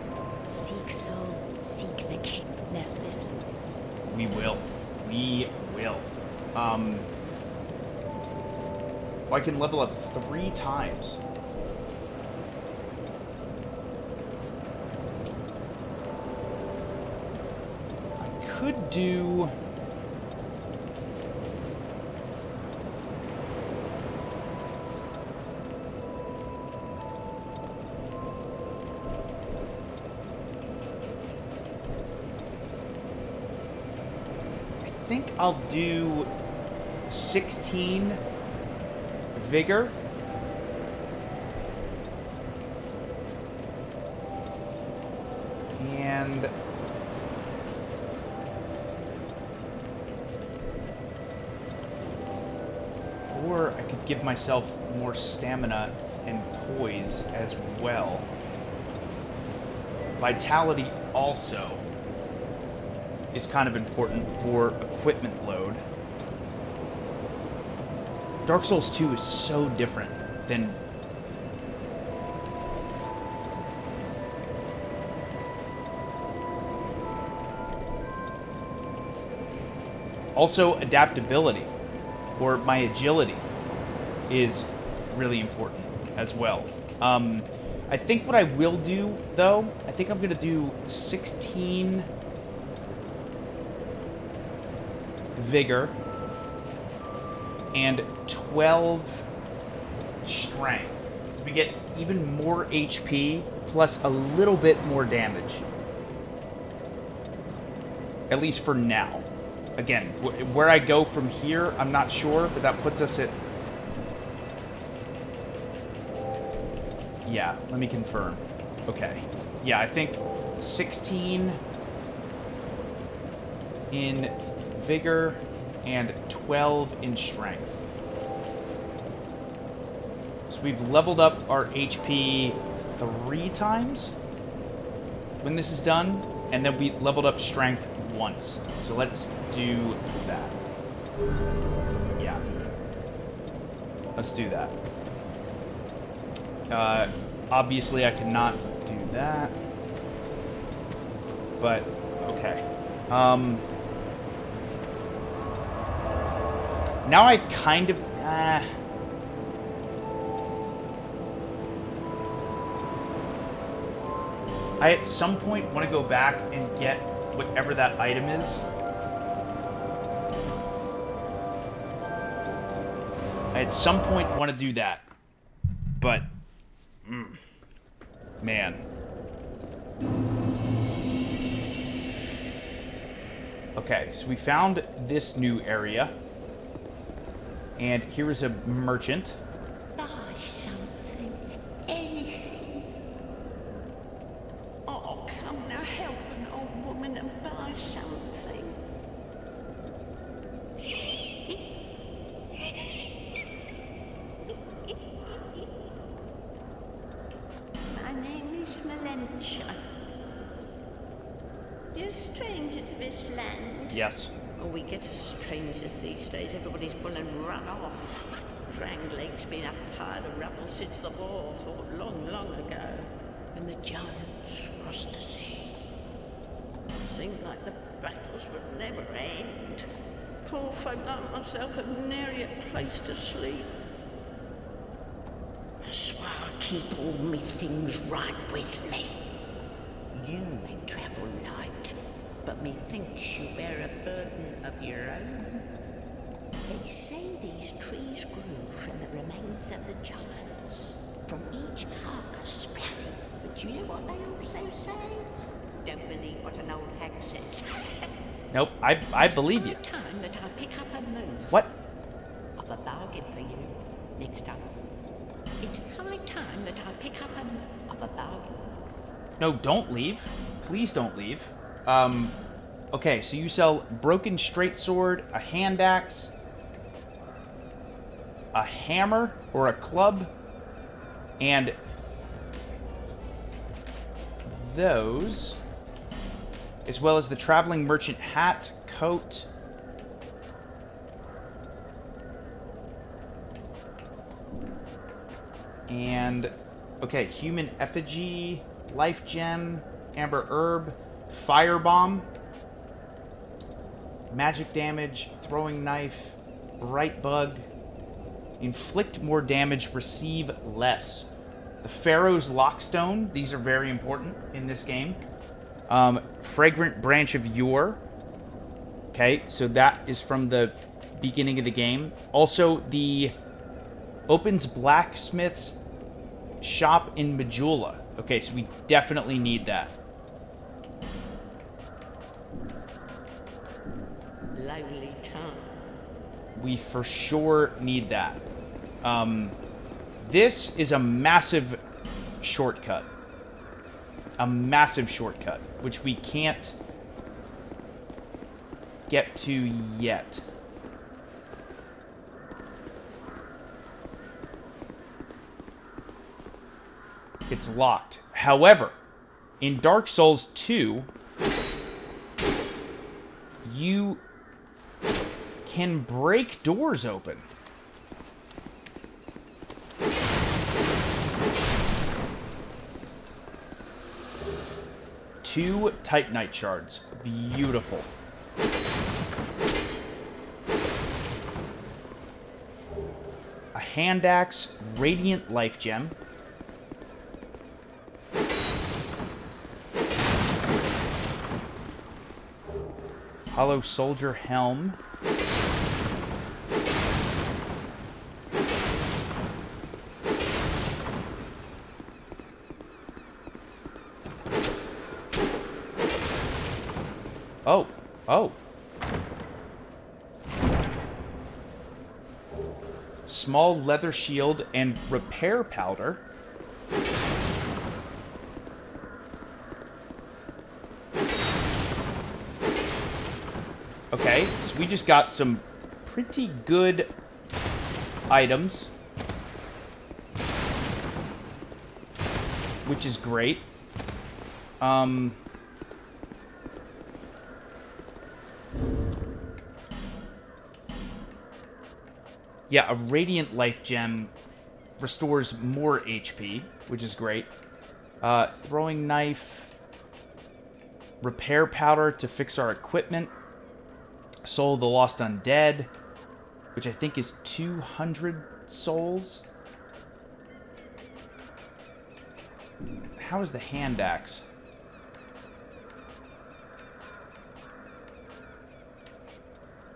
seek soul, seek the king, lest this... We will. We will. Oh, I can level up 3 times. I could do... I think I'll do 16 vigor. And or I could give myself more stamina and poise as well. Vitality also is kind of important for equipment load. Dark Souls 2 is so different than... Also, adaptability, or my agility, is really important as well. I think what I will do, though, I think I'm going to do 16 vigor and 12 strength. So we get even more HP plus a little bit more damage. At least for now. Again, where I go from here, I'm not sure, but that puts us at... Yeah, let me confirm. Okay. Yeah, I think 16 in vigor and 12 in strength. So we've leveled up our HP 3 times when this is done, and then we leveled up strength once. So let's do that. Yeah. Let's do that. Obviously I cannot do that. But, okay. Now I kind of... I at some point want to go back and get whatever that item is. I at some point want to do that. But... man. Okay, so we found this new area. And here is a merchant. Buy something, anything. Oh, come now, help an old woman and buy something. My name is Melentia. You're a stranger to this land. Yes. Oh, we get as strangers these days. Everybody's gone and run off. Dranglegs been up high the rubble since the war, thought long, long ago. And the giants crossed the sea. Seemed like the battles would never end. Poor folk like myself have nary a place to sleep. That's why I keep all me things right with me. You may travel light, but methinks you bear a burden of your own. They say these trees grew from the remains of the giants, from each carcass spreading. But you know what they also say? Don't believe what an old hag says. Nope, I believe you. Time that I pick up a moose. What? I've a bargain for you. Next up. It's high time that I pick up a bargain. No, don't leave. Please don't leave. Okay, so you sell broken straight sword, a hand axe, a hammer or a club, and those, as well as the traveling merchant hat, coat, and, okay, human effigy, life gem, amber herb, firebomb, magic damage, throwing knife, bright bug, inflict more damage, receive less. The Pharaoh's Lockstone, these are very important in this game. Fragrant Branch of Yore. Okay, so that is from the beginning of the game. Also, the opens blacksmith's shop in Majula. Okay, so we definitely need that. Lonely time. We for sure need that. This is a massive shortcut. A massive shortcut, which we can't get to yet. It's locked. However, in Dark Souls 2, you can break doors open. Two Titanite shards. Beautiful. A hand axe, radiant life gem. Hollow soldier helm. Oh, oh. Small leather shield and repair powder. Okay, so we just got some pretty good items, which is great. Yeah, a Radiant Life Gem restores more HP, which is great. Throwing Knife. Repair Powder to fix our equipment. Soul of the Lost Undead, which I think is 200 souls. How is the hand axe?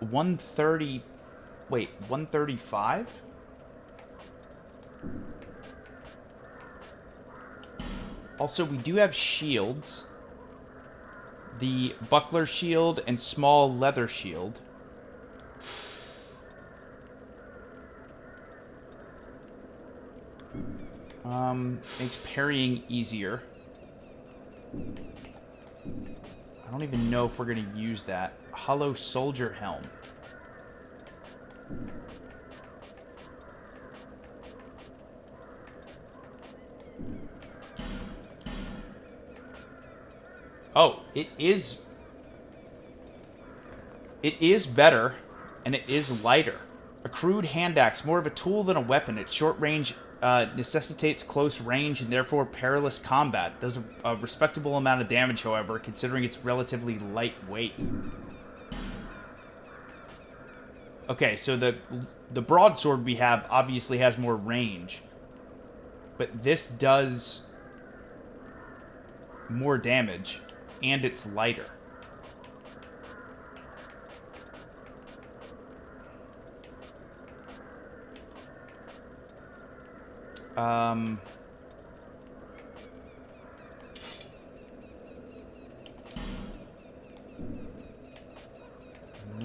$130. Wait, 135? Also, we do have shields. The buckler shield and small leather shield. Makes parrying easier. I don't even know if we're going to use that. Hollow soldier helm. Oh, it is better, and it is lighter. A crude hand axe, more of a tool than a weapon. Its short range necessitates close range and therefore perilous combat. Does a respectable amount of damage, however, considering it's relatively lightweight. Okay, so the broadsword we have obviously has more range, but this does more damage, and it's lighter.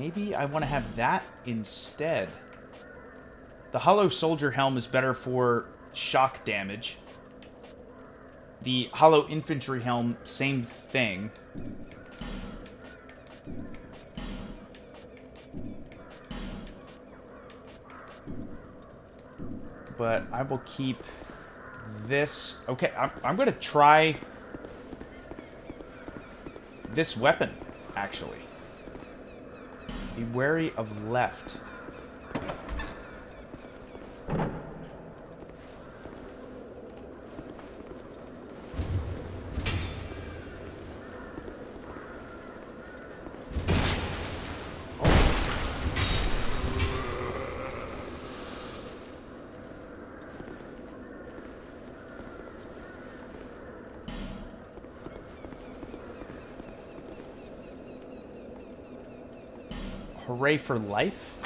maybe I want to have that instead. The hollow soldier helm is better for shock damage. The hollow infantry helm, same thing. But I will keep this. Okay, I'm going to try this weapon, actually. Be wary of left. Hooray for life.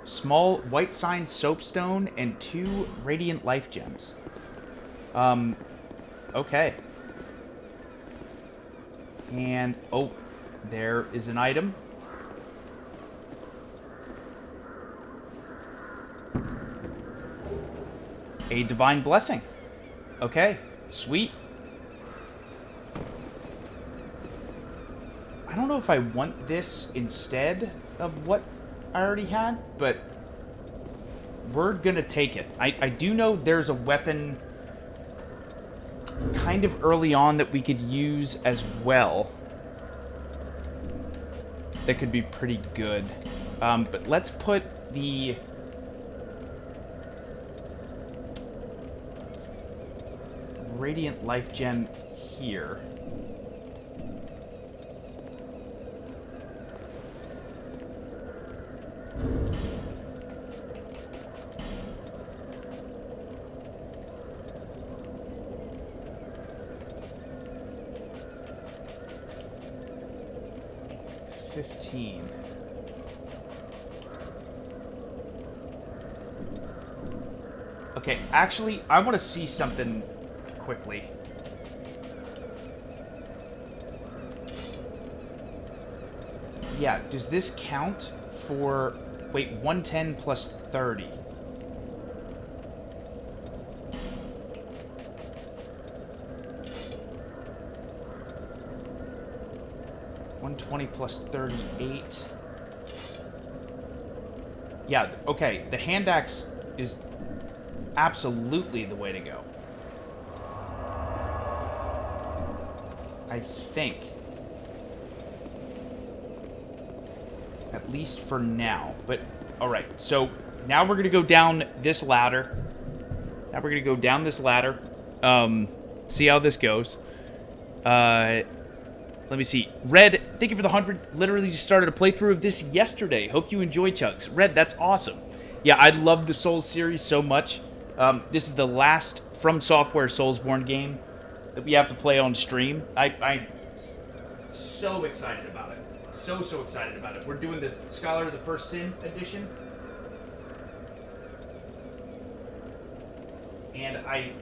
Small white sign soapstone and 2 radiant life gems. Okay. And, oh, there is an item. A divine blessing. Okay, sweet. I don't know if I want this instead of what I already had, but we're gonna take it. I do know there's a weapon kind of early on that we could use as well that could be pretty good. But let's put the Radiant Life Gem here. Okay, actually, I want to see something quickly. Yeah, does this count for... Wait, 110 plus 30. Plus 38. Yeah, okay. The hand axe is absolutely the way to go. I think. At least for now. But, alright. So, now we're going to go down this ladder. See how this goes. Let me see. Red, thank you for the 100. Literally just started a playthrough of this yesterday. Hope you enjoy, Chugs. Red, that's awesome. Yeah, I love the Souls series so much. This is the last From Software Soulsborne game that we have to play on stream. I'm so excited about it. So excited about it. We're doing the Scholar of the First Sin edition. And I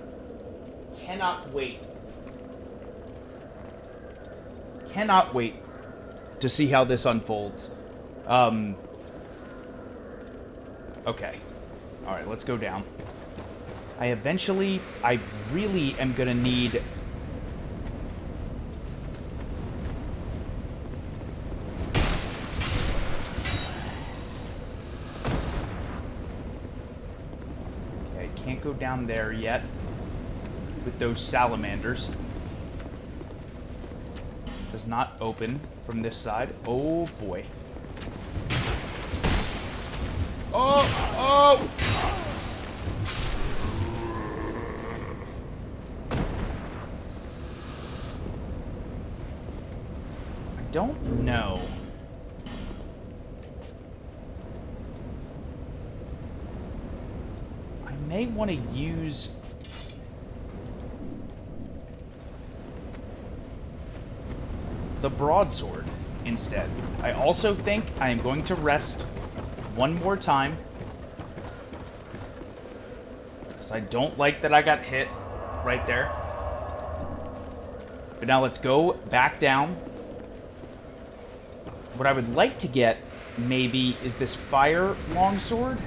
cannot wait. Cannot wait to see how this unfolds. Okay. Alright, let's go down. I really am gonna need... Okay, can't go down there yet with those salamanders. Does not open from this side. Oh, boy. Oh! I don't know. I may want to use... the broadsword instead. I also think I am going to rest one more time. Because I don't like that I got hit right there. But now let's go back down. What I would like to get, maybe, is this fire longsword.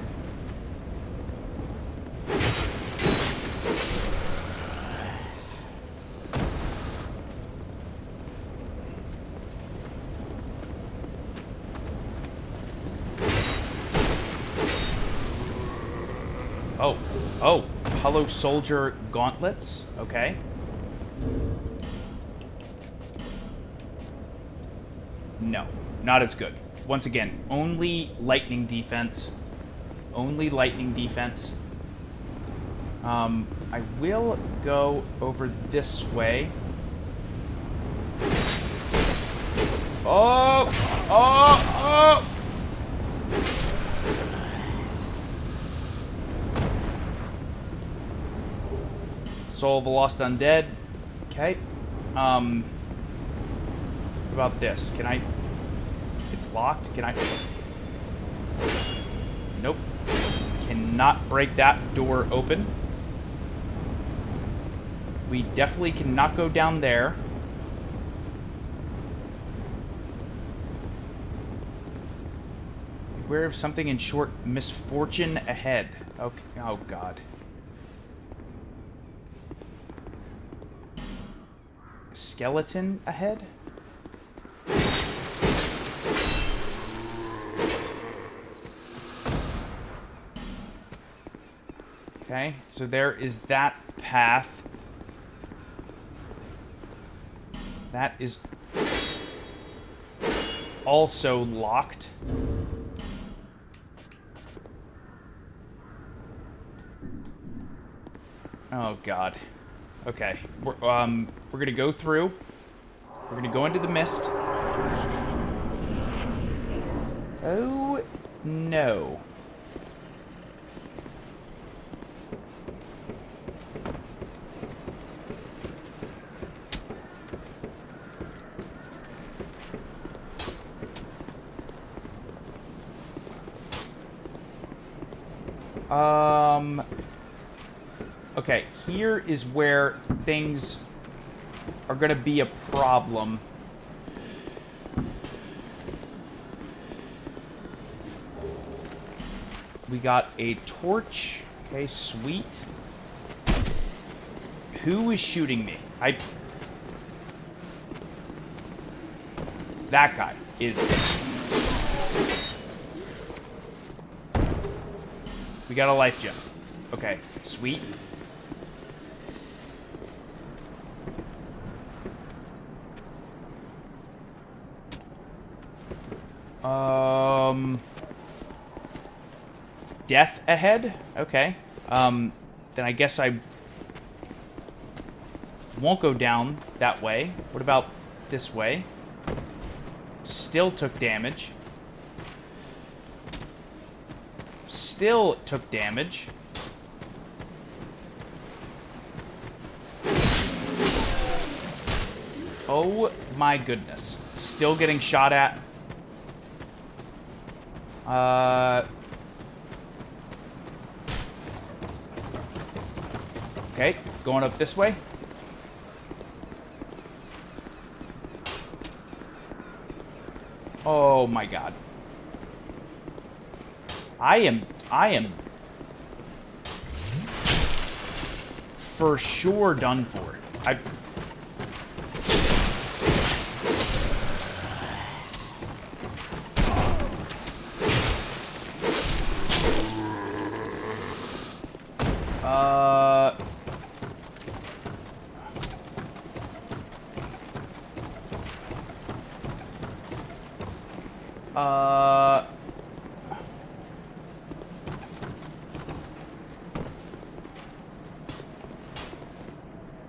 Oh, Hollow Soldier gauntlets. Okay. No, not as good. Once again, only lightning defense. Only lightning defense. I will go over this way. Oh! Oh! Oh! Soul of the Lost Undead. Okay. What about this? Can I... It's locked. Can I... Nope. Cannot break that door open. We definitely cannot go down there. Beware of something in short misfortune ahead. Okay. Oh, God. Skeleton ahead? Okay, so there is that path. That is also locked. Oh, God. Okay, we're gonna go through. We're gonna go into the mist. Oh, no. Okay, here is where things are gonna be a problem. We got a torch. Okay, sweet. Who is shooting me? That guy is... We got a life gem. Okay, sweet. Death ahead? Okay. Then I guess I won't go down that way. What about this way? Still took damage. Still took damage. Oh my goodness. Still getting shot at. Okay, going up this way. Oh my God. I am for sure done for.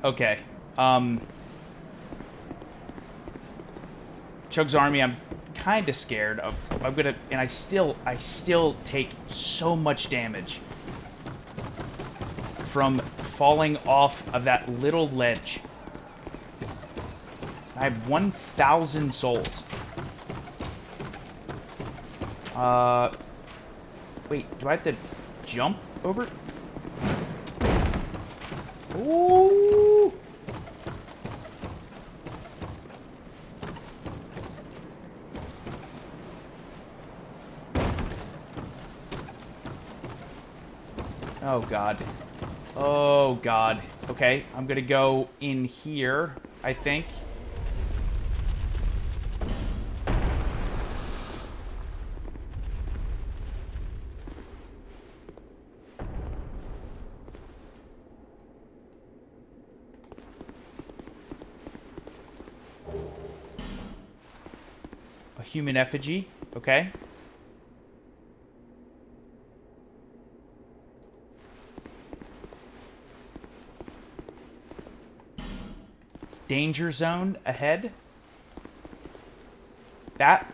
Okay. CHUGS Army, I'm kind of scared of. I'm gonna, and I still take so much damage from falling off of that little ledge. I have 1,000 souls. Wait, do I have to jump over? Ooh! Oh, God. Oh, God. Okay, I'm gonna go in here, I think. A human effigy. Okay. Danger zone ahead. That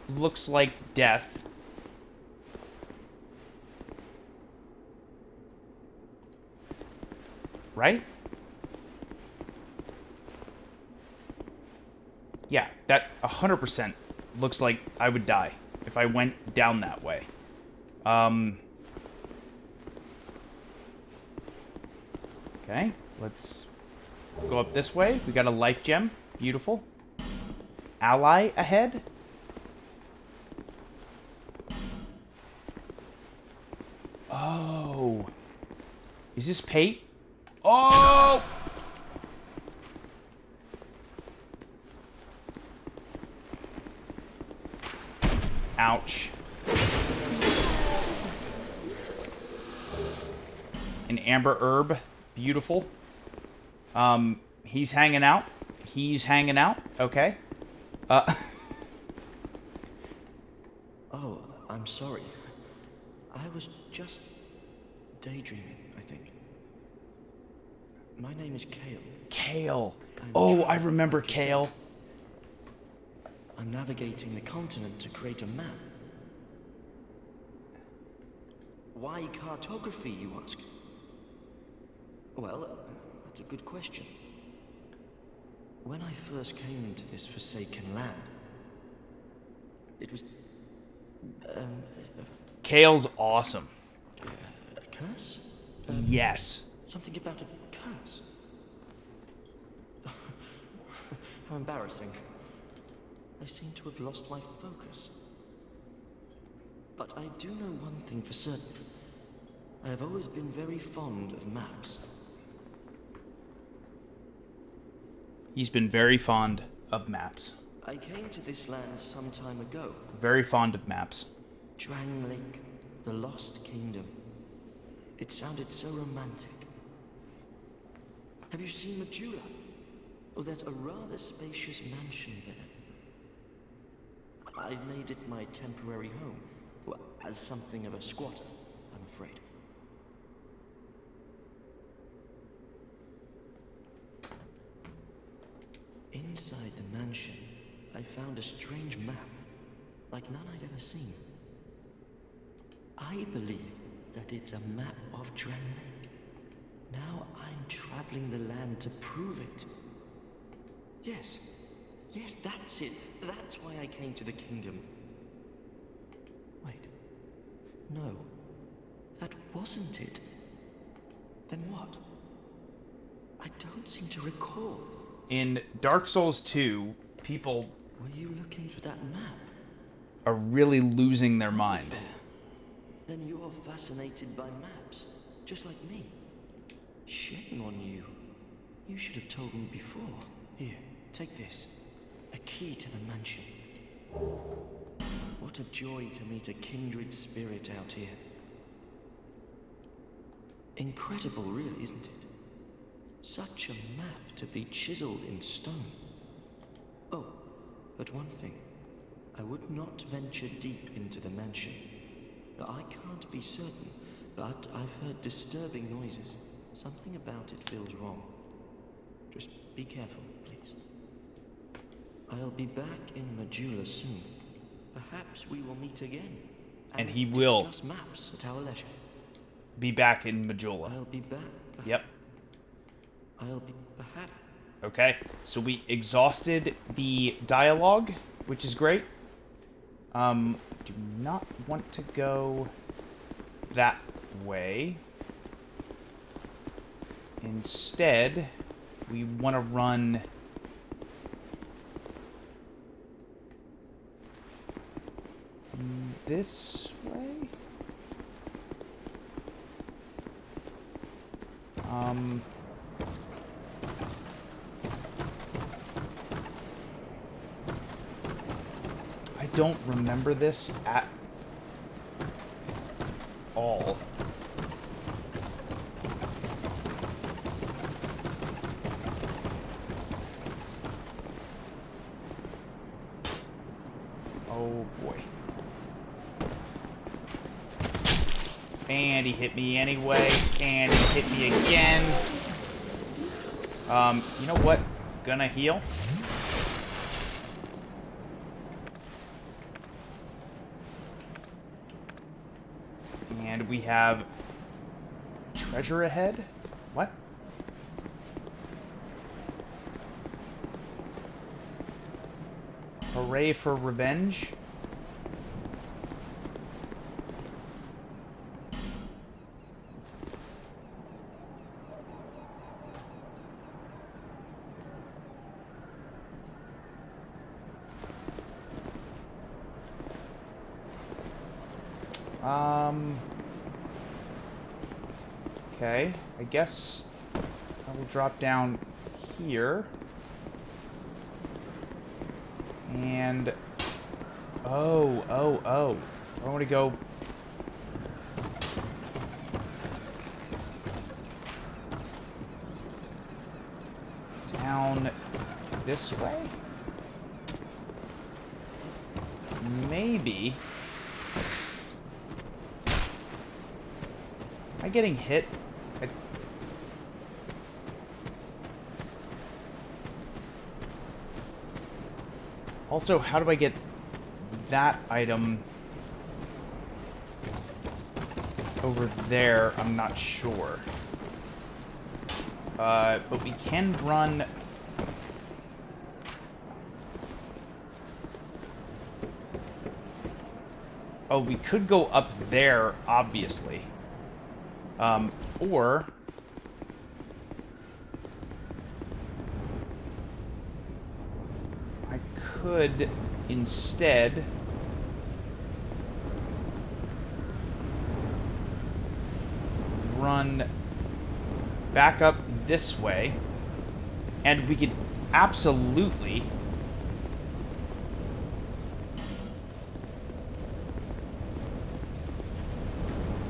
looks like death. Right? Yeah, that 100% looks like I would die if I went down that way. Okay, let's go up this way. We got a life gem. Beautiful. Ally ahead. Oh. Is this Pate? Oh! Ouch. An amber herb. Beautiful. He's hanging out. He's hanging out. Okay. Oh, I'm sorry. I was just daydreaming, I think. My name is Kale. Kale. Oh, I remember Kale. I'm navigating the continent to create a map. Why cartography, you ask? Well, that's a good question. When I first came to this forsaken land, it was... Kale's awesome. a curse? Yes. Something about a curse? How embarrassing. I seem to have lost my focus. But I do know one thing for certain. I have always been very fond of maps. He's been very fond of maps. I came to this land some time ago. Very fond of maps. Drang Lake, the Lost Kingdom. It sounded so romantic. Have you seen Majula? Oh, there's a rather spacious mansion there. I've made it my temporary home. Well, as something of a squatter, I'm afraid. Inside the mansion, I found a strange map, like none I'd ever seen. I believe that it's a map of Drang Lake. Now I'm traveling the land to prove it. Yes, that's it. That's why I came to the kingdom. Wait. No. That wasn't it. Then what? I don't seem to recall. In Dark Souls 2, people... Were you looking for that map? ...are really losing their mind. Then you're fascinated by maps, just like me. Shame on you. You should have told me before. Here, take this. A key to the mansion. What a joy to meet a kindred spirit out here. Incredible, really, isn't it? Such a map to be chiseled in stone. Oh, but one thing. I would not venture deep into the mansion. I can't be certain, but I've heard disturbing noises. Something about it feels wrong. Just be careful, please. I'll be back in Majula soon. Perhaps we will meet again. And he will discuss maps at our leisure. Be back in Majula. I'll be back. Yep. I'll be perhaps. Okay, so we exhausted the dialogue, which is great. Do not want to go that way. Instead, we want to run this way. I don't remember this at all. Oh boy. And he hit me anyway, and he hit me again. You know what? Gonna heal. And we have treasure ahead? What? Hooray for revenge? Okay, I guess I will drop down here. And... Oh. I want to go... down this way? Maybe. Am I getting hit? Also, how do I get that item over there? I'm not sure. But we can run... Oh, we could go up there, obviously. Or... I could instead... run back up this way, and we could absolutely...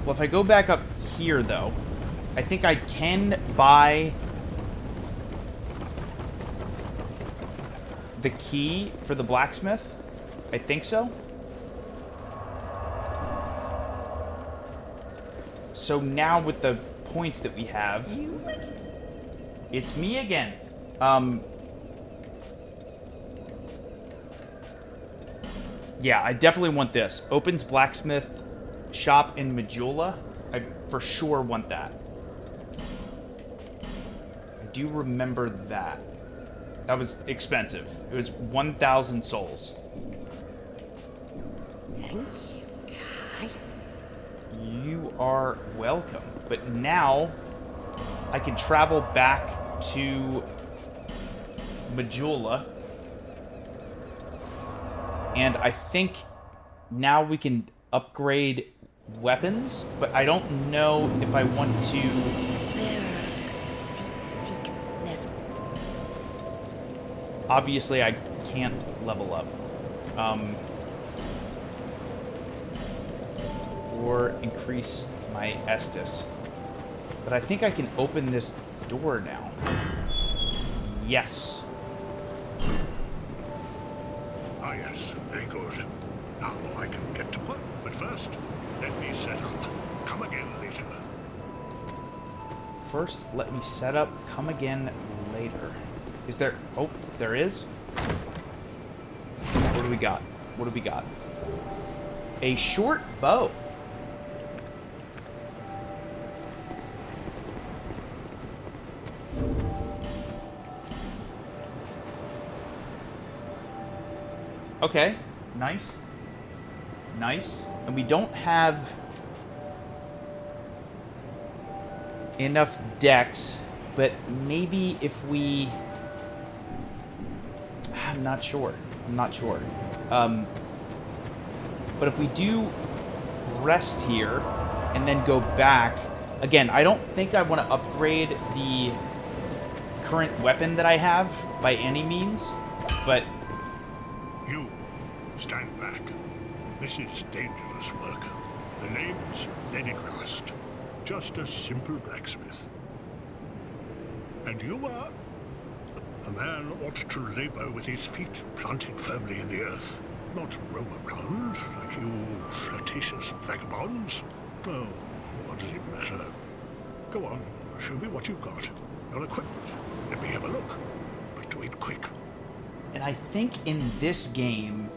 Well, if I go back up here, though, I think I can buy the key for the blacksmith. I think so. So now with the points that we have... It's me again. Yeah, I definitely want this. Opens blacksmith shop in Majula. I for sure want that. I do remember that. That was expensive. It was 1,000 souls. Thank you, Kai. You are welcome. But now I can travel back to Majula. And I think now we can upgrade weapons, but I don't know if I want to... Obviously, I can't level up. Or increase my Estus. But I think I can open this door now. Yes. Ah, yes. Very good. Now I can get to work. But first, let me set up. Come again later. First, let me set up. Come again later. Is there... Oh, there is? What do we got? What do we got? A short bow. Okay. Nice. Nice. And we don't have enough decks, but maybe if we... I'm not sure. I'm not sure. But if we do rest here and then go back Again, I don't think I want to upgrade the current weapon that I have by any means, but... You, stand back. This is dangerous work. The name's Lenigrast. Just a simple blacksmith. And you are? A man ought to labor with his feet planted firmly in the earth, not roam around like you flirtatious vagabonds. Oh, what does it matter? Go on, show me what you've got. Your equipment. Let me have a look. But do it quick. And I think in this game,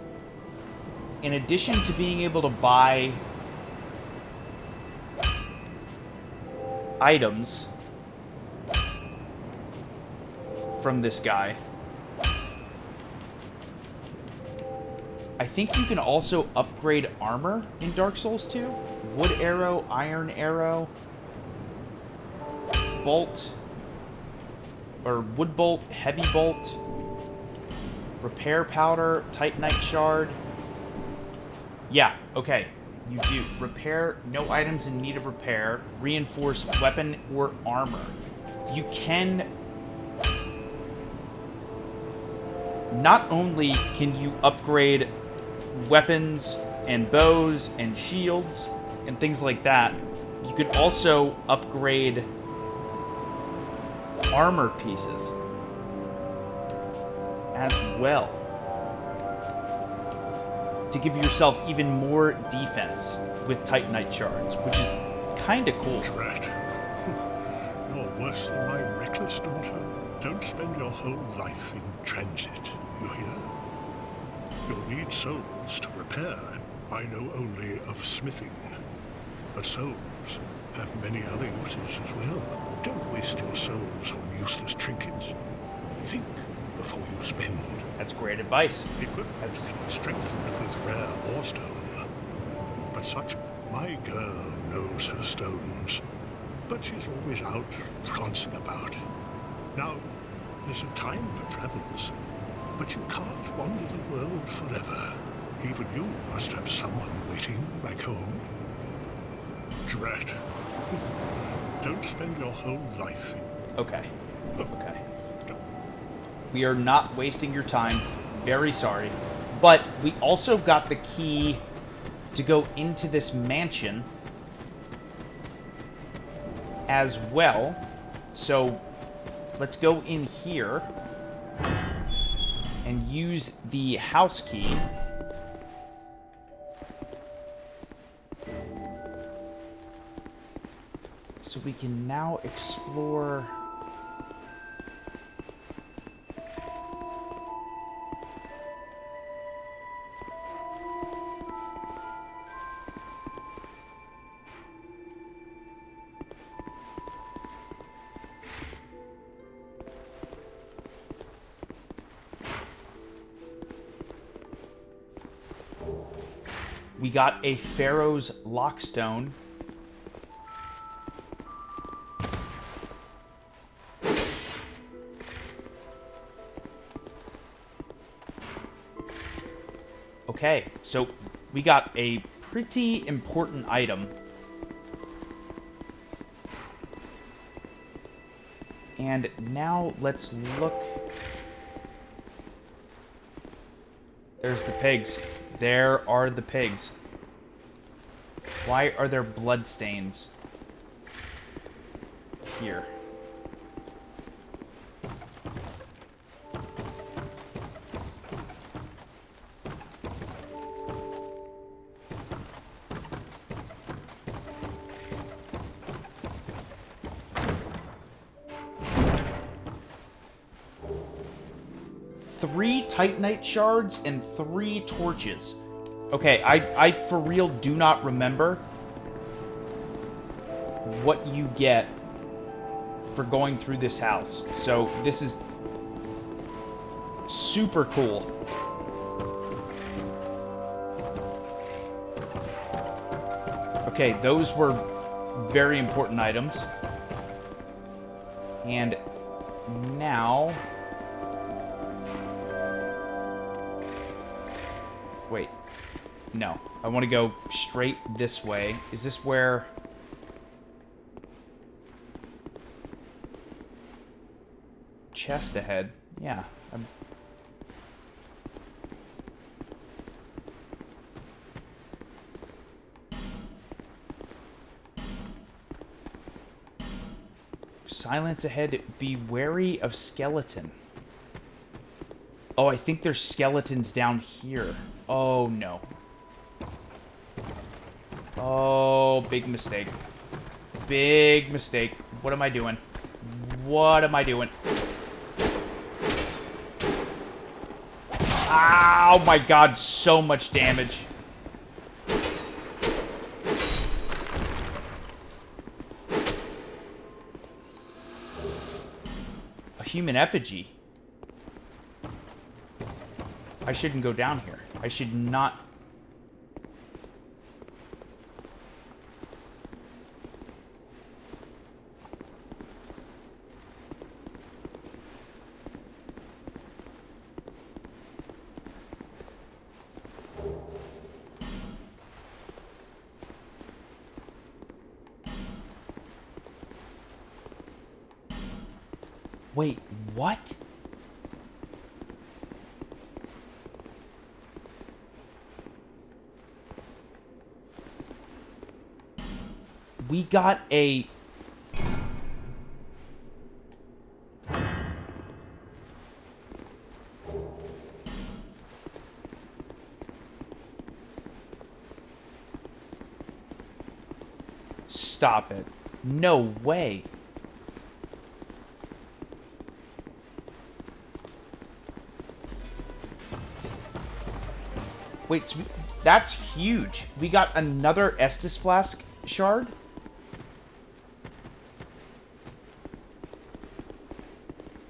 in addition to being able to buy items from this guy, I think you can also upgrade armor in Dark Souls 2. Wood arrow, iron arrow, bolt, or wood bolt, heavy bolt, repair powder, titanite shard. Yeah, okay. You do. Repair, no items in need of repair. Reinforce weapon or armor. You can... Not only can you upgrade weapons and bows and shields and things like that, you can also upgrade armor pieces as well to give yourself even more defense with titanite shards, which is kind of cool. Drat. You're worse than my reckless daughter. Don't spend your whole life in transit, you hear? You'll need souls to repair. I know only of smithing. But souls have many other uses as well. Don't waste your souls on useless trinkets. Think before you spend. That's great advice. Equipment strengthened with rare ore stone. But such... My girl knows her stones. But she's always out prancing about. Now, there's a time for travels. But you can't wander the world forever. Even you must have someone waiting back home. Drat. Don't spend your whole life in... Okay. Okay. We are not wasting your time. Very sorry. But we also got the key to go into this mansion as well. So let's go in here and use the house key. So we can now explore... We got a Pharaoh's Lockstone. Okay, so we got a pretty important item. And now let's look. There's the pigs. There are the pigs. Why are there blood stains here? Three titanite shards and 3 torches. Okay, I for real do not remember what you get for going through this house. So this is super cool. Okay, those were very important items. And now... Wait. No. I want to go straight this way. Is this where... chest ahead. Yeah. Silence ahead. Be wary of skeleton. Oh, I think there's skeletons down here. Oh, no. Oh, big mistake. Big mistake. What am I doing? What am I doing? Oh my god, so much damage. A human effigy. I shouldn't go down here. I should not... Wait, what? We got a... Stop it. No way. Wait, so that's huge. We got another Estus Flask shard?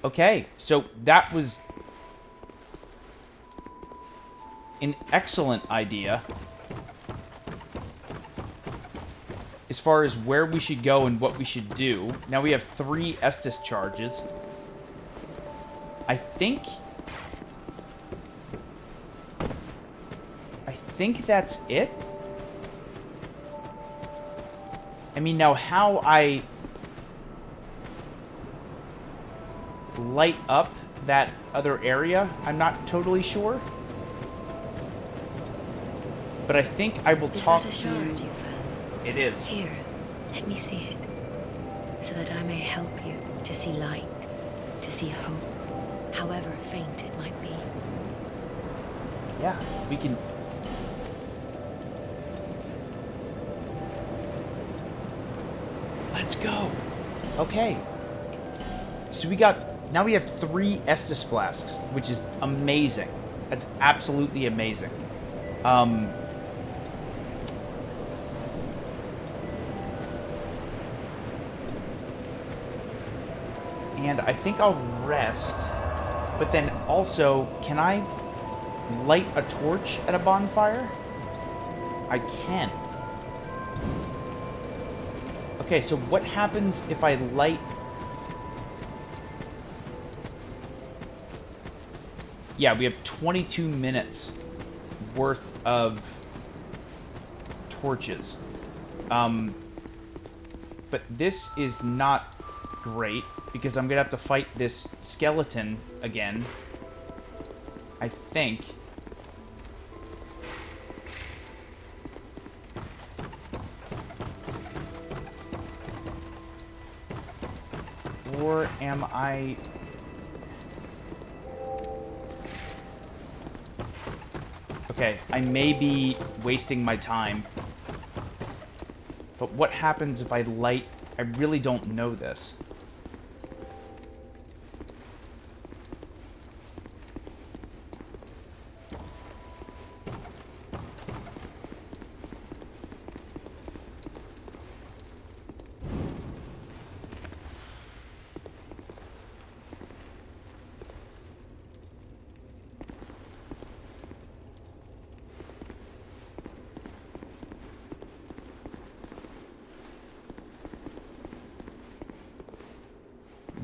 Okay, so that was an excellent idea as far as where we should go and what we should do. Now we have 3 Estus charges. I think that's it. I mean, now how I light up that other area, I'm not totally sure. But I think I will talk to... Is that a shard you found? It is. Here, let me see it, so that I may help you to see light, to see hope, however faint it might be. Yeah, we can... Let's go. Okay. So we got... Now we have 3 Estus Flasks, which is amazing. That's absolutely amazing. And I think I'll rest. But then also, can I light a torch at a bonfire? I can. Okay, so what happens if I light... Yeah, we have 22 minutes worth of torches. But this is not great, because I'm going to have to fight this skeleton again. I think. Or am I... Okay, I may be wasting my time. But what happens if I light... I really don't know this.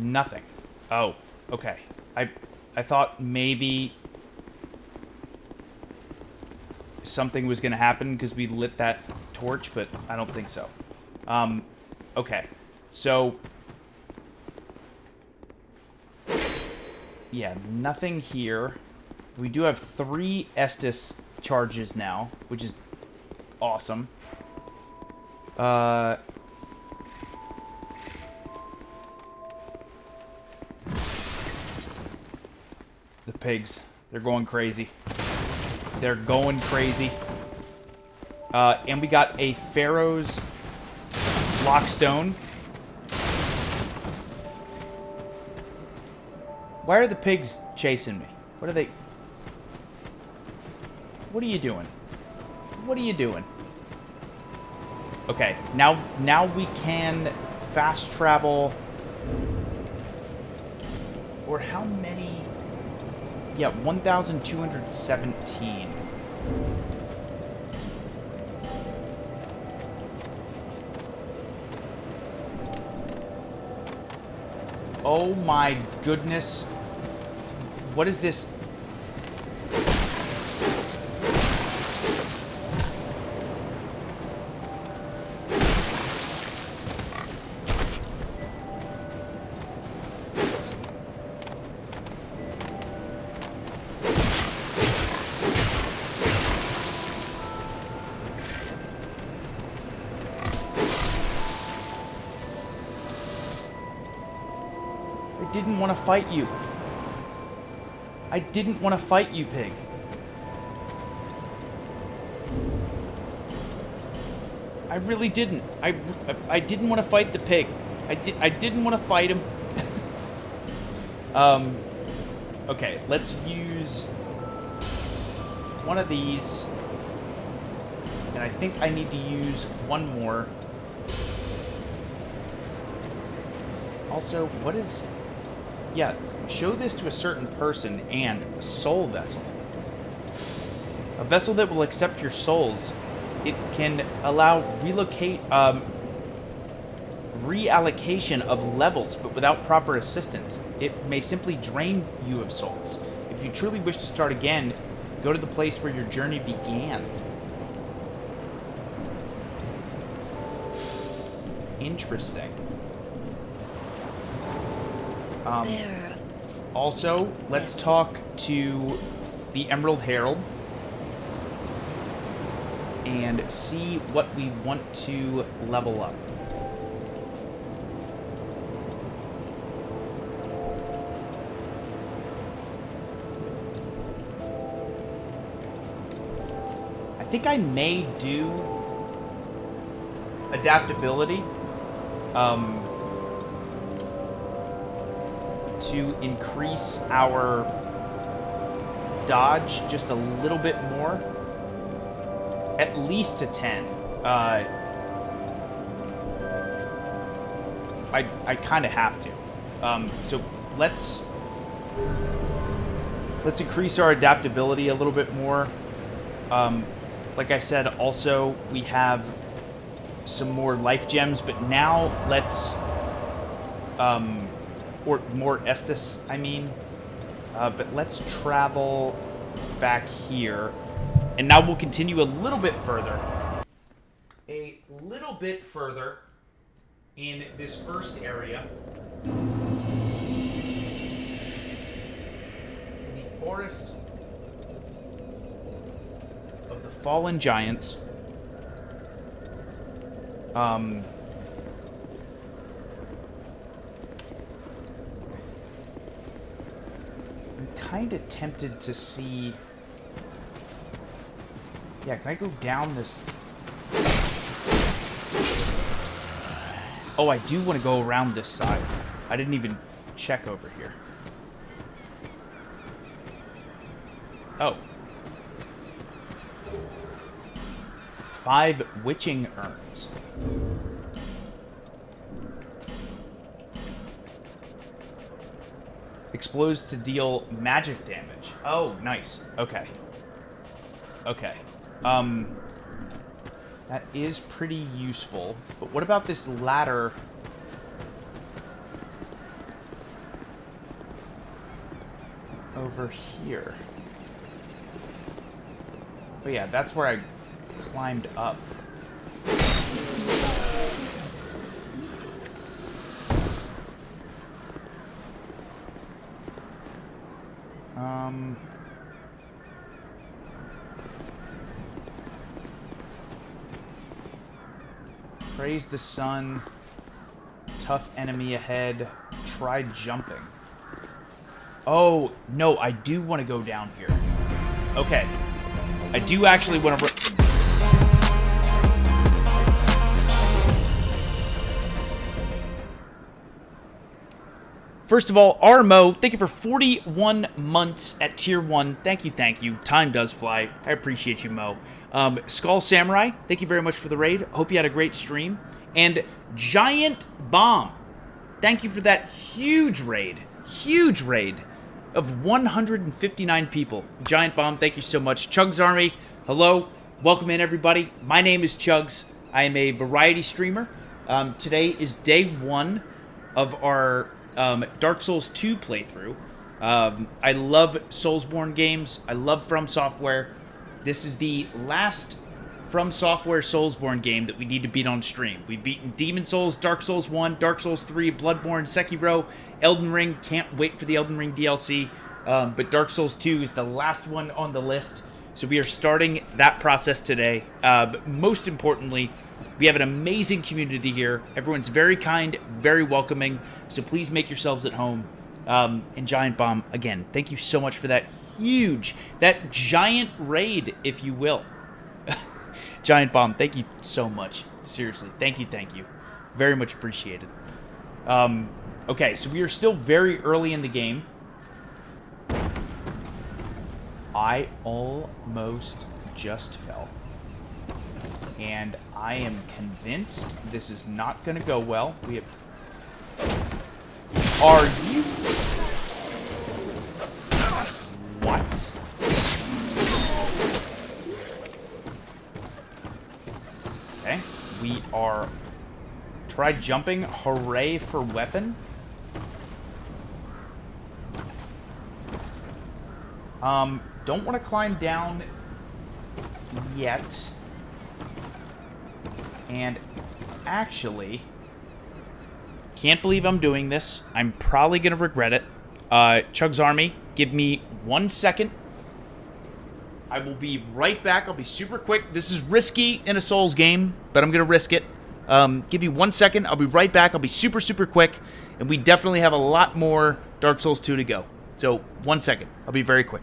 Nothing. Oh, okay. I thought maybe something was going to happen because we lit that torch, but I don't think so. Okay. So Yeah, nothing here. We do have 3 Estus charges now, which is awesome. The pigs. They're going crazy. They're going crazy. And we got a Pharaoh's Lockstone. Why are the pigs chasing me? What are they... What are you doing? What are you doing? Okay, now we can fast travel. Or how many? Yeah, 1,217. Oh my goodness. What is this? I didn't want to fight you. I didn't want to fight you, pig. I really didn't. I didn't want to fight the pig. I didn't want to fight him. Okay, let's use one of these. And I think I need to use one more. Also, what is... Yeah, show this to a certain person and a soul vessel. A vessel that will accept your souls. It can allow reallocation of levels, but without proper assistance. It may simply drain you of souls. If you truly wish to start again, go to the place where your journey began. Interesting. Also, let's talk to the Emerald Herald and see what we want to level up. I think I may do adaptability to increase our dodge just a little bit more, at least to 10. I kind of have to. So let's increase our adaptability a little bit more. Like I said, also we have some more life gems, but now let's or more Estus, I mean. But let's travel back here. And now we'll continue a little bit further. A little bit further in this first area. In the Forest of the Fallen Giants. Kind of tempted to see... Yeah, can I go down this... Oh, I do want to go around this side. I didn't even check over here. Oh. 5 witching urns. Explodes to deal magic damage. Oh, nice. Okay. Okay. That is pretty useful. But what about this ladder? Over here. Oh yeah, that's where I climbed up. Praise the sun. Tough enemy ahead. Try jumping. Oh, no, I do want to go down here. Okay. I do actually want to... First of all, Armo, thank you for 41 months at Tier 1. Thank you, thank you. Time does fly. I appreciate you, Mo. Skull Samurai, thank you very much for the raid. Hope you had a great stream. And Giant Bomb, thank you for that huge raid of 159 people. Giant Bomb, thank you so much. Chugs Army, hello. Welcome in, everybody. My name is Chugs. I am a variety streamer. Today is day 1 of our Dark Souls 2 playthrough. I love Soulsborne games. I love From Software. This is the last From Software Soulsborne game that we need to beat on stream. We've beaten Demon Souls, Dark Souls 1, Dark Souls 3, Bloodborne, Sekiro, Elden Ring. Can't wait for the Elden Ring DLC. But Dark Souls 2 is the last one on the list. So we are starting that process today. But most importantly, we have an amazing community here. Everyone's very kind, very welcoming. So please make yourselves at home. And Giant Bomb, again, thank you so much for that giant raid, if you will. Giant Bomb, thank you so much. Seriously, thank you. Very much appreciated. Okay, so we are still very early in the game. I almost just fell. And I am convinced this is not going to go well. We have... Are you... What? Okay. We are... Try jumping. Hooray for weapon. Don't want to climb down yet. And actually, can't believe I'm doing this. I'm probably going to regret it. Chugs Army, give me 1 second. I will be right back. I'll be super quick. This is risky in a Souls game, but I'm going to risk it. Give me 1 second. I'll be right back. I'll be super, super quick. And we definitely have a lot more Dark Souls 2 to go. So 1 second. I'll be very quick.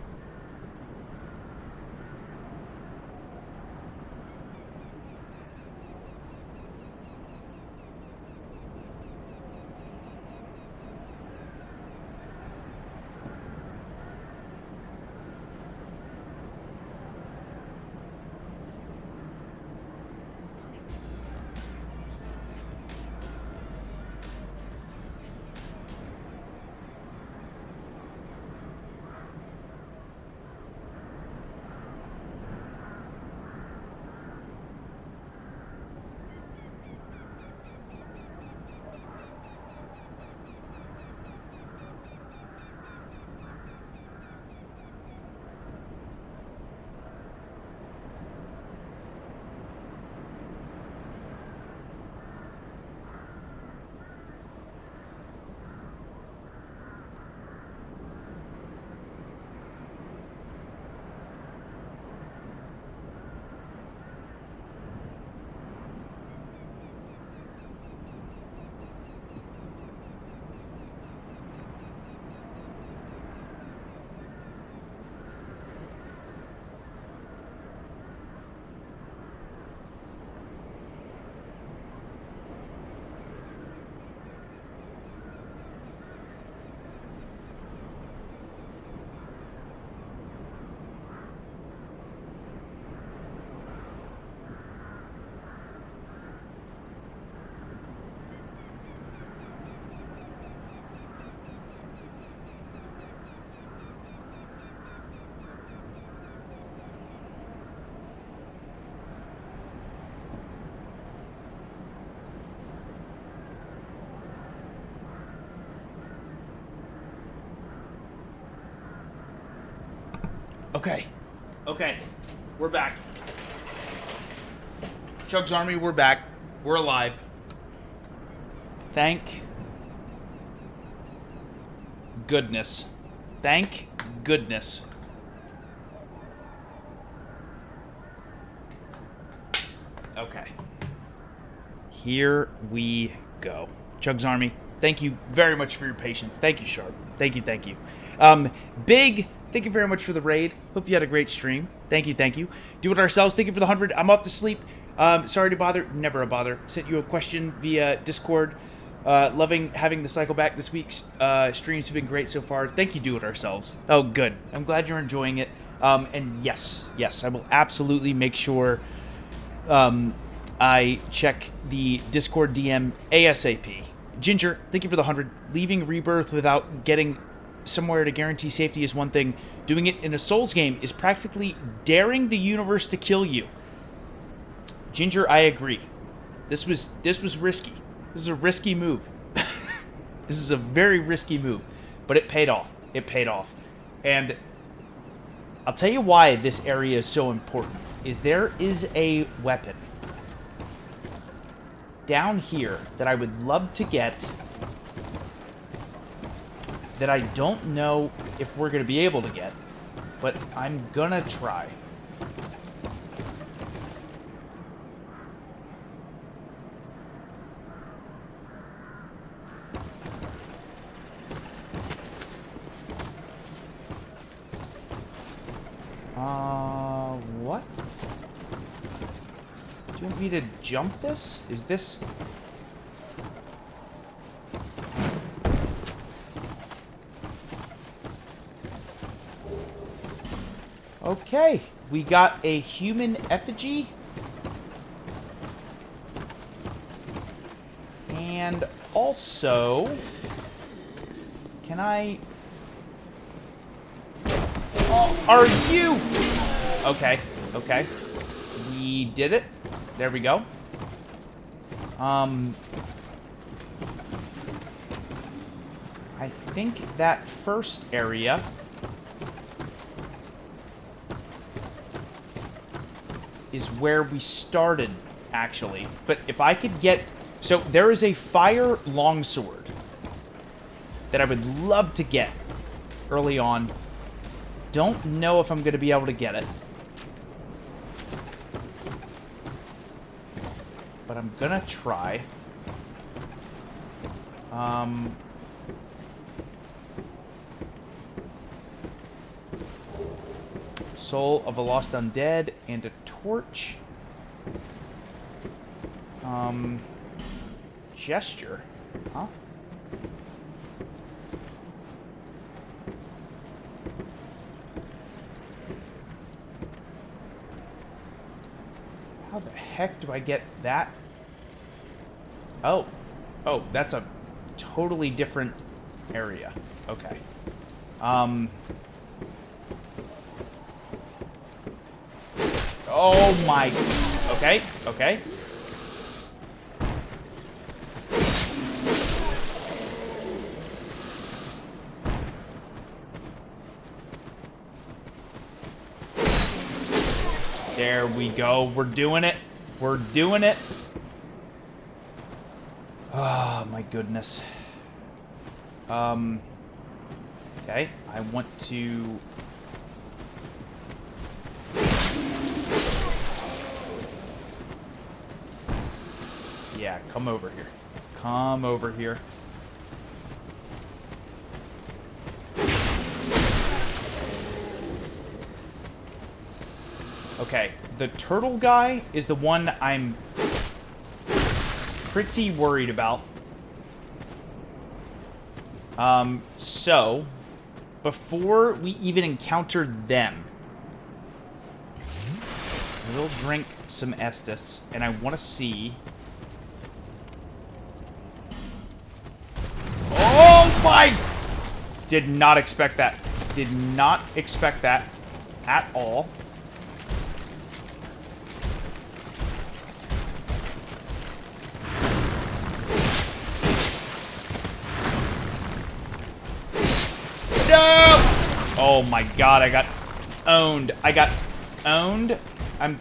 Okay. We're back. Chugs Army, we're back. We're alive. Thank goodness. Thank goodness. Okay. Here we go. Chugs Army, thank you very much for your patience. Thank you, Sharp. Thank you, thank you. Big, thank you very much for the raid. Hope you had a great stream. Thank you, thank you. Do it ourselves. Thank you for the 100. I'm off to sleep. Sorry to bother. Never a bother. Sent you a question via Discord. Loving having the cycle back this week's streams have been great so far. Thank you, Do It Ourselves. Oh, good. I'm glad you're enjoying it. And yes, I will absolutely make sure I check the Discord DM ASAP. Ginger, thank you for the 100. Leaving Rebirth without getting somewhere to guarantee safety is one thing. Doing it in a Souls game is practically daring the universe to kill you. Ginger, I agree. This was risky. This is a risky move. This is a very risky move, but it paid off. It paid off. And I'll tell you why this area is so important. Is there is a weapon down here that I would love to get that I don't know if we're going to be able to get, but I'm going to try. What? Do you want me to jump this? Is this... Okay, we got a human effigy. And also... Can I... Oh, are you... Okay, okay. We did it. There we go. I think that first area is where we started, actually. But if I could get... So, there is a fire longsword that I would love to get early on. Don't know if I'm going to be able to get it. But I'm gonna try. Soul of a Lost Undead and a torch. Gesture. Huh? How the heck do I get that? Oh. Oh, that's a totally different area. Okay. Oh my... Okay, okay. There we go. We're doing it. We're doing it. Oh, my goodness. Okay. I want to... Yeah, come over here. Come over here. Okay, the turtle guy is the one I'm pretty worried about. So, before we even encounter them, we'll drink some Estus, and I want to see... Oh my! Did not expect that. Did not expect that at all. No! Oh my god, I got owned. I got owned. I'm...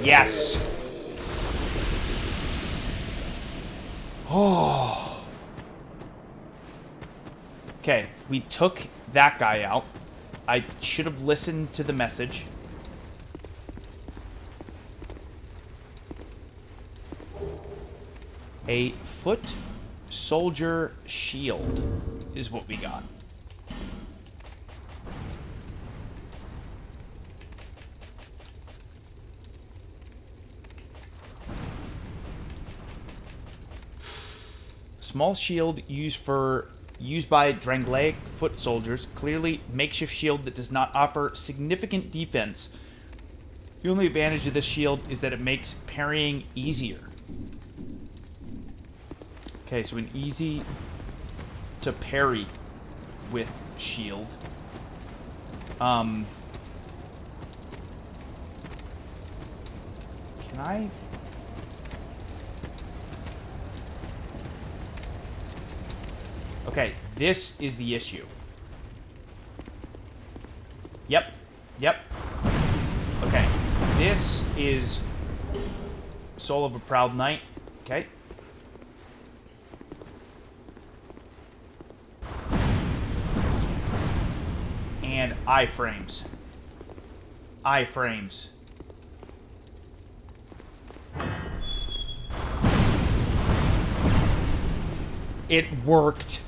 Yes. Oh. Okay, we took that guy out. I should have listened to the message. A foot soldier shield is what we got. Small shield used by Dranglaic foot soldiers. Clearly makeshift shield that does not offer significant defense. The only advantage of this shield is that it makes parrying easier. Okay, so an easy to parry with shield. Can I? Okay, this is the issue. Yep. Okay, this is Soul of a Proud Knight. Okay. And iframes. Iframes. It worked.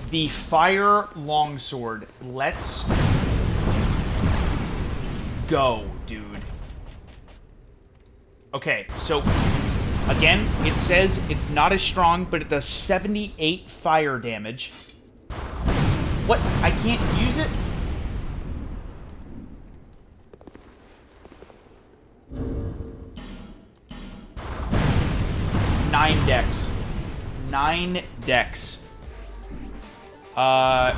The fire longsword. Let's go, dude. Okay, so again, it says it's not as strong, but it does 78 fire damage. What? I can't use it? Nine decks. 9 decks. I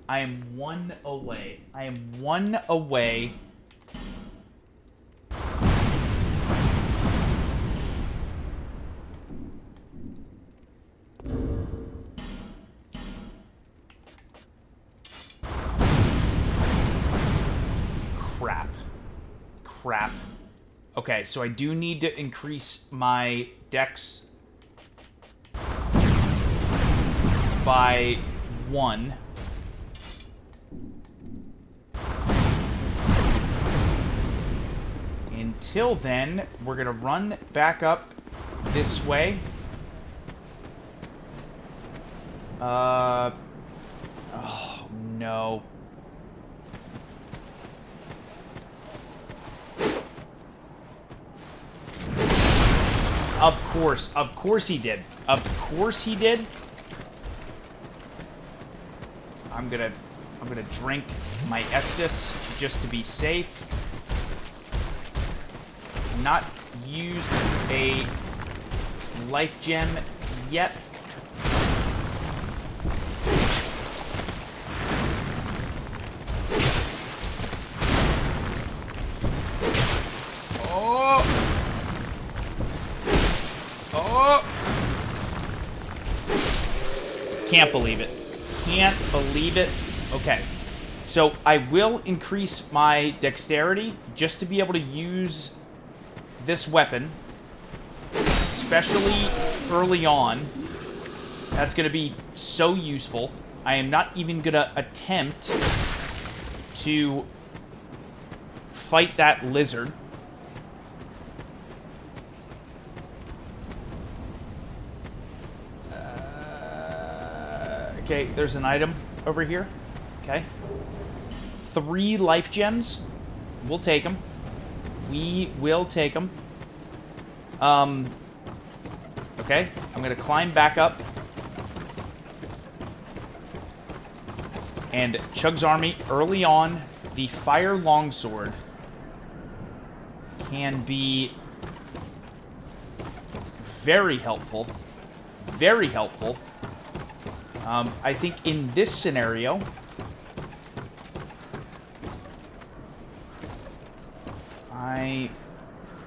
am 1 away. I am 1 away. Crap. Okay, so I do need to increase my dex by 1. Until then, we're gonna run back up this way. Oh, no. Of course he did. Of course he did. I'm gonna drink my Estus just to be safe. Not used a life gem yet. Can't believe it. Can't believe it. Okay. So I will increase my dexterity just to be able to use this weapon, especially early on. That's going to be so useful. I am not even going to attempt to fight that lizard. Okay, there's an item over here. Okay. 3 life gems. We'll take them. We will take them. Okay, I'm going to climb back up. And CHUGS Army, early on, the fire longsword can be very helpful. Very helpful. I think in this scenario, I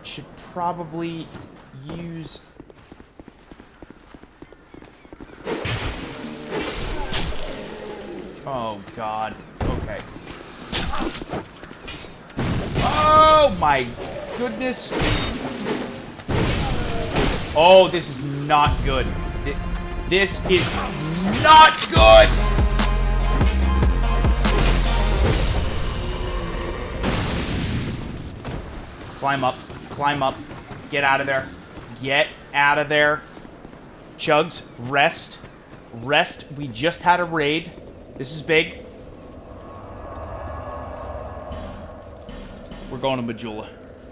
should probably use... Oh, God. Okay. Oh! Oh my goodness. Oh, this is not good. This is not good. Climb up. Climb up. Get out of there. Get out of there. Chugs, rest. Rest. We just had a raid. This is big. We're going to Majula.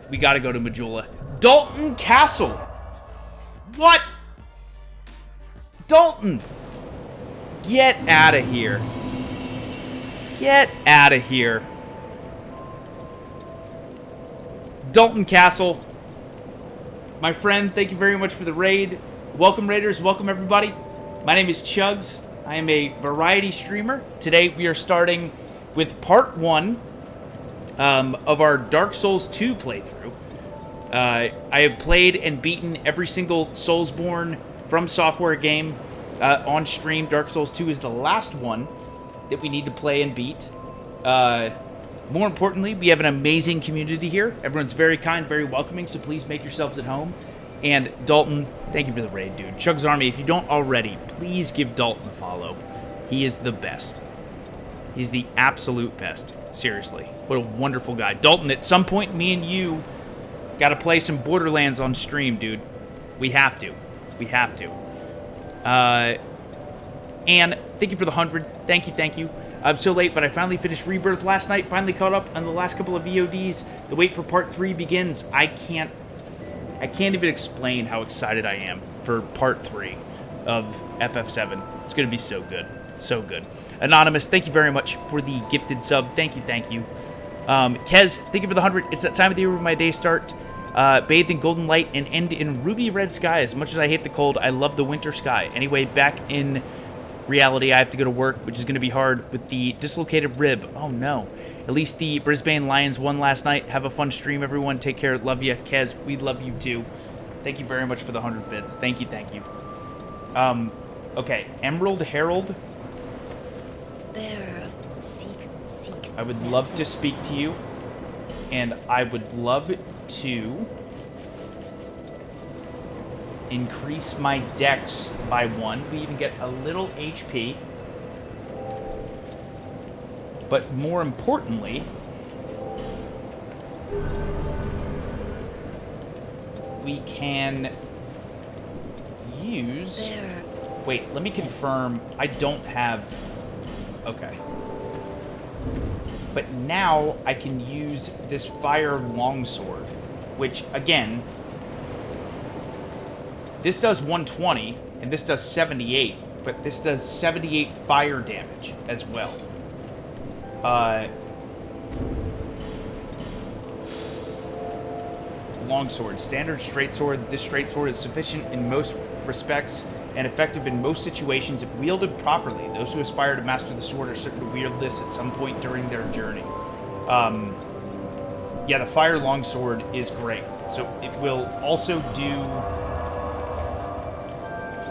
We gotta go to Majula. Dalton Castle. What? Dalton. Get out of here. Get out of here. Dalton Castle. My friend, thank you very much for the raid. Welcome, Raiders. Welcome, everybody. My name is Chugs. I am a variety streamer. Today, we are starting with part 1 of our Dark Souls 2 playthrough. I have played and beaten every single Soulsborne From Software game on stream. Dark Souls 2 is the last one that we need to play and beat. More importantly, we have an amazing community here. Everyone's very kind, very welcoming, so please make yourselves at home. And Dalton, thank you for the raid, dude. CHUGS Army, if you don't already, please give Dalton a follow. He is the best. He's the absolute best. Seriously. What a wonderful guy. Dalton, at some point, me and you got to play some Borderlands on stream, dude. We have to. We have to. And thank you for the 100. Thank you, thank you. I'm so late, but I finally finished Rebirth last night. Finally caught up on the last couple of VODs. The wait for part 3 begins. I can't even explain how excited I am for part 3 of FF7. It's going to be so good. So good. Anonymous, thank you very much for the gifted sub. Thank you, thank you. Kez, thank you for the 100. It's that time of the year where my days start bathed in golden light and end in ruby red sky. As much as I hate the cold, I love the winter sky. Anyway, back in reality, I have to go to work, which is going to be hard with the dislocated rib. Oh, no. At least the Brisbane Lions won last night. Have a fun stream, everyone. Take care. Love you. Kez, we love you, too. Thank you very much for the 100 bits. Thank you, thank you. Okay. Emerald Herald. Bearer of seek. I would love to speak to you. And I would love to increase my dex by 1. We even get a little HP. But more importantly, we can use... Wait, let me confirm. I don't have... Okay. But now I can use this fire longsword, which, again, this does 120, and this does 78, but this does 78 fire damage as well. Longsword. Standard straight sword. This straight sword is sufficient in most respects and effective in most situations if wielded properly. Those who aspire to master the sword are certain to wield this at some point during their journey. Yeah, the fire longsword is great. So it will also do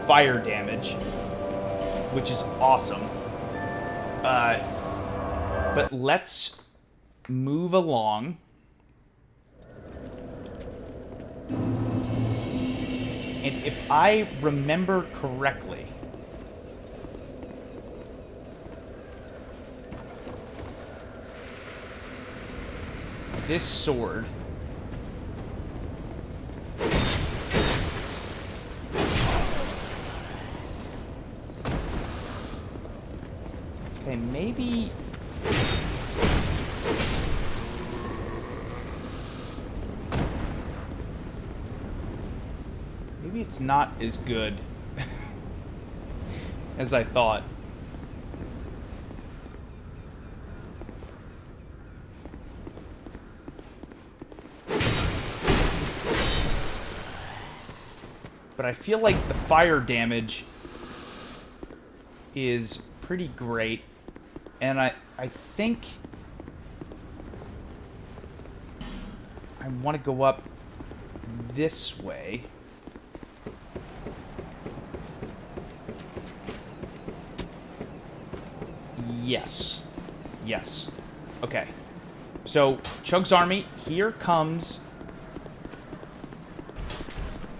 fire damage, which is awesome. But let's move along. And if I remember correctly, this sword okay, maybe it's not as good as I thought. But I feel like the fire damage is pretty great. And I think I want to go up this way. Yes. Yes. Okay. So, Chug's Army, here comes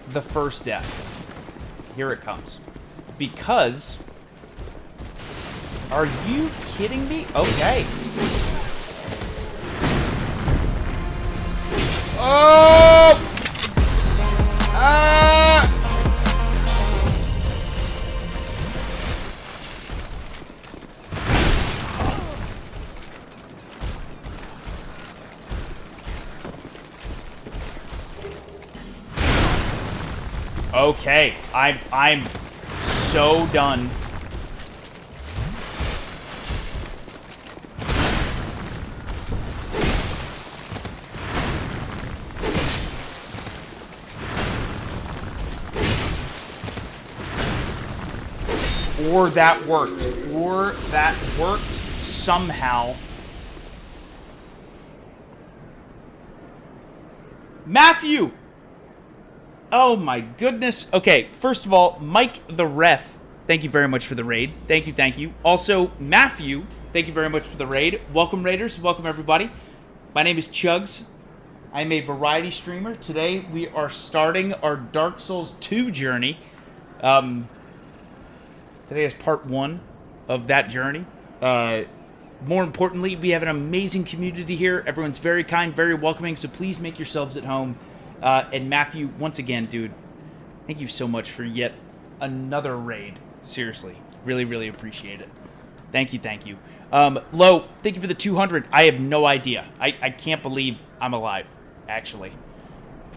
the first death. Here it comes. Because... Are you kidding me? Okay. Oh! Okay, I'm so done. Or that worked. Or that worked somehow. Matthew! Oh my goodness. Okay, first of all, Mike the Ref, thank you very much for the raid. Thank you, thank you. Also, Matthew, thank you very much for the raid. Welcome, Raiders. Welcome, everybody. My name is Chugs. I'm a variety streamer. Today, we are starting our Dark Souls 2 journey. Today is part 1 of that journey. More importantly, we have an amazing community here. Everyone's very kind, very welcoming, so please make yourselves at home. And Matthew, once again, dude, thank you so much for yet another raid. Seriously. Really, really appreciate it. Thank you, thank you. Lo, thank you for the 200. I have no idea. I can't believe I'm alive, actually.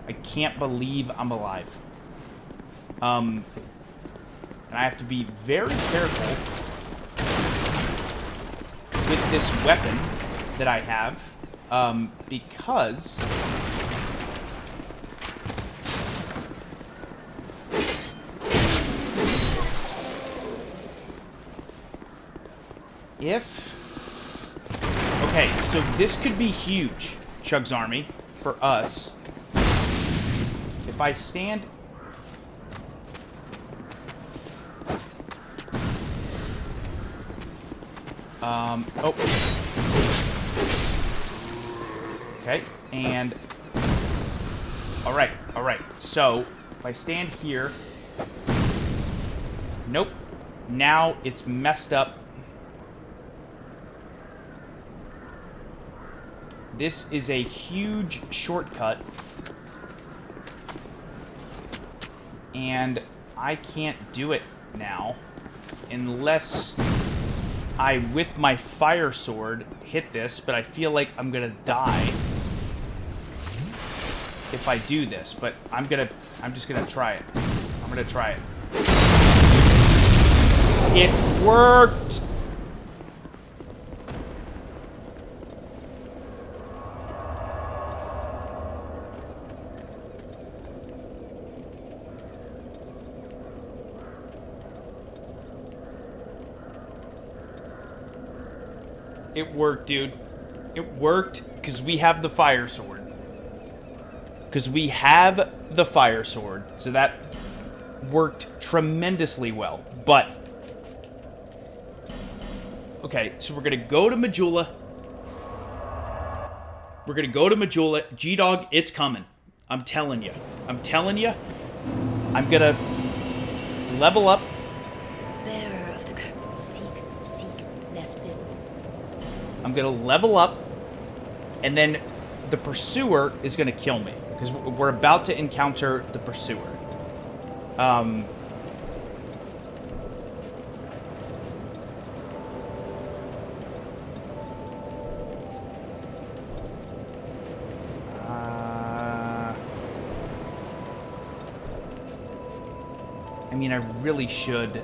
I can't believe I'm alive. And I have to be very careful with this weapon that I have, because... Okay, so this could be huge, Chug's Army, for us. If I stand... Oh. Okay, and... Alright, alright. So, if I stand here... Nope. Now it's messed up. This is a huge shortcut. And I can't do it now unless I, with my fire sword, hit this, but I feel like I'm gonna die if I do this, but I'm just gonna try it. I'm gonna try it. It worked! It worked, dude. It worked because we have the fire sword. Because we have the fire sword. So that worked tremendously well. But... Okay, so we're going to go to Majula. We're going to go to Majula. G-Dog, it's coming. I'm telling you. I'm telling you. I'm going to level up. I'm going to level up, and then the Pursuer is going to kill me, because we're about to encounter the Pursuer. I mean, I really should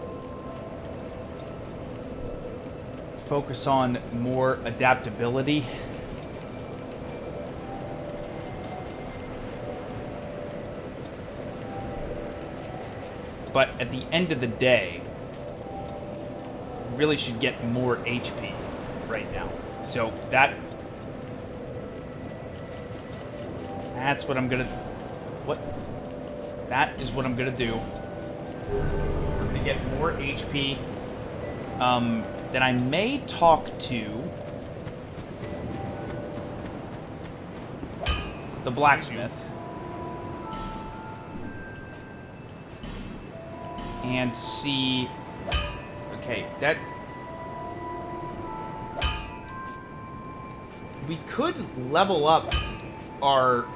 focus on more adaptability. But at the end of the day, really should get more HP right now. So that's what I'm gonna... That is what I'm gonna do. I'm gonna get more HP. Then I may talk to the blacksmith. And see... Okay, that... We could level up our...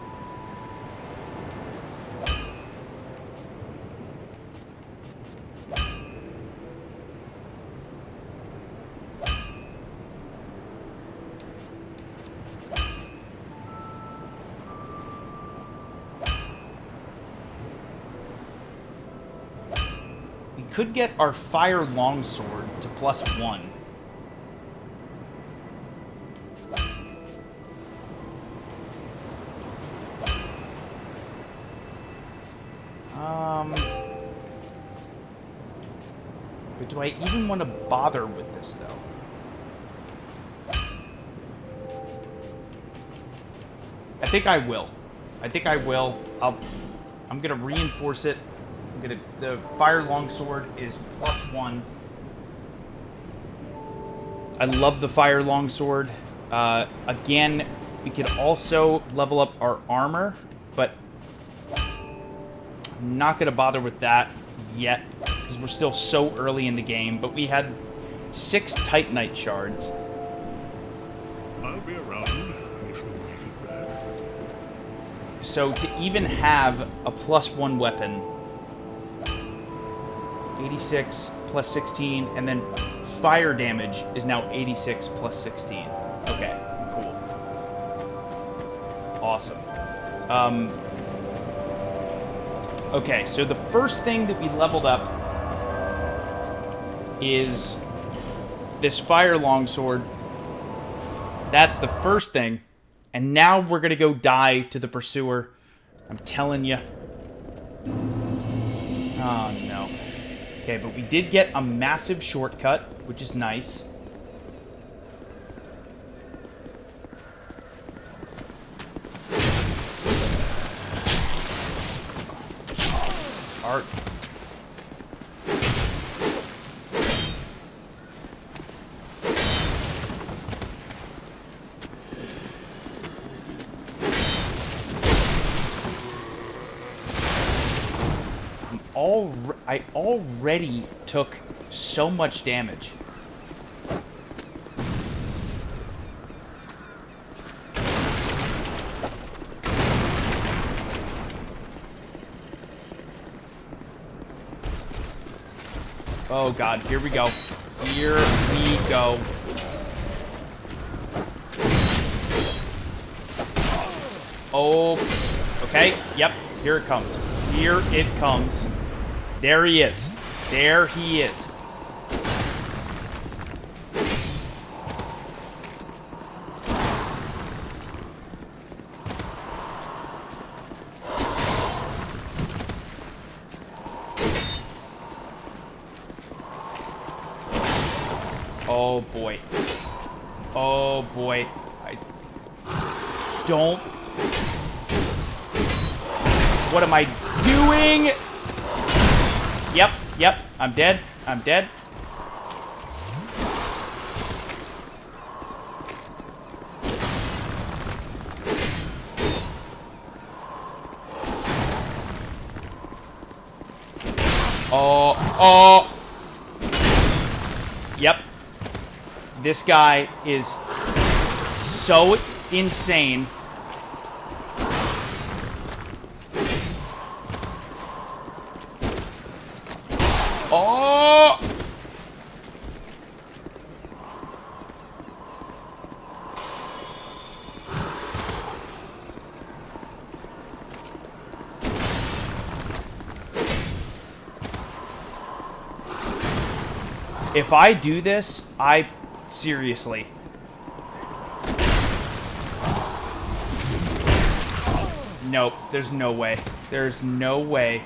Could get our fire longsword to +1. But do I even want to bother with this though? I think I will. I think I will. I'm gonna reinforce it. The fire longsword is +1. I love the fire longsword. Again, we could also level up our armor, but I'm not going to bother with that yet because we're still so early in the game. But we had 6 Titanite shards. I'll be around if you make it back. So to even have a +1 weapon, 86 plus 16, and then fire damage is now 86 plus 16. Okay, cool. Awesome. Okay, so the first thing that we leveled up is this fire longsword. That's the first thing. And now we're going to go die to the pursuer. I'm telling you. Oh, no. Okay, but we did get a massive shortcut, which is nice. Art. I already took so much damage. Oh god, here we go. Here we go. Oh, okay, yep, here it comes. Here it comes. There he is. There he is. Oh boy. Oh boy. I don't. What am I doing? Yep, I'm dead. I'm dead. Oh. Yep. This guy is so insane. Oh! If I do this, seriously. Nope, there's no way. There's no way.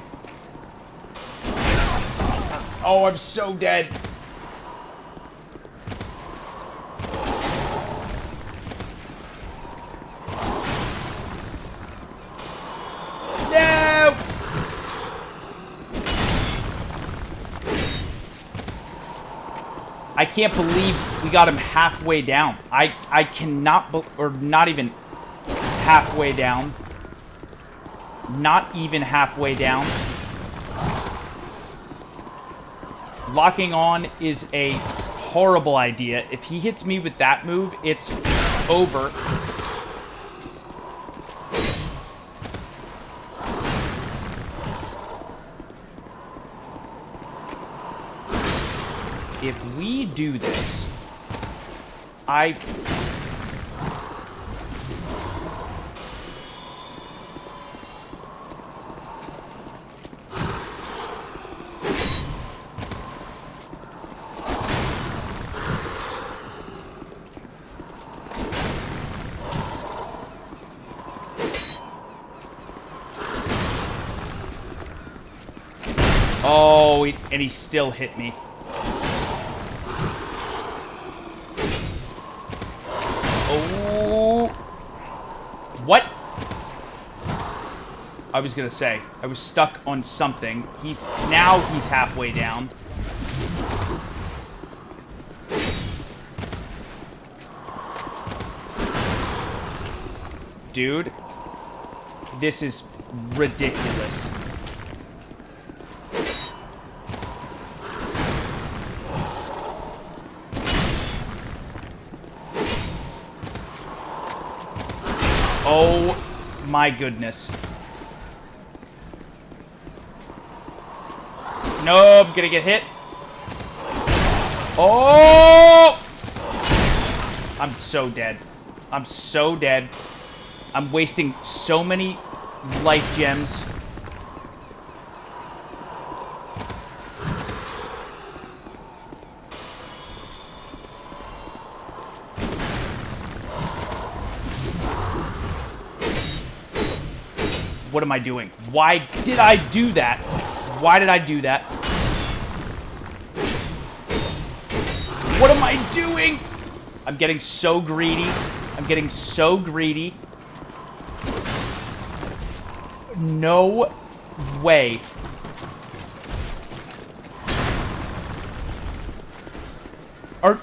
Oh, I'm so dead. No! I can't believe we got him halfway down. I cannot, or not even halfway down. not even halfway down. Locking on is a horrible idea. If he hits me with that move, it's over. If we do this, oh, and he still hit me. Oh. What? I was gonna say, I was stuck on something. Now he's halfway down. Dude, this is ridiculous. Oh my goodness. No, I'm gonna get hit. Oh! I'm so dead. I'm so dead. I'm wasting so many life gems. What am I doing? Why did I do that? Why did I do that? What am I doing? I'm getting so greedy. I'm getting so greedy. No way. Are...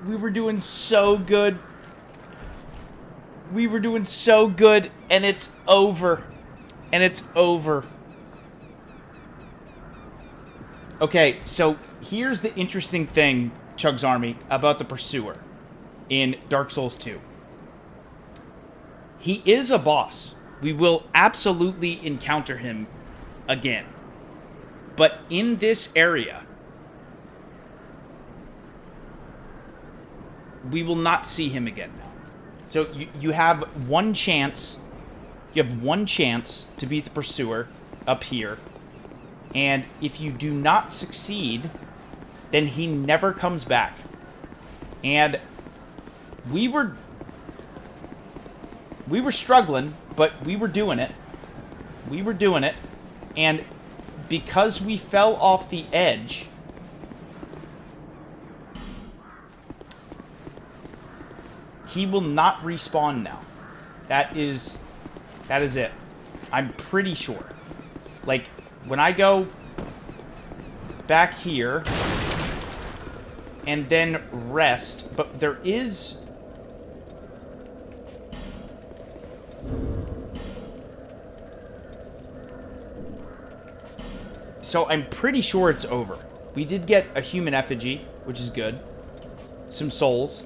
We were doing so good. We were doing so good, and it's over. And it's over. Okay, so here's the interesting thing, CHUGS Army, about the Pursuer in Dark Souls 2. He is a boss. We will absolutely encounter him again. But in this area, we will not see him again now. So you have one chance. You have one chance to beat the Pursuer up here. And if you do not succeed, then he never comes back. And we were struggling, but we were doing it. We were doing it. And because we fell off the edge, he will not respawn now. That is it. I'm pretty sure. Like, when I go back here and then rest, but there is So I'm pretty sure it's over. We did get a human effigy, which is good. Some souls.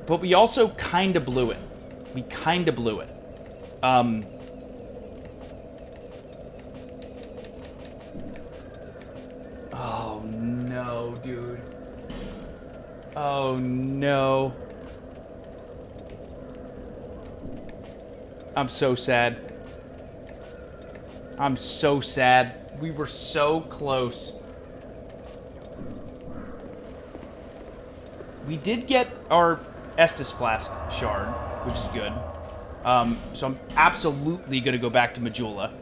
But we also kind of blew it. We kind of blew it. Oh, no, dude. Oh, no. I'm so sad. I'm so sad. We were so close. We did get our Estus Flask shard, which is good. So I'm absolutely going to go back to Majula.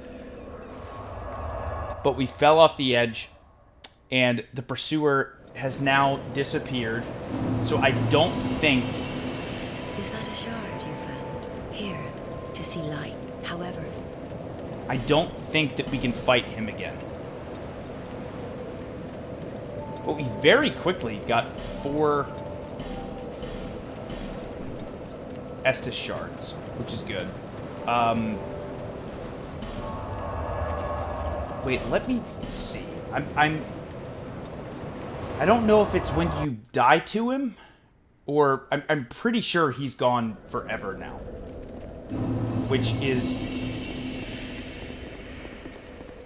But we fell off the edge, and the Pursuer has now disappeared. So I don't think... Is that a shard you found? Here, to see light, however... I don't think that we can fight him again. But we very quickly got 4 Estus shards, which is good. Wait, let me see. I don't know if it's when you die to him, or I'm pretty sure he's gone forever now, which is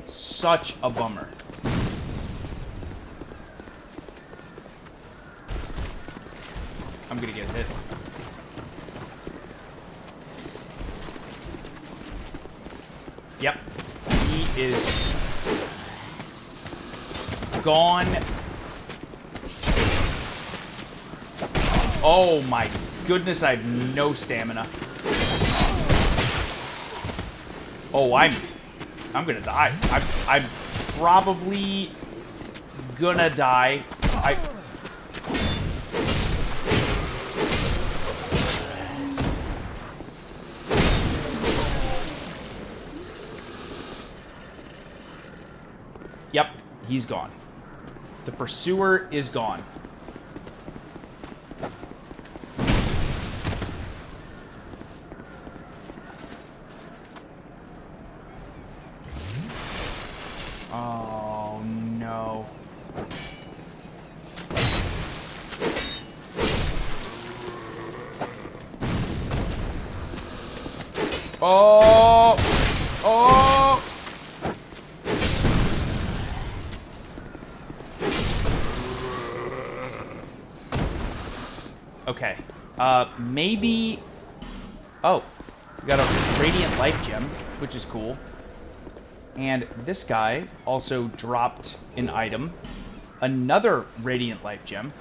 such a bummer. I'm gonna get hit. Yep. He is gone. Oh my goodness, I have no stamina. Oh, I'm gonna die. I'm probably gonna die. Yep, he's gone. The Pursuer is gone. Oh, no. Oh! Oh! Okay. Maybe... Oh. We got a Radiant Life Gem, which is cool. And this guy also dropped an item. Another Radiant Life Gem.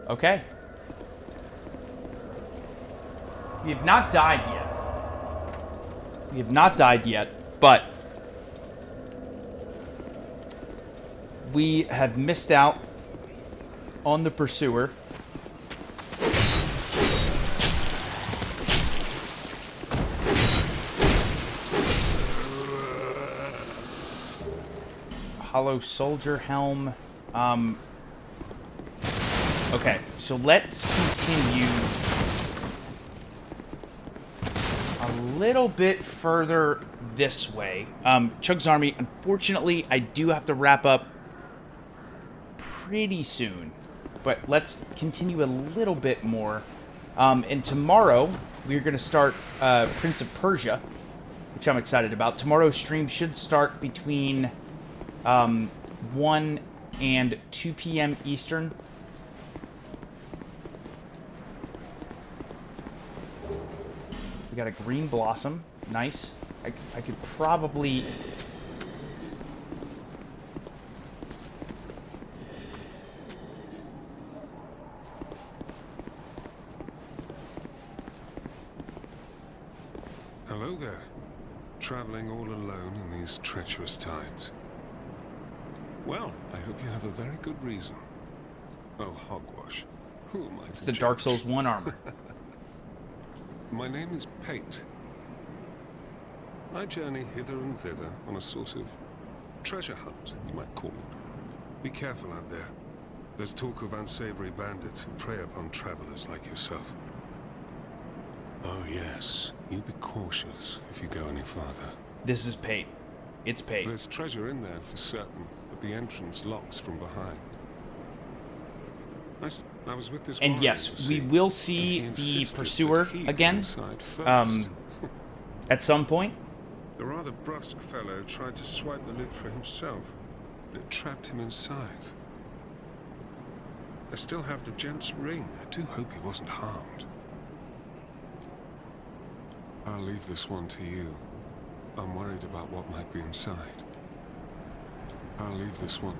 Okay. We have not died yet. We have not died yet, but we have missed out on the Pursuer. Hollow Soldier Helm. Okay, so let's continue a little bit further this way. CHUGS Army, unfortunately, I do have to wrap up pretty soon, but let's continue a little bit more. And tomorrow, we're going to start Prince of Persia, which I'm excited about. Tomorrow's stream should start between 1 and 2 p.m. Eastern. We got a green blossom. Nice. I could probably... Hello there. Traveling all alone in these treacherous times. Well, I hope you have a very good reason. Oh, hogwash. Who am I? It's the Dark Souls 1 armor. My name is Pate. I journey hither and thither on a sort of treasure hunt, you might call it. Be careful out there. There's talk of unsavory bandits who prey upon travelers like yourself. Oh yes, you be cautious if you go any farther. This is Pate. It's Pate. There's treasure in there for certain, but the entrance locks from behind. I was with this And warrior, yes, you we will see and he the insisted pursuer that he go again, inside first. at some point. The rather brusque fellow tried to swipe the loot for himself, but it trapped him inside. I still have the gent's ring. I do hope he wasn't harmed. I'll leave this one to you. I'm worried about what might be inside. I'll leave this one.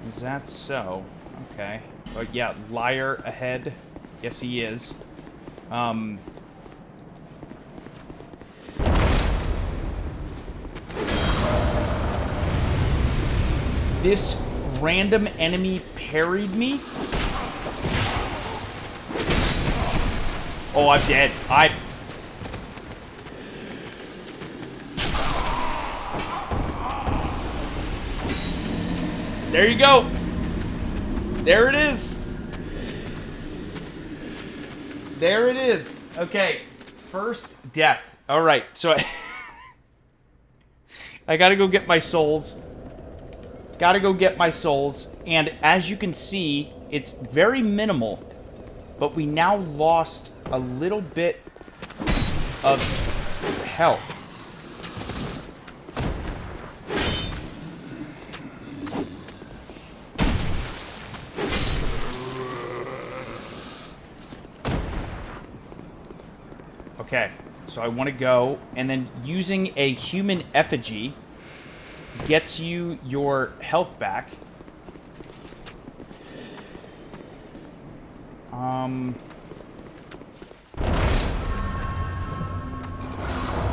Is that so? Okay. But yeah, liar ahead. Yes, he is. This random enemy parried me? Oh, I'm dead. There you go. There it is. There it is. Okay. First death. All right. So I gotta go get my souls. Gotta go get my souls. And as you can see, it's very minimal. But we now lost a little bit of health. Okay, so I want to go, and then using a human effigy gets you your health back.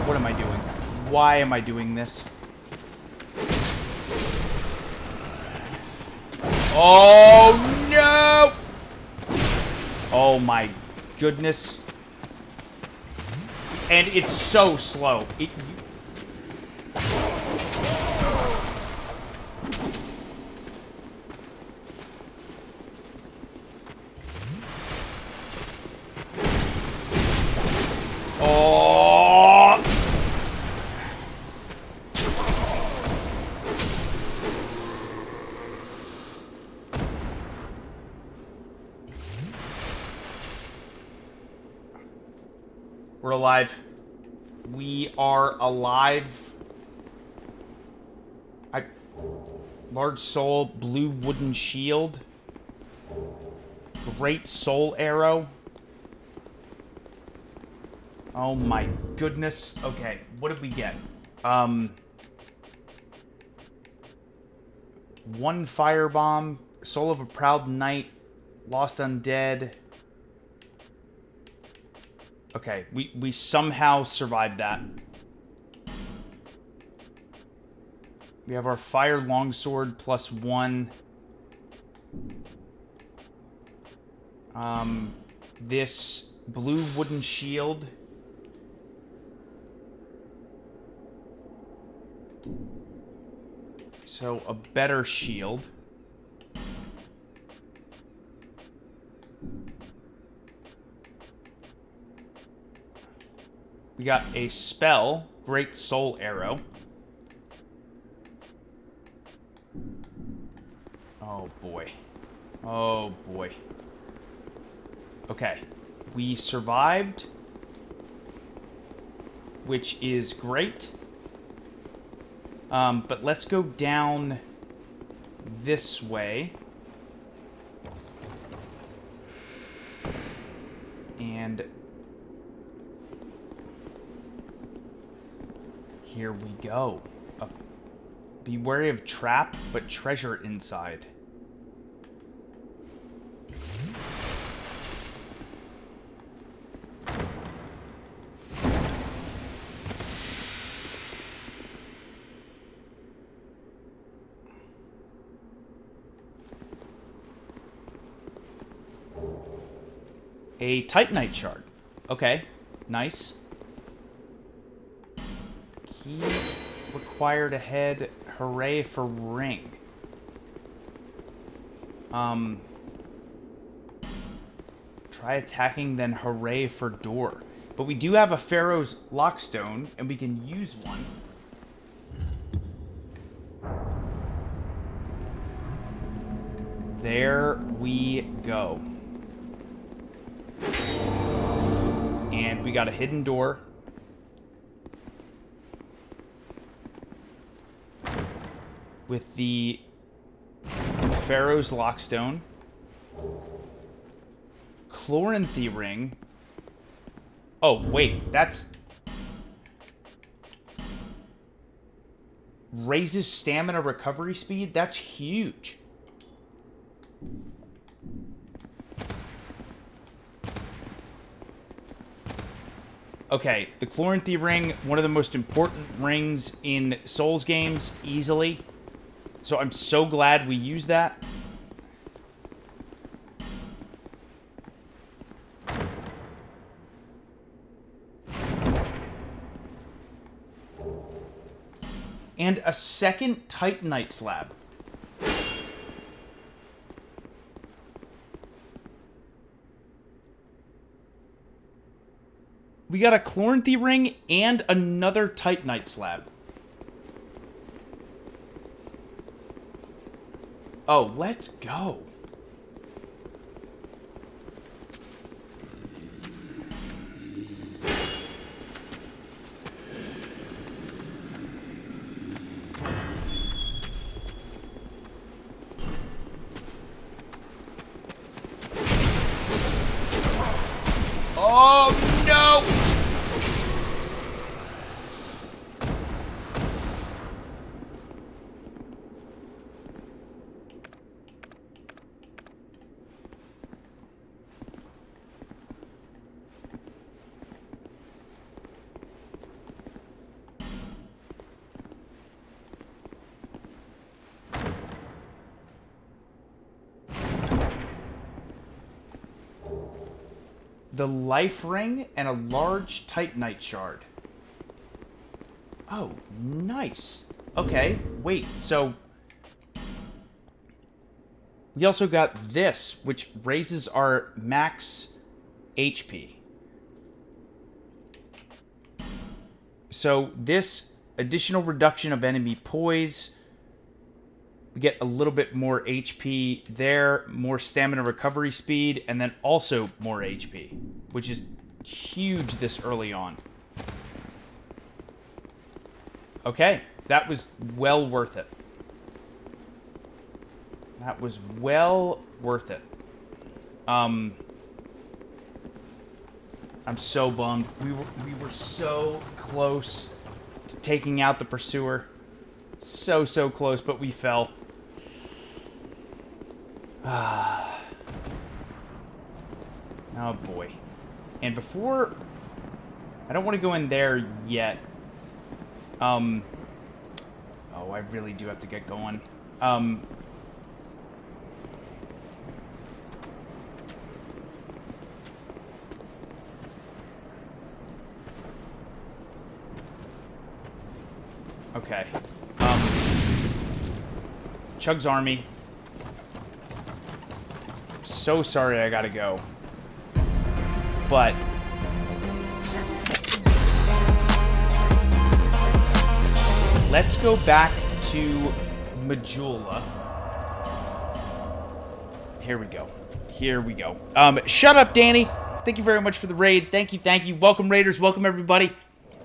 What am I doing? Why am I doing this? Oh, no! Oh, my goodness. And it's so slow. Oh! We're alive. We are alive. Large soul, blue wooden shield. Great soul arrow. Oh my goodness. Okay, what did we get? One firebomb, soul of a proud knight, lost undead. Okay, we somehow survived that. We have our fire longsword +1. This blue wooden shield. So a better shield. We got a spell, Great Soul Arrow. Oh boy. Oh boy. Okay. We survived, which is great. But let's go down this way. And here we go. Be wary of trap, but treasure inside. A Titanite shard. Okay, nice. Key required ahead. hooray for ring. Try attacking, then hooray for door. But we do have a Pharaoh's Lockstone, and we can use one. There we go. And we got a hidden door. With the Pharaoh's Lockstone. Chloranthy ring. Oh, wait. That's... Raises stamina recovery speed? That's huge. Okay, the Chloranthy ring, one of the most important rings in Souls games, easily. So I'm so glad we used that. And a second Titanite slab. We got a Chloranthy ring and another Titanite slab. Oh, let's go. Oh, no! The life ring and a large Titanite shard. Oh, nice. Okay, wait, so... We also got this, which raises our max HP. So this additional reduction of enemy poise... We get a little bit more HP there, more stamina recovery speed, and then also more HP, which is huge this early on. Okay, that was well worth it. That was well worth it. I'm so bummed. We were so close to taking out the pursuer. So close, but we fell. Oh boy. And before... I don't want to go in there yet. Oh, I really do have to get going. Okay. CHUGS Army. So sorry I gotta go. But... let's go back to Majula. Here we go. Here we go. Shut up, Danny! Thank you very much for the raid. Thank you, thank you. Welcome, raiders. Welcome, everybody.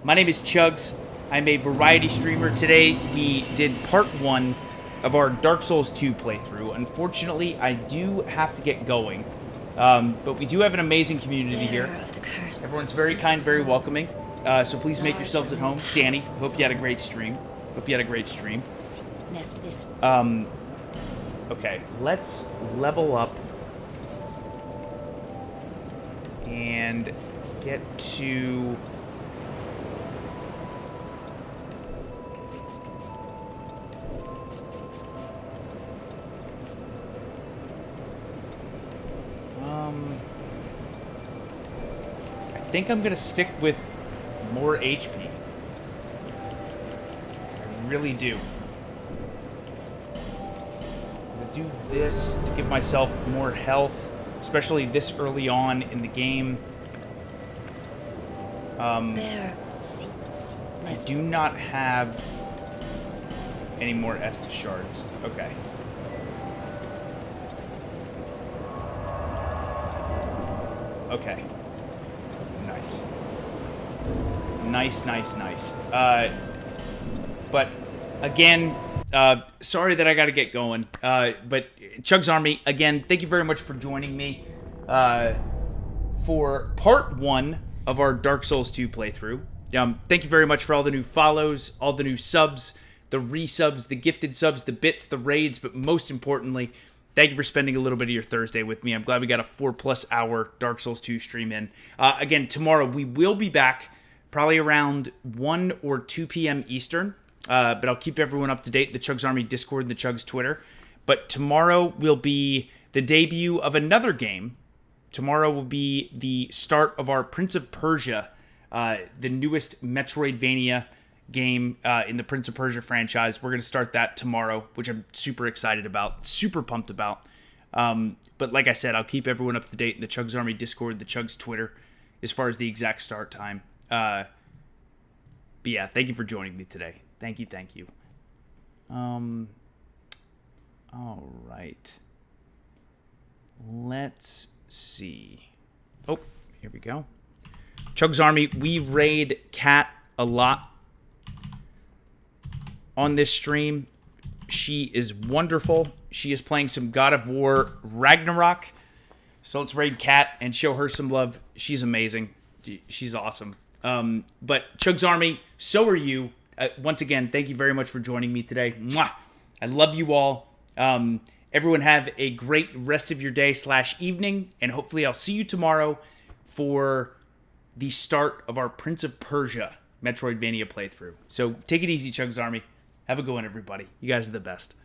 My name is CHUGS. I'm a variety streamer. Today, we did part 1 of our Dark Souls 2 playthrough. Unfortunately, I do have to get going. But we do have an amazing community here. Everyone's very kind, very welcoming. So please make yourselves at home. Danny, hope you had a great stream. Hope you had a great stream. Okay, let's level up. And get to... I think I'm gonna stick with more HP. I really do. do this to give myself more health, especially this early on in the game. There. I do not have any more Estus shards. Okay. Okay. Nice. Nice. But again, sorry that I got to get going. But CHUGS Army, again, thank you very much for joining me for part 1 of our Dark Souls 2 playthrough. Thank you very much for all the new follows, all the new subs, the resubs, the gifted subs, the bits, the raids, but most importantly, thank you for spending a little bit of your Thursday with me. I'm glad we got a 4+ hour Dark Souls 2 stream in. Again, tomorrow we will be back probably around 1 or 2 p.m. Eastern, but I'll keep everyone up to date, the CHUGS Army Discord and the CHUGS Twitter. But tomorrow will be the debut of another game. Tomorrow will be the start of our Prince of Persia, the newest Metroidvania game in the Prince of Persia franchise. We're going to start that tomorrow, which I'm super excited about, super pumped about. But like I said, I'll keep everyone up to date in the CHUGS Army Discord, the CHUGS Twitter, as far as the exact start time. But yeah, thank you for joining me today. Thank you. All right. Let's see. Oh, here we go. CHUGS Army, we raid Kat a lot on this stream. She is wonderful. She is playing some God of War Ragnarok. So let's raid Kat and show her some love. She's amazing. She's awesome. But CHUGS Army, so are you. Once again, thank you very much for joining me today. Mwah! I love you all. Everyone have a great rest of your day/evening, and hopefully I'll see you tomorrow for the start of our Prince of Persia Metroidvania playthrough. So take it easy, CHUGS Army. Have a good one, everybody. You guys are the best.